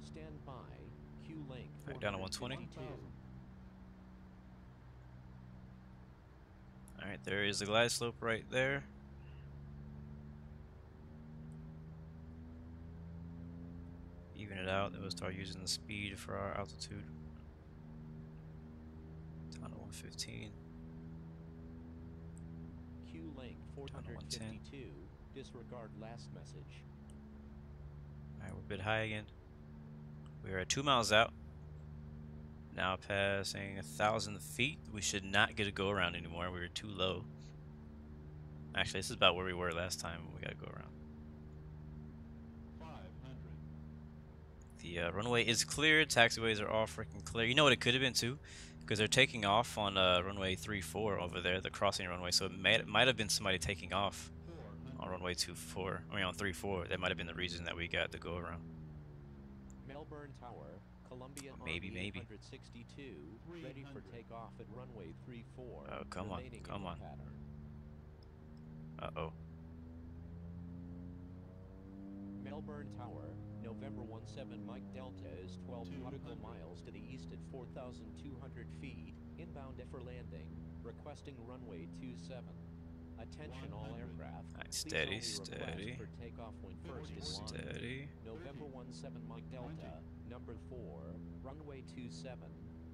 Stand by. Q link. Right, down to 120. 452. Alright, there is the glide slope right there. Even it out, then we'll start using the speed for our altitude. Down to 115. Q link Down to 110. 452. Disregard last message. Alright, we're a bit high again. We are at 2 miles out. Now passing 1,000 feet. We should not get a go around anymore. We were too low. Actually, this is about where we were last time. We gotta go around. 500. The runway is clear. Taxiways are all freaking clear. You know what it could have been too? Because they're taking off on runway 34 over there, the crossing runway. So it might have been somebody taking off 400. on runway 24. I mean on 34. That might have been the reason that we got the go around. Melbourne Tower, Columbia Maybe, Army maybe. 862, ready for 300. takeoff at runway 34. Oh, come on, remaining come in on. pattern. Uh-oh. Melbourne Tower, November 17 Mike Delta is 12 nautical 200. miles to the east at 4,200 feet, inbound for landing, requesting runway 27. Attention all 100. aircraft. Alright, please steady, only request steady. for takeoff when first in line. Steady. November 17 Mike Delta, number 4, runway 27,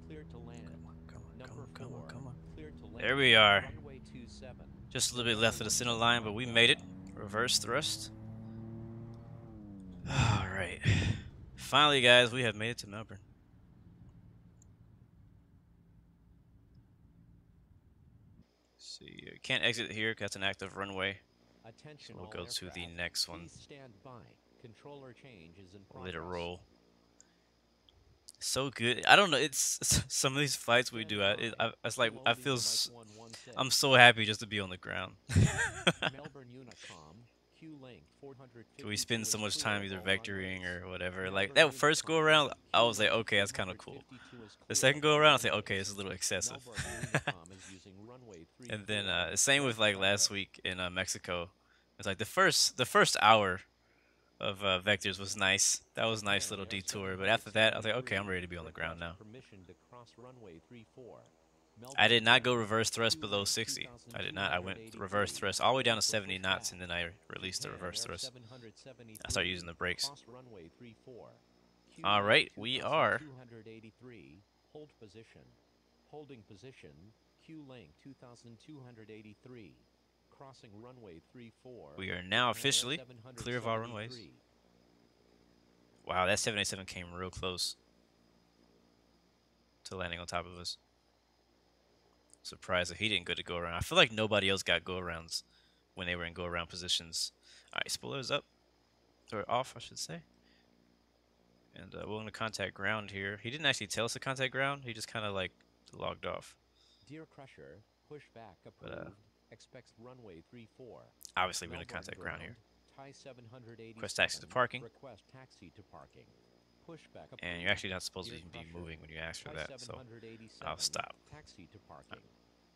cleared to land. Come on, Number come on, 4, come on. cleared to land. There we are. Runway 27. Just a little bit left of the center line, but we made it. Reverse thrust. Alright. Finally, guys, we have made it to Melbourne. Let's see, you can't exit here because that's an active runway. Attention So we'll all go to the aircraft. next one. Please stand by. Controller change is in Let progress. it roll. So good. I don't know. It's some of these flights we do. It's like I feel. I'm so happy just to be on the ground. Melbourne Unicom, Q-Link 452 We spend so is much clear time of either all vectoring runways. or whatever. Melbourne Like that first go around, I was like, Unicom, okay, that's kind of cool. 452 is The clear second of go all around, I was like, runways. okay, it's a little excessive. Melbourne Unicom is using runway And then 34 same with like last traffic. week in Mexico. It's like the first hour of vectors was nice. That was a nice little detour. But after that, I was like, okay, I'm ready to be on the ground now. Permission to cross runway 34. I did not go reverse thrust below 60. I did not. I went reverse thrust all the way down to 70 knots, and then I released the reverse thrust. I started using the brakes. All right, we are. 283. Hold position. Holding position. Q link 2283. Crossing runway 34. We are now officially clear of our runways. Wow, that 787 came real close to landing on top of us. Surprised that he didn't get to go around. I feel like nobody else got go arounds when they were in go around positions. All right, spoilers up or off, I should say. And we're going to contact ground here. He didn't actually tell us to contact ground. He just kind of like logged off. Dear Crusher, pushback But approved. Expects runway 34. obviously we're going to Melbourne contact ground here. Thai 787. Request taxi to parking. Request taxi to parking. Pushback approved. And you're actually not supposed to Dear be Crusher, moving when you ask for Thai that, so 787, I'll stop. Taxi to parking.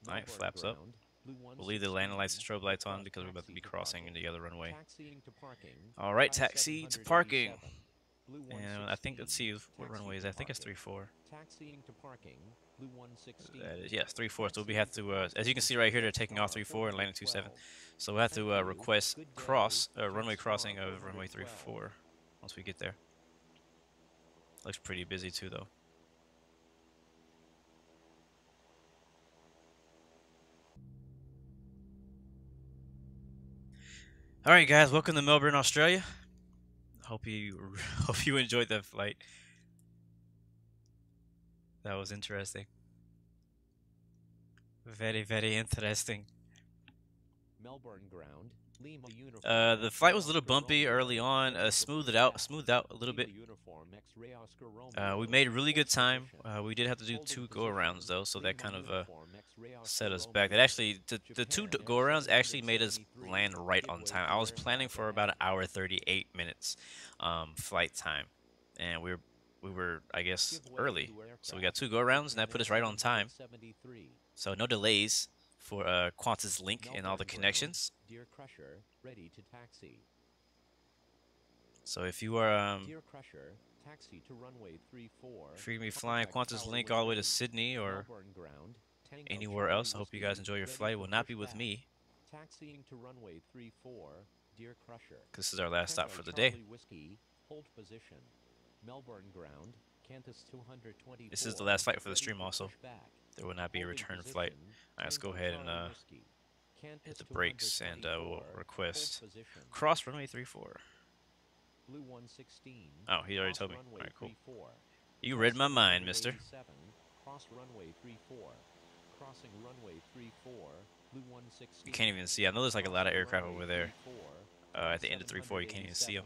Alright, Melbourne flaps up. ground, Blue We'll leave the landing lights and 116, strobe lights on request because we're about to taxi be to crossing parking. into the other runway. Taxiing to parking. Alright, Thai taxi to parking. 787, Blue And I think, let's see what taxi runway is to that. I think it's parking. 3-4. Taxiing to parking. Blue 116. That is, yes, 3-4. So we have to, as you can see right here, they're taking off 3-4 and landing 27. So we'll have to request runway crossing of runway 34 once we get there. Looks pretty busy too, though. All right, guys, welcome to Melbourne, Australia. Hope you enjoyed that flight. That was interesting. Very, very interesting. Melbourne ground. Lima uniform. The flight was a little bumpy early on. Smoothed out a little bit. We made really good time. We did have to do 2 go-arounds though, so that kind of set us back. That actually, the 2 go-arounds actually made us land right on time. I was planning for about 1 hour 38 minutes flight time, and we were I guess early, so we got 2 go-arounds, and that put us right on time. So no delays for Qantas link and all the connections. Dear Crusher, ready to taxi. So if you are Dear Crusher, taxi to runway 34. if you're gonna be flying Qantas link all the way to Sydney or Melbourne ground, Tango anywhere Charlie else, I hope you guys Whiskey, enjoy your ready flight. It for will not be with pushback. me, Taxiing to runway 34. Dear Crusher. because this is our last stop Tango for the day. Charlie Whiskey, hold position. Melbourne ground, Qantas 224. This is the last flight for the stream ready for also. pushback. There will not be a Holding return position, flight. Alright, let's go Tango ahead and Charlie Whiskey. hit the Qantas brakes and we'll 224, request hold position. cross runway 34. Blue 116. Oh, he already cross told me. runway Alright, cool. 34. You read my Crossing mind, runway mister. 87, cross runway 34. Crossing runway 34. Blue 116. You can't even see. I know there's like a lot of aircraft over there. 34, At the end of 34, you can't even see them.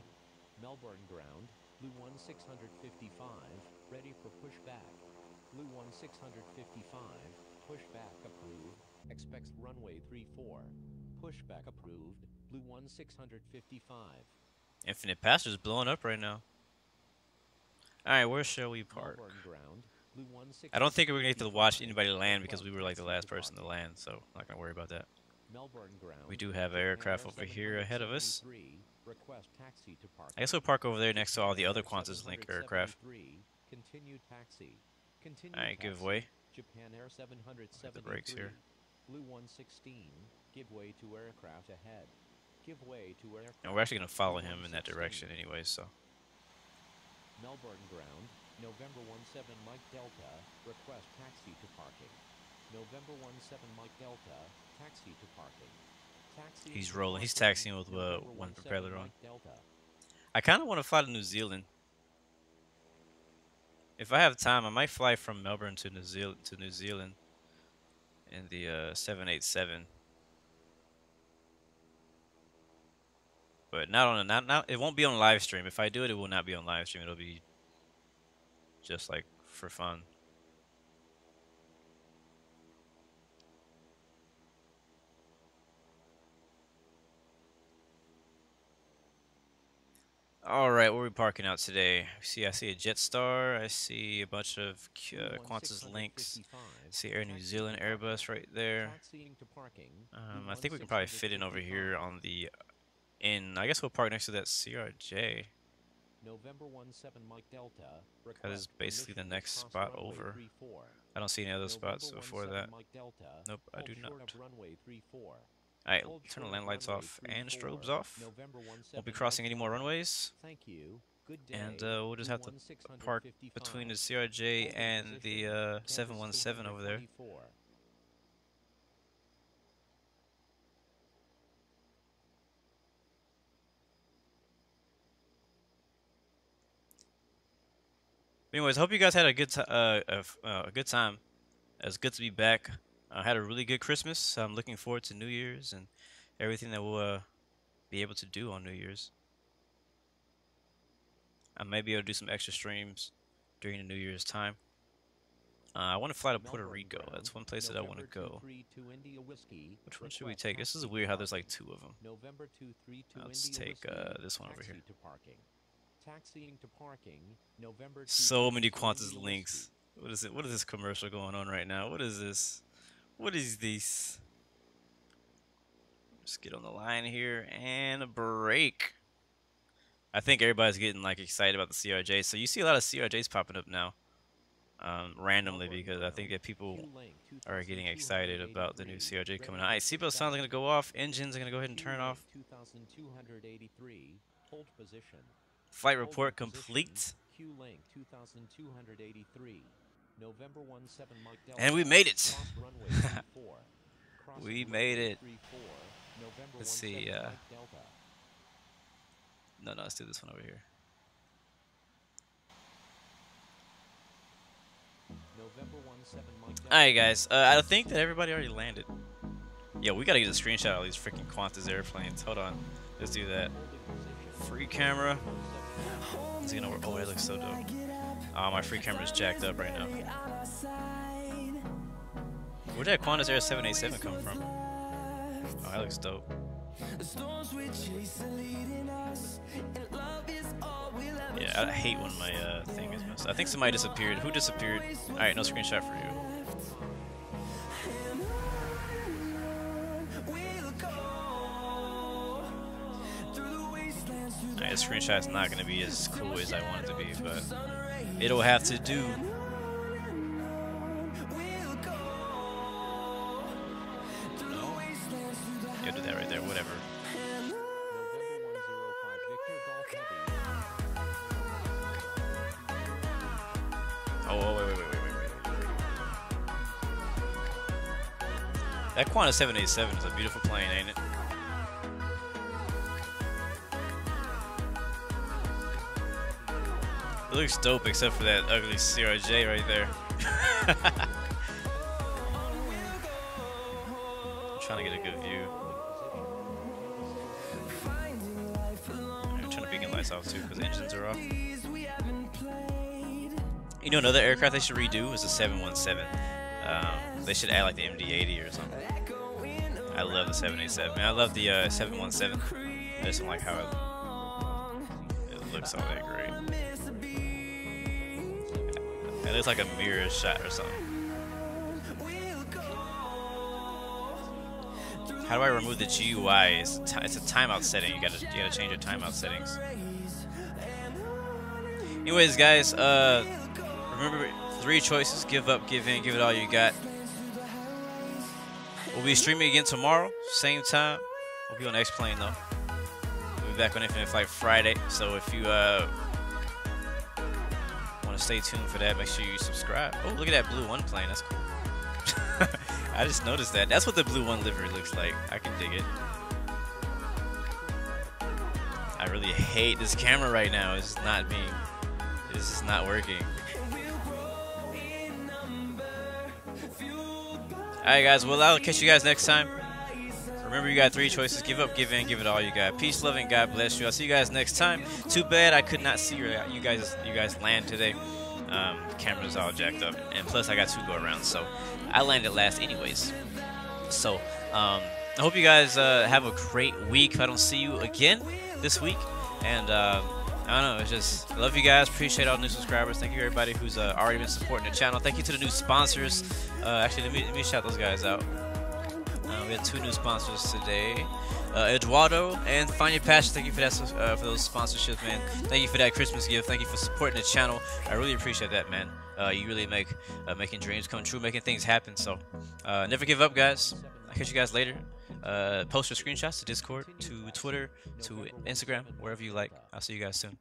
Melbourne ground. Blue 1655. Ready for pushback. Blue 1655. Pushback approved. Expects runway 34. Pushback approved. Blue 1655. Infinite Pastor's blowing up right now. Alright, where shall we park? Melbourne ground. Blue 1655. I don't think we're gonna get to watch anybody land because we were like the last person to land, so I'm not gonna worry about that. Melbourne ground. We do have an aircraft over here ahead of us. Request taxi to park. I guess we'll park over there next to all the other Qantas Link aircraft. Continued taxi. Continued Alright, give taxi. way. Japan Air 773. Hit the brakes here. Blue 116. Give way to aircraft ahead. Give way to aircraft. And we're actually gonna follow Blue him in that 116. direction anyway, so. Melbourne ground. November 17 Mike Delta. Request taxi to parking. November 17 Mike Delta. Taxi to parking. Taxi He's to rolling. He's parking. taxiing with November one 17 propeller on. Mike Delta. I kind of want to fly to New Zealand. If I have time, I might fly from Melbourne to New Zealand in the 787. But not on it won't be on live stream. If I do it, it will not be on live stream. It'll be just like for fun. All right, where are we parking out today? I see a Jetstar. I see a bunch of Qantas links. I see Air New Zealand Airbus right there. Taxiing to parking. I think we can probably fit in over here on the I guess we'll park next to that CRJ. November 17 Mike Delta. That is basically the next spot over. I don't see any other spots before that. Nope, I do not. Alright, turn the land lights off and strobes off. Won't be crossing any more runways. Thank you. Good day. And we'll just have to park between the CRJ and the 717 over there. Anyways, hope you guys had a good time. It's good to be back. I had a really good Christmas. I'm looking forward to New Year's and everything that we'll be able to do on New Year's. I may be able to do some extra streams during the New Year's time. I want to fly to Puerto Rico. That's one place that I want to go. Which one should we take? This is weird how there's like 2 of them. Let's take this one over here. So many Qantas links. What is it? What is this commercial going on right now? What is this? What is this? Just get on the line here and a break. I think everybody's getting like excited about the CRJ. So you see a lot of CRJs popping up now. Randomly, because I think that people are getting excited about the new CRJ coming out. Alright, seatbelt sounds are going to go off. Engines are going to go ahead and turn off. Flight report complete. And we made it. We made it. Let's see. No, let's do this one over here. Alright guys, I think that everybody already landed. Yeah, we gotta get a screenshot of all these freaking Qantas airplanes. Hold on, let's do that. Free camera. Is it gonna work? Oh, it looks so dope. Oh, my free camera's jacked up right now. Where did that Qantas Air 787 come from? Oh, that looks dope. Yeah, I hate when my thing is messed up. I think somebody disappeared. Who disappeared? Alright, no screenshot for you. Alright, this screenshot's not going to be as cool as I want it to be, but it'll have to do. No. Yeah, do that right there, whatever. Oh, wait. That Qantas 787 is a beautiful plane, ain't it? It looks dope except for that ugly CRJ right there. I'm trying to get a good view. I'm trying to beacon lights off too because the engines are off. You know, another aircraft they should redo is the 717. They should add like the MD-80 or something. I love the 787. I love the 717. I just don't like how it looks all that great. It looks like a mirror shot or something. How do I remove the GUI? It's a timeout setting. You gotta change your timeout settings. Anyways, guys, remember 3 choices: give up, give in, give it all you got. We'll be streaming again tomorrow, same time. We'll be on X-Plane though. We'll be back on Infinite Flight Friday. So if you want to stay tuned for that, make sure you subscribe. Oh, look at that blue 1 plane. That's cool. I just noticed that. That's what the blue 1 livery looks like. I can dig it. I really hate this camera right now. It's just not working. Alright guys, well, I'll catch you guys next time. Remember, you got 3 choices: give up, give in, give it all you got. Peace, love, and God bless you. I'll see you guys next time. Too bad I could not see you guys land today. The camera's all jacked up, and plus I got 2 go around, so I landed last anyways. So I hope you guys have a great week. If I don't see you again this week, and I don't know, it's just, I love you guys. Appreciate all the new subscribers. Thank you everybody who's already been supporting the channel. Thank you to the new sponsors. Actually, let me shout those guys out. We had 2 new sponsors today, Eduardo and Find Your Passion. Thank you for that, for those sponsorships, man. Thank you for that Christmas gift. Thank you for supporting the channel. I really appreciate that, man. You really make making dreams come true, making things happen. So never give up, guys. I'll catch you guys later. Post your screenshots to Discord, to Twitter, to Instagram, wherever you like. I'll see you guys soon.